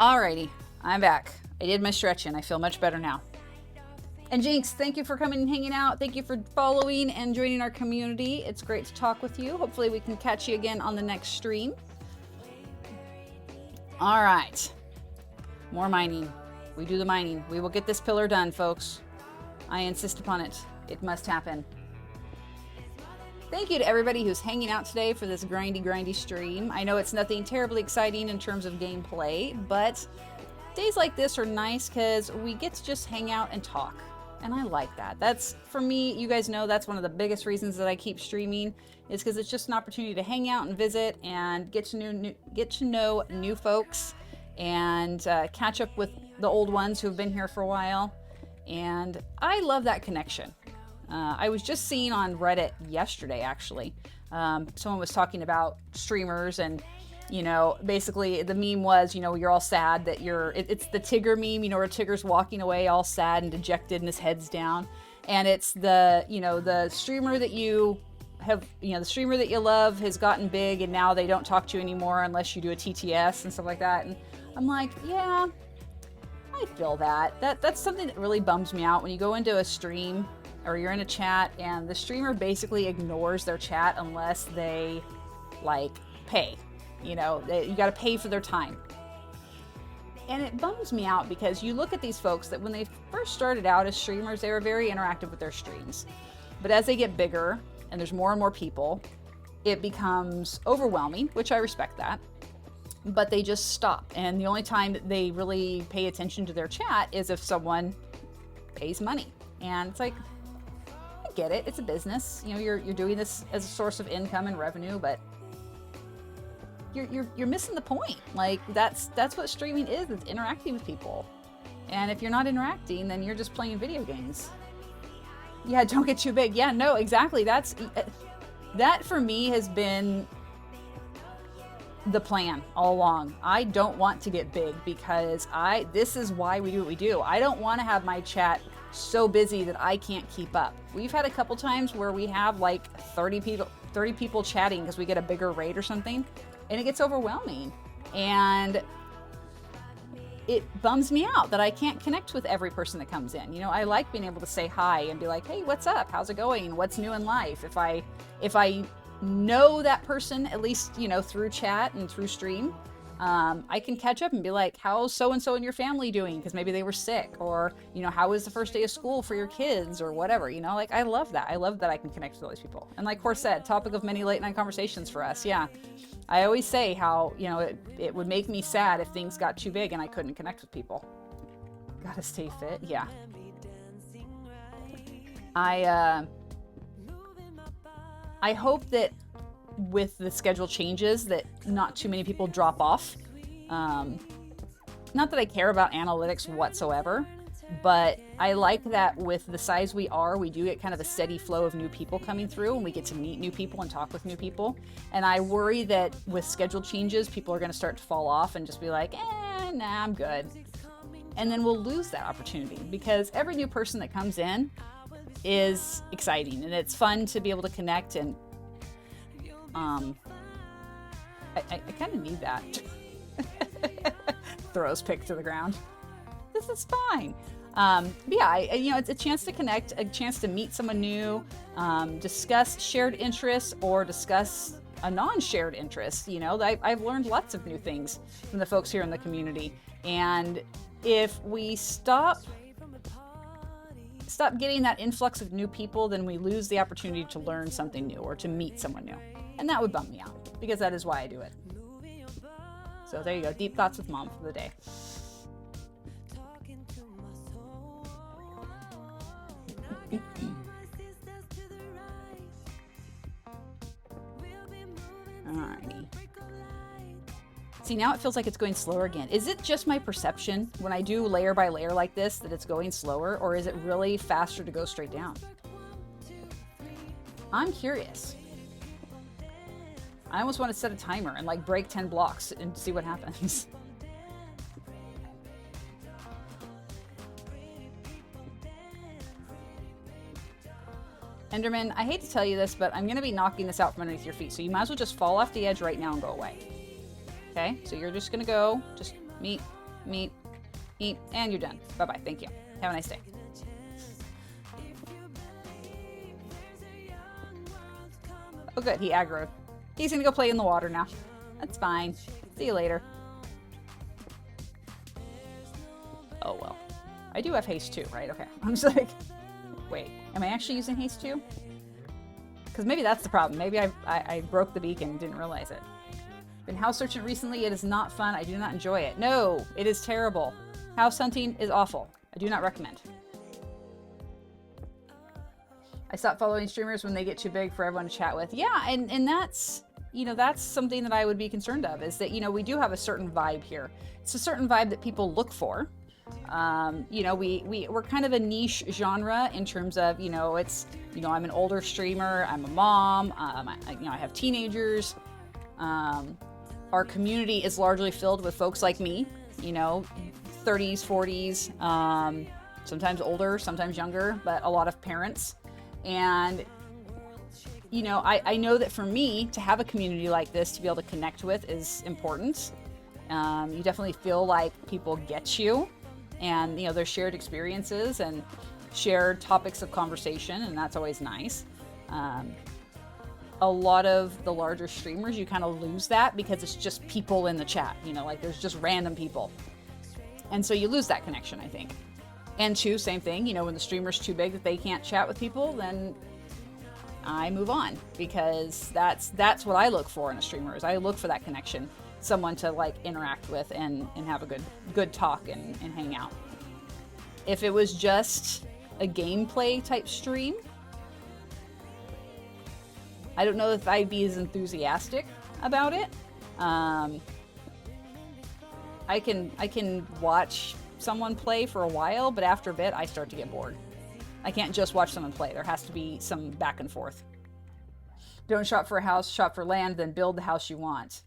Alrighty, I'm back. I did my stretching. I feel much better now. And Jinx, thank you for coming and hanging out. Thank you for following and joining our community. It's great to talk with you. Hopefully we can catch you again on the next stream. All right. More mining. We do the mining. We will get this pillar done, folks. I insist upon it. It must happen. Thank you to everybody who's hanging out today for this grindy stream. I know it's nothing terribly exciting in terms of gameplay, but days like this are nice because we get to just hang out and talk. And I like that. That's, for me, you guys know that's one of the biggest reasons that I keep streaming, is because it's just an opportunity to hang out and visit and get to know new folks and catch up with the old ones who have been here for a while. And I love that connection. I was just seeing on Reddit yesterday, actually, someone was talking about streamers and, you know, basically the meme was, you know, you're all sad that it's the Tigger meme, you know, where Tigger's walking away all sad and dejected and his head's down. And it's the, you know, the streamer that you have, you know, the streamer that you love has gotten big and now they don't talk to you anymore unless you do a TTS and stuff like that. And I'm like, yeah, I feel that. That's something that really bums me out when you go into a stream or you're in a chat and the streamer basically ignores their chat unless they, like, pay. You know, you got to pay for their time. And it bums me out because you look at these folks that when they first started out as streamers, they were very interactive with their streams. But as they get bigger and there's more and more people, it becomes overwhelming, which I respect that. But they just stop. And the only time that they really pay attention to their chat is if someone pays money. And it's like, I get it. It's a business. You know, you're doing this as a source of income and revenue, but you're missing the point. Like that's what streaming is. It's interacting with people. And if you're not interacting, then you're just playing video games. Yeah, don't get too big. Yeah, no, exactly. That for me has been the plan all along. I don't want to get big because this is why we do what we do. I don't want to have my chat so busy that I can't keep up. We've had a couple times where we have like 30 people chatting because we get a bigger raid or something. And it gets overwhelming. And it bums me out that I can't connect with every person that comes in. You know, I like being able to say hi and be like, hey, what's up? How's it going? What's new in life? If I know that person, at least, you know, through chat and through stream, I can catch up and be like, how's so-and-so in your family doing? Because maybe they were sick. Or, you know, how was the first day of school for your kids or whatever, you know, like I love that. I love that I can connect with all these people. And like Cor said, topic of many late night conversations for us. Yeah. I always say how, you know, it would make me sad if things got too big and I couldn't connect with people. Gotta stay fit. Yeah. I hope that with the schedule changes that not too many people drop off. Not that I care about analytics whatsoever, but I like that with the size we do get kind of a steady flow of new people coming through and we get to meet new people and talk with new people. And I worry that with schedule changes, people are going to start to fall off and just be like, nah, I'm good. And then we'll lose that opportunity because every new person that comes in is exciting and it's fun to be able to connect. And I kind of need that. Throws pick to the ground. This is fine. But yeah, you know, it's a chance to connect, a chance to meet someone new, discuss shared interests or discuss a non-shared interest. You know, I've learned lots of new things from the folks here in the community. And if we stop getting that influx of new people, then we lose the opportunity to learn something new or to meet someone new. And that would bum me out because that is why I do it. So there you go. Deep thoughts with mom for the day. Alrighty. See, now it feels like it's going slower again. Is it just my perception when I do layer by layer like this that it's going slower, or is it really faster to go straight down? I'm curious. I almost want to set a timer and like break 10 blocks and see what happens. Enderman, I hate to tell you this, but I'm going to be knocking this out from underneath your feet. So you might as well just fall off the edge right now and go away. Okay? So you're just going to go, just meet meat, eat, and you're done. Bye-bye. Thank you. Have a nice day. Oh, good. He aggroed. He's gonna go play in the water now. That's fine. See you later. Oh, well. I do have haste too, right? Okay. I'm just like, wait, am I actually using haste too? Because maybe that's the problem. Maybe I broke the beacon and didn't realize it. Been house searching recently. It is not fun. I do not enjoy it. No, it is terrible. House hunting is awful. I do not recommend. I stopped following streamers when they get too big for everyone to chat with. Yeah, and that's, you know, that's something that I would be concerned of, is that, you know, we do have a certain vibe here. It's a certain vibe that people look for. You know, we're kind of a niche genre in terms of, you know, it's, you know, I'm an older streamer, I'm a mom, you know, I have teenagers. Our community is largely filled with folks like me, you know, 30s, 40s, sometimes older, sometimes younger, but a lot of parents. And, you know, I know that for me to have a community like this to be able to connect with is important. You definitely feel like people get you, and, you know, there's shared experiences and shared topics of conversation, and that's always nice. A lot of the larger streamers, you kind of lose that because it's just people in the chat, you know, like there's just random people. And so you lose that connection, I think. And two, same thing, you know, when the streamer's too big that they can't chat with people, then I move on, because that's what I look for in a streamer, is I look for that connection, someone to like interact with and have a good talk and hang out. If it was just a gameplay type stream, I don't know if I'd be as enthusiastic about it. I can watch someone play for a while, but after a bit I start to get bored. I can't just watch someone play. There has to be some back and forth. Don't shop for a house, shop for land, then build the house you want.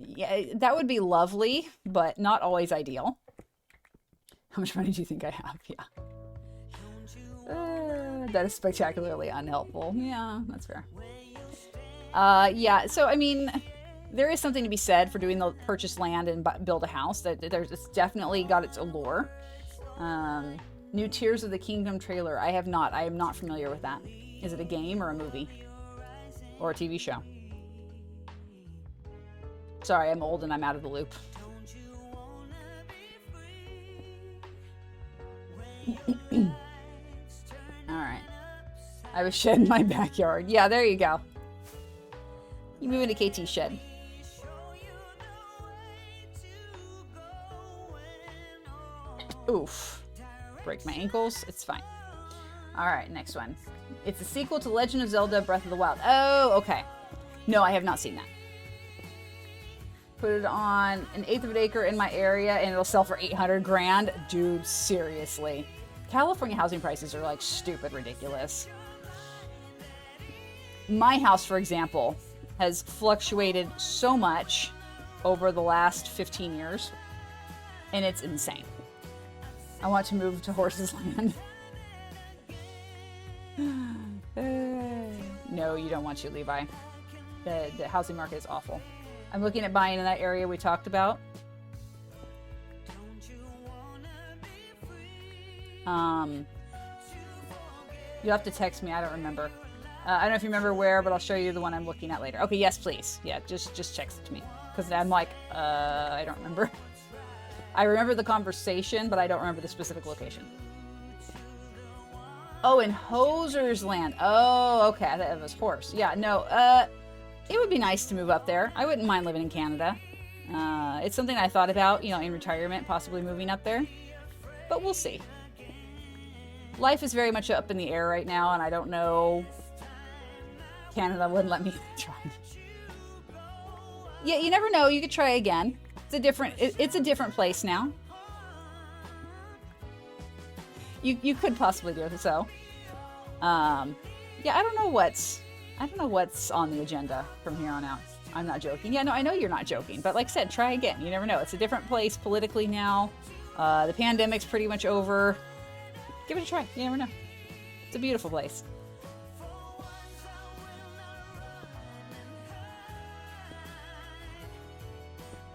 Yeah, that would be lovely, but not always ideal. How much money do you think I have? Yeah. That is spectacularly unhelpful. Yeah, that's fair. Yeah, so I mean, there is something to be said for doing the purchase land and build a house. It's definitely got its allure. New Tears of the Kingdom trailer. I am not familiar with that. Is it a game or a movie? Or a TV show? Sorry, I'm old and I'm out of the loop. Alright. I have a shed in my backyard. Yeah, there you go. You move into KT's shed. Oof. Break my ankles. It's fine. Alright, next one. It's a sequel to Legend of Zelda Breath of the Wild. Oh, okay. No, I have not seen that. Put it on an eighth of an acre in my area and it'll sell for 800 grand. Dude, seriously. California housing prices are like stupid ridiculous. My house, for example, has fluctuated so much over the last 15 years, and it's insane. I want to move to Horses Land. No, you don't want to, Levi. The housing market is awful. I'm looking at buying in that area we talked about. You'll have to text me. I don't remember. I don't know if you remember where, but I'll show you the one I'm looking at later. Okay, yes, please. Yeah, just text it to me. Because I'm like, I don't remember. I remember the conversation, but I don't remember the specific location. Oh, in Hoser's Land. Oh, okay. I thought it was horse. Yeah, no. It would be nice to move up there. I wouldn't mind living in Canada. It's something I thought about, you know, in retirement, possibly moving up there. But we'll see. Life is very much up in the air right now, and I don't know. Canada wouldn't let me try. Yeah, you never know. You could try again. It's a different place now. You could possibly do it. So, yeah, I don't know what's on the agenda from here on out. I'm not joking. Yeah, no, I know you're not joking, but like I said, try again. You never know. It's a different place politically now. The pandemic's pretty much over. Give it a try. You never know. It's a beautiful place.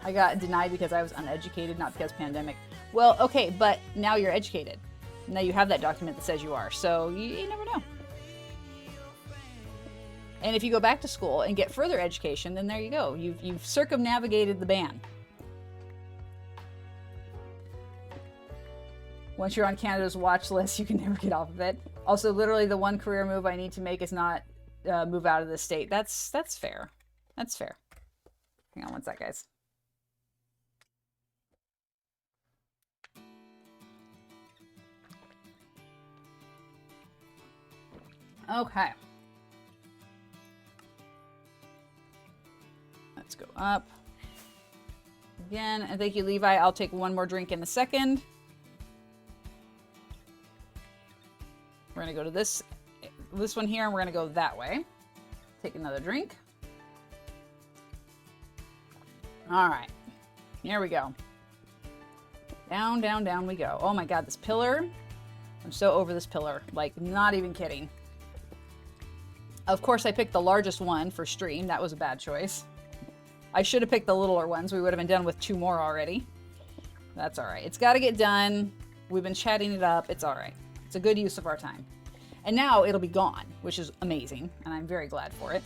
I got denied because I was uneducated, not because pandemic. Well, okay, but now you're educated. Now you have that document that says you are, so you never know. And if you go back to school and get further education, then there you go. You've circumnavigated the ban. Once you're on Canada's watch list, you can never get off of it. Also, literally the one career move I need to make is not move out of the state. That's fair. That's fair. Hang on one sec, guys. Okay. Let's go up. Again, and thank you, Levi. I'll take one more drink in a second. We're gonna go to this one here, and we're gonna go that way. Take another drink. All right, here we go. Down, down, down we go. Oh my God, this pillar. I'm so over this pillar, like not even kidding. Of course, I picked the largest one for stream. That was a bad choice. I should have picked the littler ones. We would have been done with 2 more already. That's all right. It's got to get done. We've been chatting it up. It's all right. It's a good use of our time. And now it'll be gone, which is amazing, and I'm very glad for it.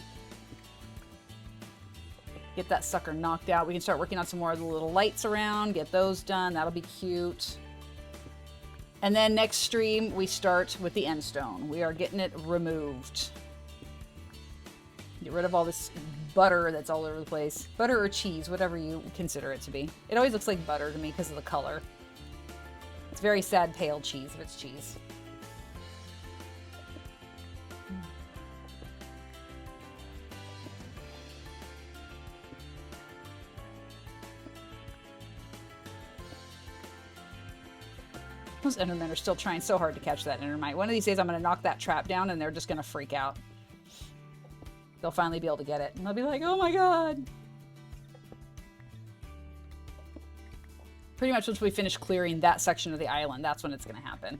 Get that sucker knocked out. We can start working on some more of the little lights around, get those done. That'll be cute. And then next stream, we start with the end stone. We are getting it removed. Get rid of all this butter that's all over the place. Butter or cheese, whatever you consider it to be. It always looks like butter to me because of the color. It's very sad pale cheese if it's cheese. Those Endermen are still trying so hard to catch that Endermite. One of these days I'm going to knock that trap down and they're just going to freak out. They'll finally be able to get it. And they'll be like, oh my God. Pretty much once we finish clearing that section of the island, that's when it's going to happen.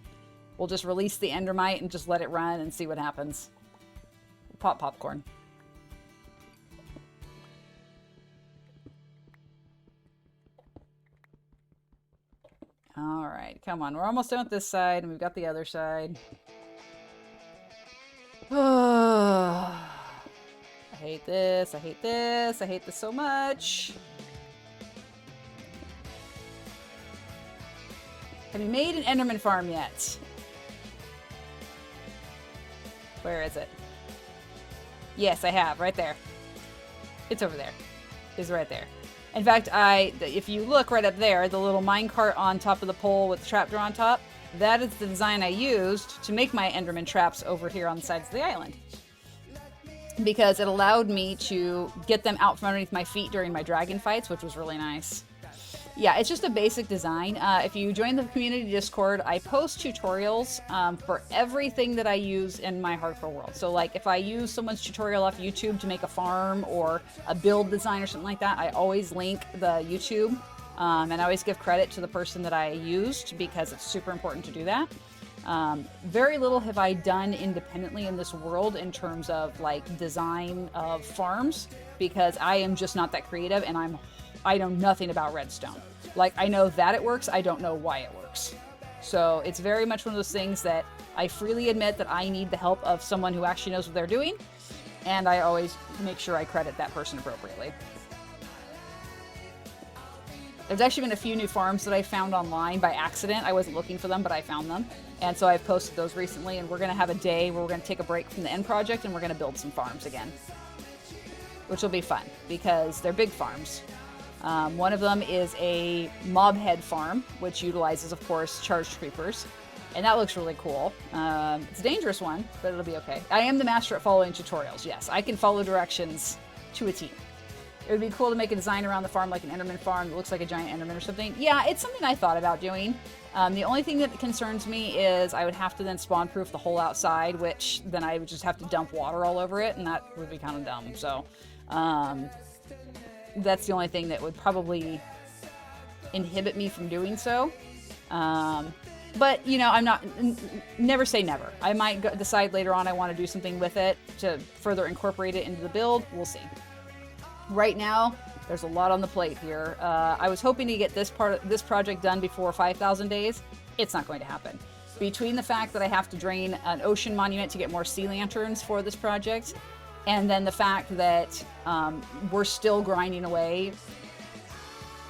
We'll just release the Endermite and just let it run and see what happens. Pop popcorn. All right, come on. We're almost done with this side, and we've got the other side. I hate this. I hate this. I hate this so much. Have you made an Enderman farm yet? Where is it? Yes, I have. Right there. It's over there. It's right there. In fact, if you look right up there, the little minecart on top of the pole with the trapdoor on top, that is the design I used to make my Enderman traps over here on the sides of the island. Because it allowed me to get them out from underneath my feet during my dragon fights, which was really nice. Yeah, it's just a basic design. If you join the community Discord, I post tutorials for everything that I use in my hardcore world. So like if I use someone's tutorial off YouTube to make a farm or a build design or something like that, I always link the YouTube and I always give credit to the person that I used because it's super important to do that. Very little have I done independently in this world in terms of like design of farms because I am just not that creative and I know nothing about redstone. Like, I know that it works, I don't know why it works. So it's very much one of those things that I freely admit that I need the help of someone who actually knows what they're doing, and I always make sure I credit that person appropriately. There's actually been a few new farms that I found online by accident. I wasn't looking for them, but I found them. And so I've posted those recently, and we're going to have a day where we're going to take a break from the end project, and we're going to build some farms again. Which will be fun, because they're big farms. One of them is a mob head farm, which utilizes, of course, charged creepers. And that looks really cool. It's a dangerous one, but it'll be okay. I am the master at following tutorials, yes. I can follow directions to a T. It would be cool to make a design around the farm like an Enderman farm that looks like a giant Enderman or something. Yeah, it's something I thought about doing. The only thing that concerns me is I would have to then spawn-proof the whole outside, which then I would just have to dump water all over it, and that would be kind of dumb. So, that's the only thing that would probably inhibit me from doing so. But, you know, I'm not... never say never. I might decide later on I want to do something with it to further incorporate it into the build. We'll see. Right now, There's a lot on the plate here. I was hoping to get this project done before 5,000 days. It's not going to happen. Between the fact that I have to drain an ocean monument to get more sea lanterns for this project, and then the fact that we're still grinding away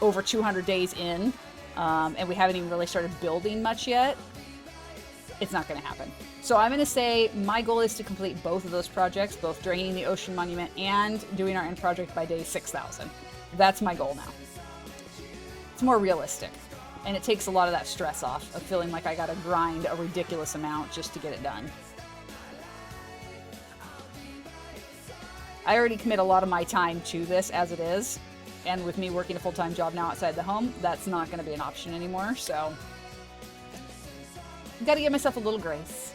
over 200 days in, and we haven't even really started building much yet, it's not going to happen. So I'm going to say my goal is to complete both of those projects, both draining the ocean monument and doing our end project by day 6,000. That's my goal now. It's more realistic, and it takes a lot of that stress off of feeling like I got to grind a ridiculous amount just to get it done. I already commit a lot of my time to this as it is, and with me working a full-time job now outside the home, that's not going to be an option anymore, so I've got to give myself a little grace.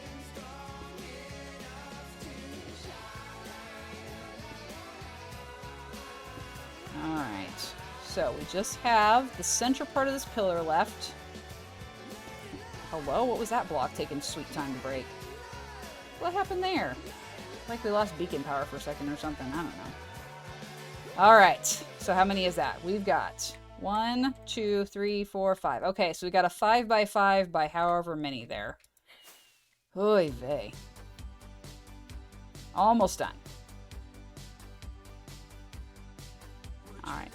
Alright, so we just have the center part of this pillar left. Hello? What was that block taking sweet time to break? What happened there? Like we lost beacon power for a second or something. I don't know. Alright, so how many is that? We've got 1, 2, 3, 4, 5. Okay, so we got a 5 by 5 by however many there. Oy vey. Almost done. Alright.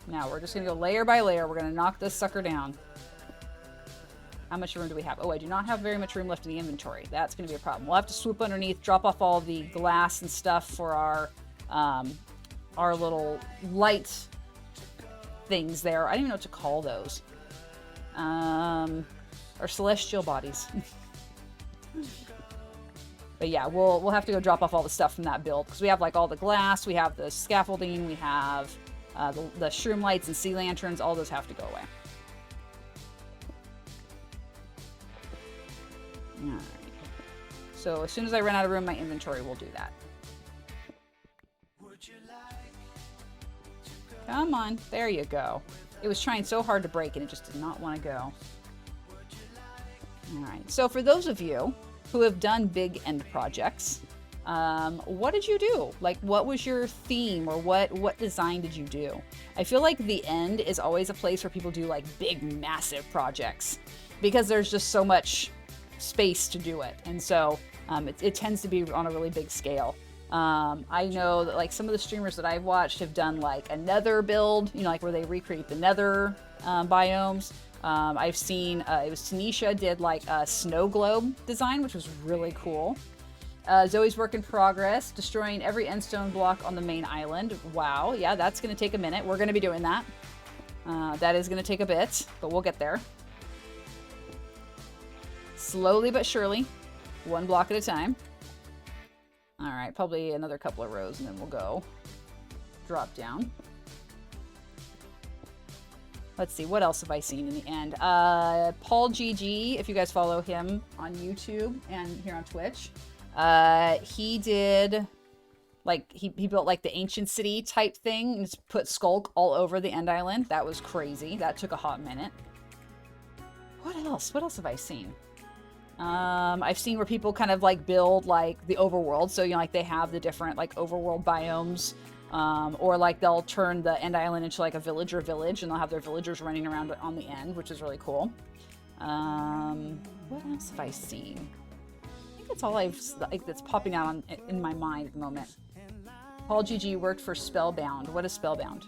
Now we're just going to go layer by layer. We're going to knock this sucker down. How much room do we have? Oh, I do not have very much room left in the inventory. That's going to be a problem. We'll have to swoop underneath, drop off all the glass and stuff for our little light things there. I don't even know what to call those. Our celestial bodies. But yeah, we'll have to go drop off all the stuff from that build, because we have like all the glass, we have the scaffolding, we have the shroom lights and sea lanterns. All those have to go away. Alright. So as soon as I run out of room in my inventory, we'll do that. Come on. There you go. It was trying so hard to break and it just did not want to go. Alright. So for those of you who have done big end projects, what did you do? Like, what was your theme, or what design did you do? I feel like the end is always a place where people do like big, massive projects, because there's just so much space to do it, and so it tends to be on a really big scale. I know that like some of the streamers that I've watched have done like a nether build, you know, like where they recreate the nether biomes. I've seen it was Tanisha did like a snow globe design, which was really cool. Zoe's work in progress, destroying every endstone block on the main island. Wow, yeah, that's going to take a minute. We're going to be doing that. That is going to take a bit, but we'll get there. Slowly but surely, one block at a time. All right, probably another couple of rows, and then we'll go drop down. Let's see, what else have I seen in the end? Paul GG, if you guys follow him on YouTube and here on Twitch, he did, like, he built like the ancient city type thing and just put Skulk all over the end island. That was crazy. That took a hot minute. What else? What else have I seen? I've seen where people kind of like build like the overworld. So, you know, like they have the different like overworld biomes, or like they'll turn the end island into like a villager village, and they'll have their villagers running around on the end, which is really cool. What else have I seen? I think that's all that's popping out in my mind at the moment. Paul GG worked for Spellbound. What is Spellbound?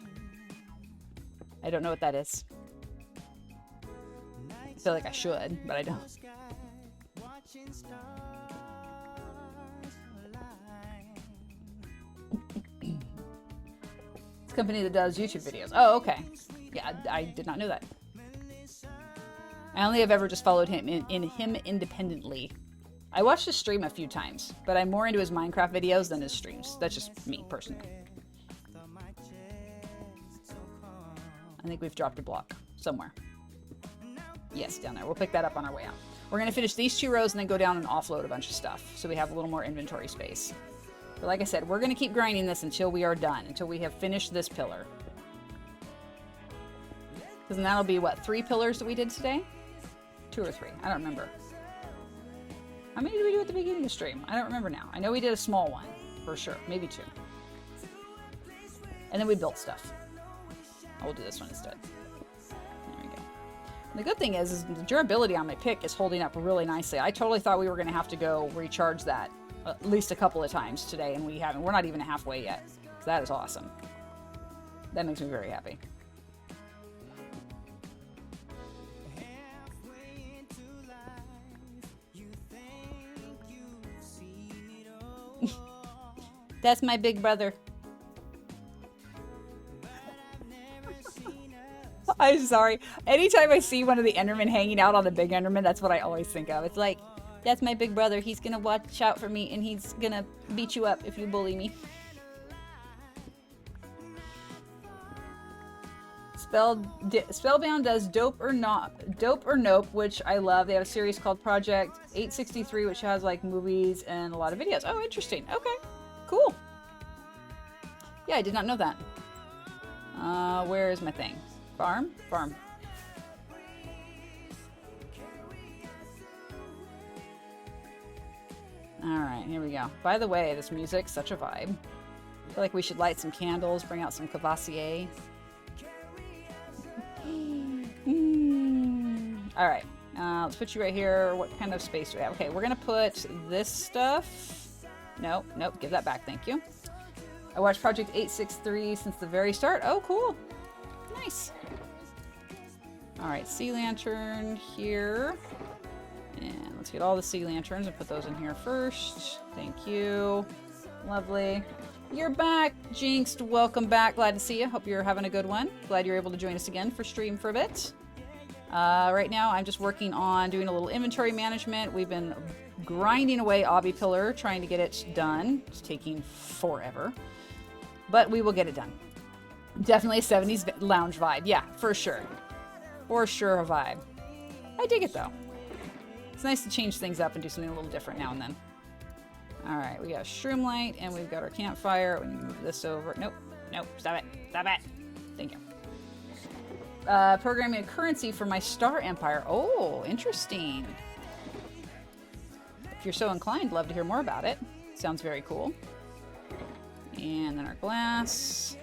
I don't know what that is. I feel like I should, but I don't. It's a company that does YouTube videos. Oh, okay. Yeah, I did not know that. I only have ever just followed him in him independently. I watched his stream a few times, but I'm more into his Minecraft videos than his streams. That's just me, personally. I think we've dropped a block somewhere. Yes, down there. We'll pick that up on our way out. We're going to finish these 2 rows and then go down and offload a bunch of stuff, so we have a little more inventory space. But like I said, we're going to keep grinding this until we are done, until we have finished this pillar. Because then that'll be, what, 3 pillars that we did today? 2 or 3. I don't remember. How many did we do at the beginning of the stream? I don't remember now. I know we did a small one, for sure. Maybe 2. And then we built stuff. We'll do this one instead. There we go. And the good thing is the durability on my pick is holding up really nicely. I totally thought we were going to have to go recharge that at least a couple of times today, and we haven't. We're not even halfway yet. So that is awesome. That makes me very happy. That's my big brother. I'm sorry. Anytime I see one of the Endermen hanging out on the big Enderman, that's what I always think of. It's like, that's my big brother. He's gonna watch out for me, and he's gonna beat you up if you bully me. Spellbound does Dope or Nope, which I love. They have a series called Project 863, which has like movies and a lot of videos. Oh, interesting. Okay, cool. Yeah, I did not know that. Where is my thing? Farm? Farm. Alright, here we go. By the way, this music's such a vibe. I feel like we should light some candles, bring out some Cavassier. Alright, let's put you right here. What kind of space do we have? Okay, we're gonna put this stuff. Nope, give that back, thank you. I watched Project 863 since the very start. Oh, cool. Nice. Alright, sea lantern here. And let's get all the sea lanterns and put those in here first. Thank you. Lovely. You're back, Jinxed. Welcome back. Glad to see you. Hope you're having a good one. Glad you're able to join us again for stream for a bit. Right now, I'm just working on doing a little inventory management. We've been grinding away Obby Pillar, trying to get it done. It's taking forever. But we will get it done. Definitely a 70s lounge vibe. Yeah, for sure. For sure a vibe. I dig it, though. It's nice to change things up and do something a little different now and then. Alright, we got a shroom light, and we've got our campfire. We need to move this over. Nope. Stop it. Thank you. Programming a currency for my Star Empire. Oh, interesting. If you're so inclined, love to hear more about it. Sounds very cool. And then our glass.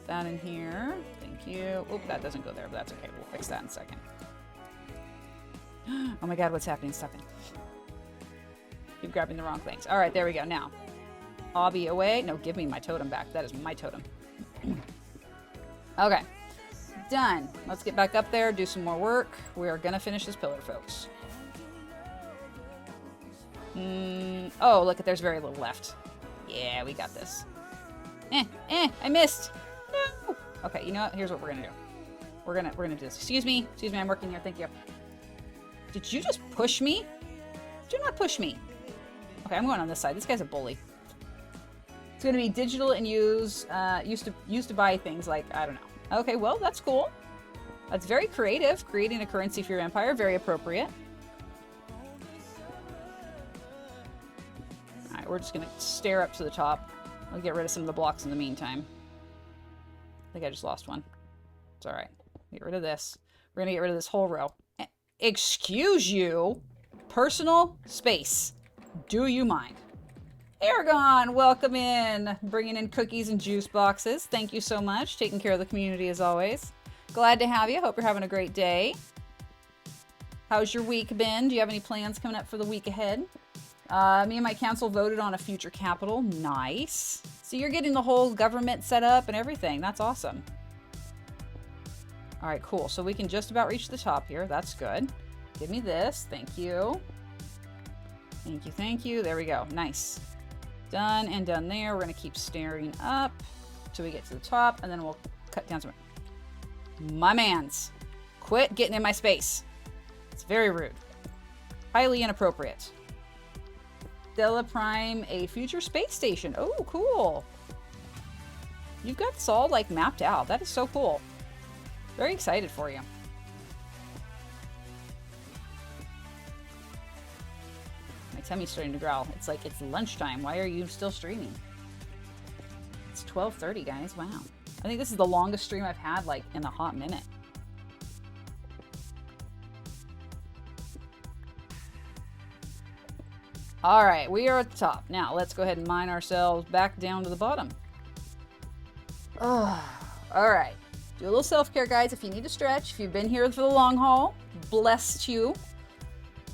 That in here. Thank you. Oop, that doesn't go there, but that's okay. We'll fix that in a second. Oh my god, what's happening? Stop it. Keep grabbing the wrong things. Alright, there we go. Now, Obby away. No, give me my totem back. That is my totem. Okay. Done. Let's get back up there, do some more work. We are gonna finish this pillar, folks. Oh, look, there's very little left. Yeah, we got this. I missed. No. Okay, you know what? Here's what we're gonna do. We're gonna do this. Excuse me, I'm working here. Thank you. Did you just push me? Do not push me. Okay, I'm going on this side. This guy's a bully. It's gonna be digital and used to buy things like, I don't know. Okay, well, that's cool. That's very creative. Creating a currency for your empire, very appropriate. Alright, we're just gonna stare up to the top. I'll get rid of some of the blocks in the meantime. I think I just lost one. It's alright. Get rid of this. We're gonna get rid of this whole row. Excuse you. Personal space. Do you mind? Aragon, welcome in. Bringing in cookies and juice boxes. Thank you so much. Taking care of the community as always. Glad to have you. Hope you're having a great day. How's your week been? Do you have any plans coming up for the week ahead? Me and my council voted on a future capital. Nice. So you're getting the whole government set up and everything. That's awesome. All right, cool. So we can just about reach the top here. That's good. Give me this. Thank you. Thank you, thank you. There we go. Nice. Done and done there. We're going to keep staring up till we get to the top, and then we'll cut down some. My mans. Quit getting in my space. It's very rude. Highly inappropriate. Stella Prime, a future space station. Oh, cool. You've got this all, like, mapped out. That is so cool. Very excited for you. My tummy's starting to growl. It's like it's lunchtime. Why are you still streaming? It's 12:30, guys. Wow. I think this is the longest stream I've had, like, in a hot minute. All right, we are at the top. Now, let's go ahead and mine ourselves back down to the bottom. Oh, all right. Do a little self-care, guys. If you need to stretch, if you've been here for the long haul, blessed you.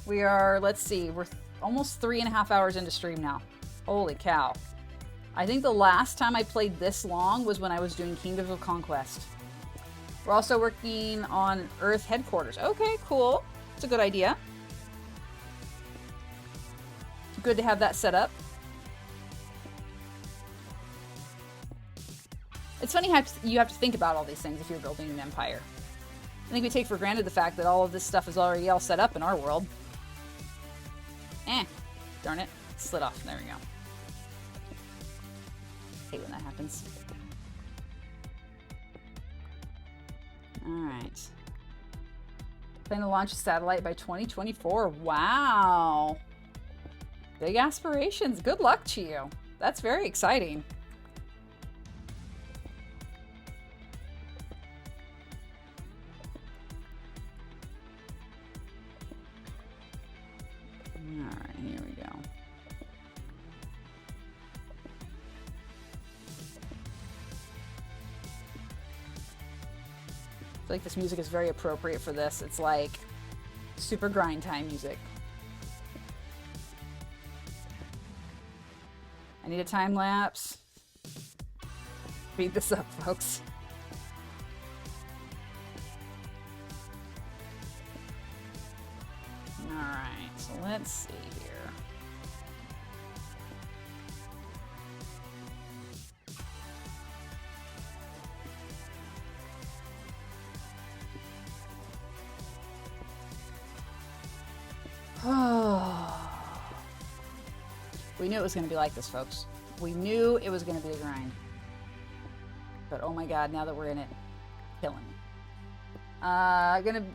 We are, let's see, we're almost 3.5 hours into stream now. Holy cow. I think the last time I played this long was when I was doing Kingdoms of Conquest. We're also working on Earth headquarters. Okay, cool. It's a good idea. Good to have that set up. It's funny how you have to think about all these things if you're building an empire. I think we take for granted the fact that all of this stuff is already all set up in our world. Darn it. Slid off. There we go. Hate when that happens. Alright. Plan to launch a satellite by 2024. Wow. Big aspirations. Good luck to you. That's very exciting. Alright, here we go. I feel like this music is very appropriate for this. It's like super grind time music. I need a time lapse. Speed this up, folks. Alright, so let's see here. We knew it was going to be like this, folks. We knew it was going to be a grind. But oh my god, now that we're in it, killing me.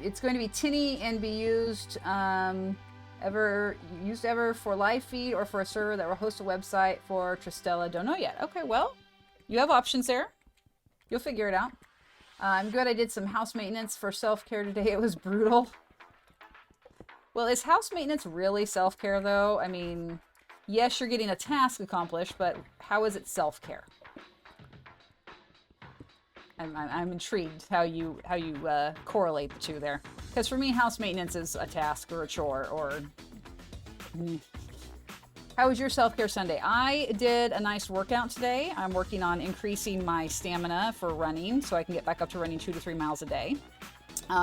It's going to be tinny and be used ever for live feed or for a server that will host a website for Tristella. Don't know yet. Okay, well, you have options there. You'll figure it out. I'm good. I did some house maintenance for self-care today. It was brutal. Well, is house maintenance really self-care, though? I mean, yes, you're getting a task accomplished, but how is it self-care? I'm intrigued how you correlate the two there. Because for me, house maintenance is a task or a chore or... How was your self-care Sunday? I did a nice workout today. I'm working on increasing my stamina for running so I can get back up to running 2 to 3 miles a day.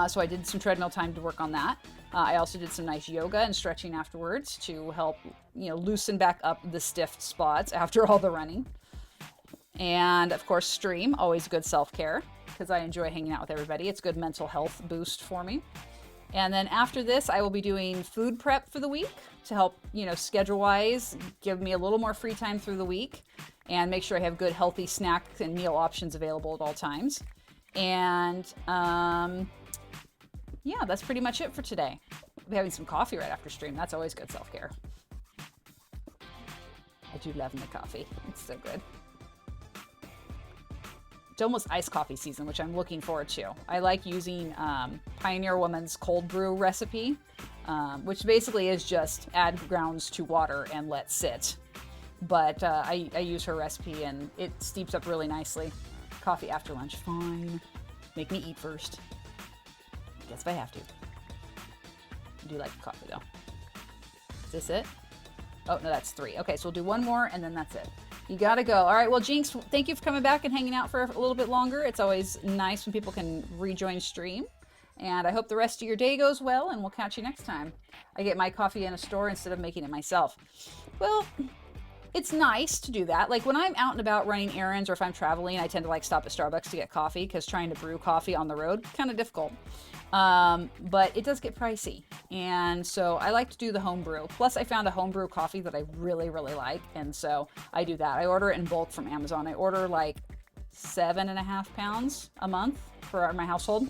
So I did some treadmill time to work on that. I also did some nice yoga and stretching afterwards to help, loosen back up the stiff spots after all the running. And of course, stream, always good self-care because I enjoy hanging out with everybody. It's good mental health boost for me. And then after this, I will be doing food prep for the week to help, schedule-wise, give me a little more free time through the week and make sure I have good, healthy snacks and meal options available at all times. And, yeah, that's pretty much it for today. We'll be having some coffee right after stream. That's always good self-care. I do love my coffee. It's so good. It's almost iced coffee season, which I'm looking forward to. I like using Pioneer Woman's cold brew recipe, which basically is just add grounds to water and let sit. But I use her recipe and it steeps up really nicely. Coffee after lunch, fine. Make me eat first. Guess if I have to. I do like the coffee though. Is this it? Oh, no, that's 3. Okay, so we'll do one more and then that's it. You gotta go. All right, well, Jinx, thank you for coming back and hanging out for a little bit longer. It's always nice when people can rejoin stream. And I hope the rest of your day goes well, and we'll catch you next time. I get my coffee in a store instead of making it myself. Well, it's nice to do that. Like when I'm out and about running errands or if I'm traveling, I tend to stop at Starbucks to get coffee because trying to brew coffee on the road, kind of difficult. But it does get pricey. And so I like to do the home brew. Plus I found a home brew coffee that I really, really like. And so I do that. I order it in bulk from Amazon. I order 7.5 pounds a month for my household.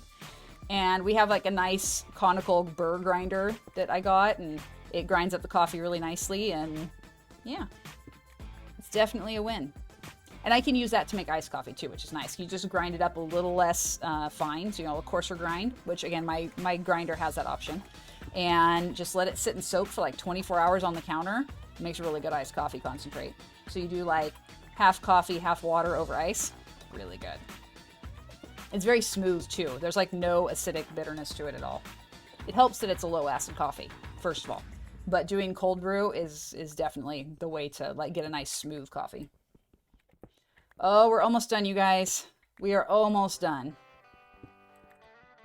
And we have a nice conical burr grinder that I got and it grinds up the coffee really nicely. And yeah, it's definitely a win. And I can use that to make iced coffee too, which is nice. You just grind it up a little less fine, so a coarser grind, which again, my grinder has that option. And just let it sit and soak for 24 hours on the counter. It makes a really good iced coffee concentrate. So you do half coffee, half water over ice. really good. It's very smooth too. There's like no acidic bitterness to it at all. It helps that it's a low acid coffee, first of all. But doing cold brew is definitely the way to like get a nice smooth coffee. Oh, we're almost done, you guys. We are almost done.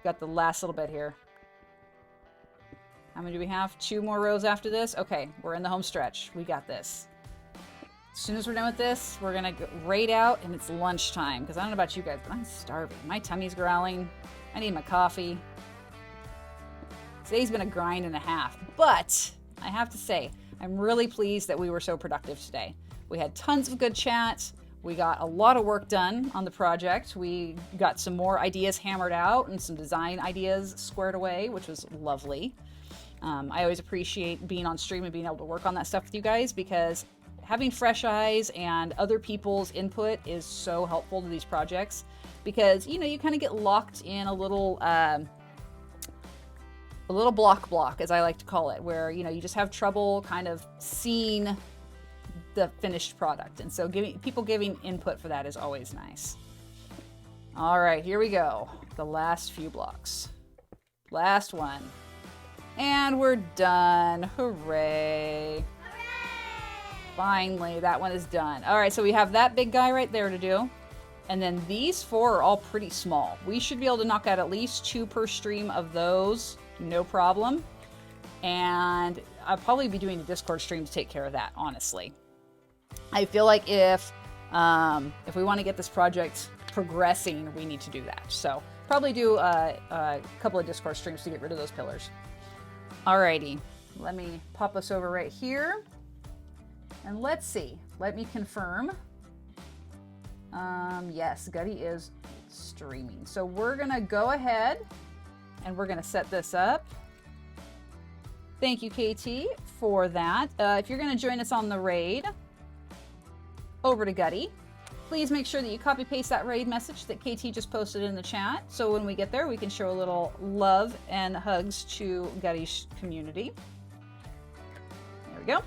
Got the last little bit here. How many do we have? 2 more rows after this? Okay, we're in the home stretch. We got this. As soon as we're done with this, we're gonna raid out and it's lunchtime. Because I don't know about you guys, but I'm starving. My tummy's growling. I need my coffee. Today's been a grind and a half, but I have to say, I'm really pleased that we were so productive today. We had tons of good chats. We got a lot of work done on the project. We got some more ideas hammered out and some design ideas squared away, which was lovely. I always appreciate being on stream and being able to work on that stuff with you guys, because having fresh eyes and other people's input is so helpful to these projects, because, you know, you kind of get locked in a little block, as I like to call it, where, you know, you just have trouble kind of seeing the finished product. And so people giving input for that is always nice. All right, here we go. The last few blocks. Last one. And we're done. Hooray. Finally, that one is done. All right, so we have that big guy right there to do. And then these 4 are all pretty small. We should be able to knock out at least 2 per stream of those, no problem. And I'll probably be doing a Discord stream to take care of that, honestly. I feel like if we want to get this project progressing, we need to do that. So probably do a couple of Discord streams to get rid of those pillars. Alrighty, let me pop us over right here. And let's see, let me confirm. Yes, Gutty is streaming. So we're gonna go ahead and we're gonna set this up. Thank you, KT, for that. If you're gonna join us on the raid, over to Gutty. Please make sure that you copy paste that raid message that KT just posted in the chat, so when we get there we can show a little love and hugs to Gutty's community. There we go.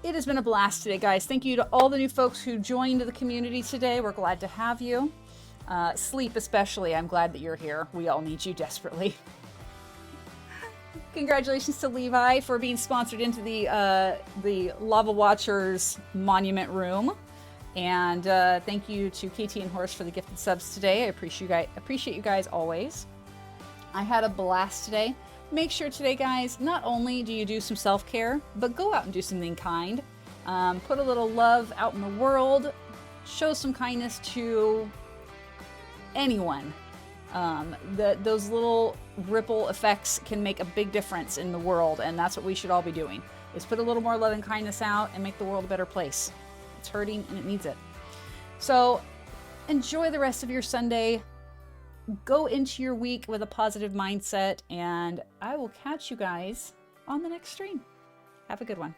It has been a blast today, guys. Thank you to all the new folks who joined the community today. We're glad to have you. Sleep especially, I'm glad that you're here. We all need you desperately. Congratulations to Levi for being sponsored into the Lava Watchers Monument Room. And thank you to KT and Horace for the gifted subs today. I appreciate you guys always. I had a blast today. Make sure today, guys, not only do you do some self-care, but go out and do something kind. Put a little love out in the world. Show some kindness to anyone. Those little ripple effects can make a big difference in the world, and that's what we should all be doing, is put a little more love and kindness out and make the world a better place. It's hurting and it needs it. So enjoy the rest of your Sunday. Go into your week with a positive mindset, and I will catch you guys on the next stream. Have a good one.